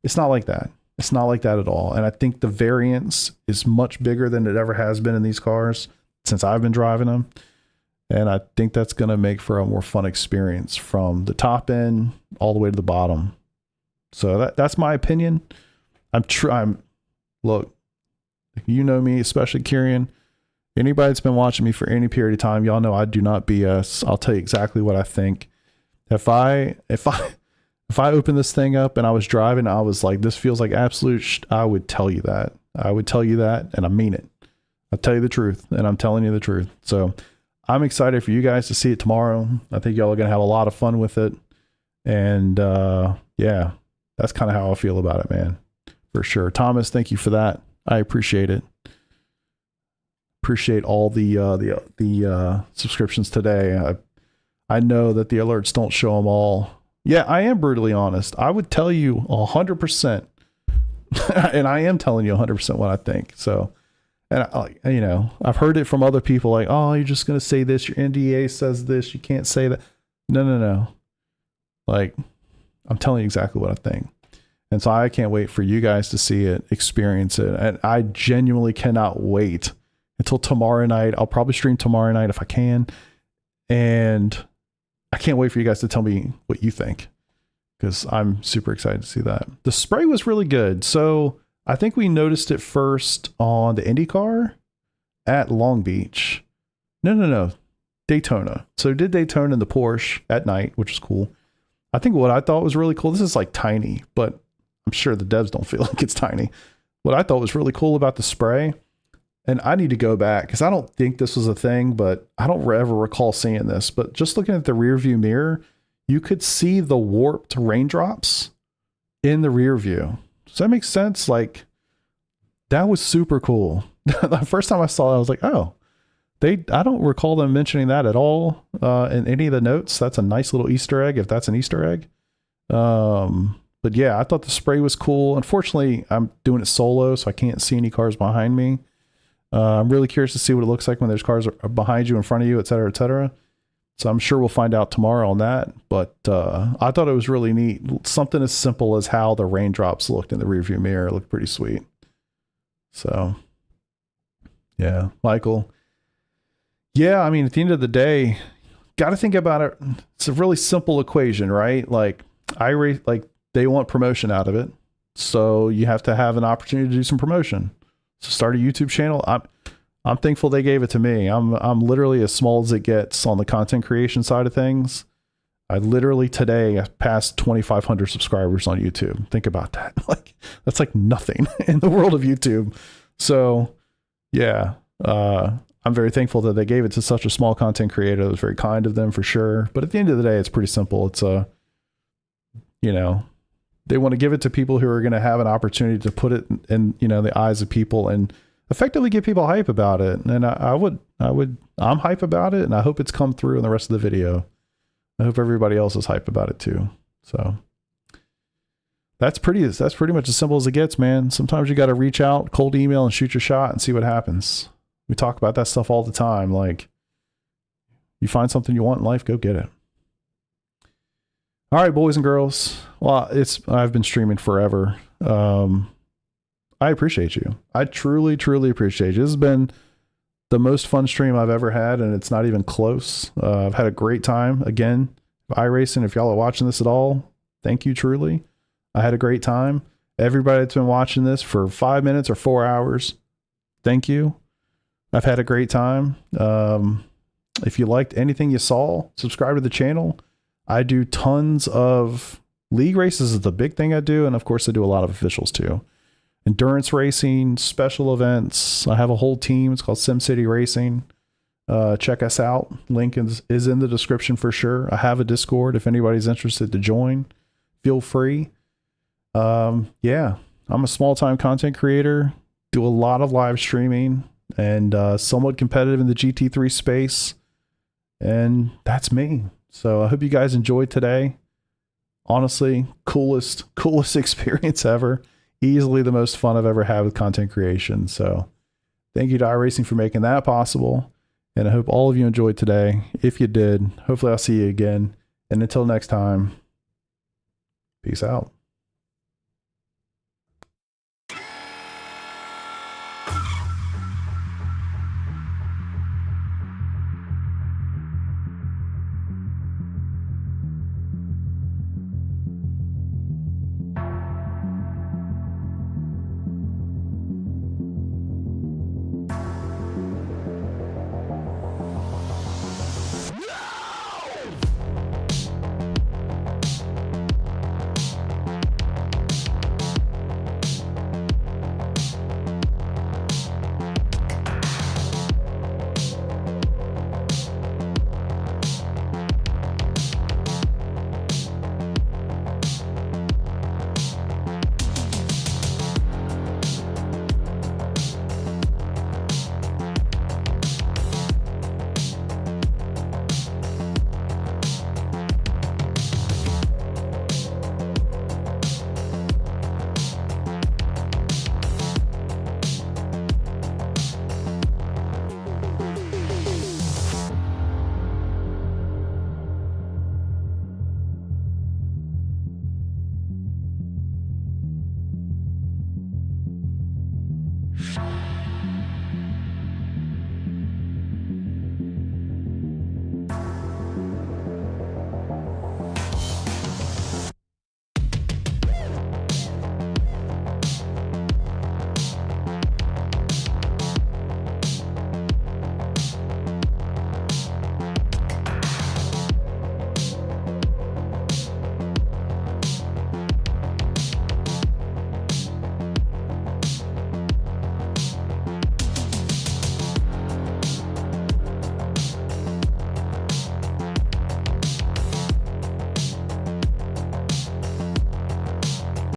[SPEAKER 1] it's not like that. It's not like that at all. And I think the variance is much bigger than it ever has been in these cars since I've been driving them. And I think that's going to make for a more fun experience from the top end all the way to the bottom. So that's my opinion. Look, you know me, especially Kieran. Anybody that's been watching me for any period of time, y'all know I do not BS. I'll tell you exactly what I think. If I open this thing up and I was driving, I was like, this feels like absolute I would tell you that. I would tell you that, and I mean it. I'll tell you the truth, and I'm telling you the truth. So I'm excited for you guys to see it tomorrow. I think y'all are going to have a lot of fun with it. And yeah, that's kind of how I feel about it, man, for sure. Thomas, thank you for that. I appreciate it. Appreciate all the subscriptions today. I know that the alerts don't show them all. Yeah, I am brutally honest. I would tell you 100%, and I am telling you 100% what I think. So, and you know, I've heard it from other people like, oh, you're just going to say this. Your NDA says this. You can't say that. No. Like, I'm telling you exactly what I think. And so I can't wait for you guys to see it, experience it. And I genuinely cannot wait until tomorrow night. I'll probably stream tomorrow night if I can. And I can't wait for you guys to tell me what you think, because I'm super excited to see that. The spray was really good. So I think we noticed it first on the IndyCar at Long Beach. No. Daytona. So did Daytona in the Porsche at night, which is cool. I think what I thought was really cool, this is like tiny, but I'm sure the devs don't feel like it's tiny. What I thought was really cool about the spray, and I need to go back because I don't think this was a thing, but I don't ever recall seeing this. But just looking at the rear view mirror, you could see the warped raindrops in the rear view. Does that make sense? Like, that was super cool. The first time I saw it, I was like, oh, I don't recall them mentioning that at all in any of the notes. That's a nice little Easter egg, if that's an Easter egg. But yeah, I thought the spray was cool. Unfortunately, I'm doing it solo, so I can't see any cars behind me. I'm really curious to see what it looks like when there's cars behind you, in front of you, et cetera, et cetera. So I'm sure we'll find out tomorrow on that. But I thought it was really neat. Something as simple as how the raindrops looked in the rearview mirror. It looked pretty sweet. So yeah, Michael. Yeah, I mean, at the end of the day, got to think about it. It's a really simple equation, right? Like they want promotion out of it. So you have to have an opportunity to do some promotion. So start a YouTube channel. I'm thankful they gave it to me. I'm literally as small as it gets on the content creation side of things. I literally today passed 2,500 subscribers on YouTube. Think about that. Like, that's like nothing in the world of YouTube. So yeah, I'm very thankful that they gave it to such a small content creator. It was very kind of them for sure. But at the end of the day, it's pretty simple. It's you know, they want to give it to people who are going to have an opportunity to put it in, you know, the eyes of people and effectively get people hype about it. And I'm hype about it, and I hope it's come through in the rest of the video. I hope everybody else is hype about it too. So that's pretty much as simple as it gets, man. Sometimes you got to reach out, cold email, and shoot your shot and see what happens. We talk about that stuff all the time. Like, you find something you want in life, go get it. All right, boys and girls. Well, I've been streaming forever. I appreciate you. I truly, truly appreciate you. This has been the most fun stream I've ever had, and it's not even close. I've had a great time. Again, iRacing, if y'all are watching this at all, thank you truly. I had a great time. Everybody that's been watching this for 5 minutes or 4 hours, thank you. I've had a great time. If you liked anything you saw, subscribe to the channel. I do tons of league races is the big thing I do. And of course I do a lot of officials too. Endurance racing, special events. I have a whole team. It's called SimCity Racing. Check us out. Link is in the description for sure. I have a Discord. If anybody's interested to join, feel free. Yeah, I'm a small time content creator, do a lot of live streaming, and somewhat competitive in the GT3 space. And that's me. So I hope you guys enjoyed today. Honestly, coolest experience ever. Easily the most fun I've ever had with content creation. So thank you to iRacing for making that possible. And I hope all of you enjoyed today. If you did, hopefully I'll see you again. And until next time, peace out.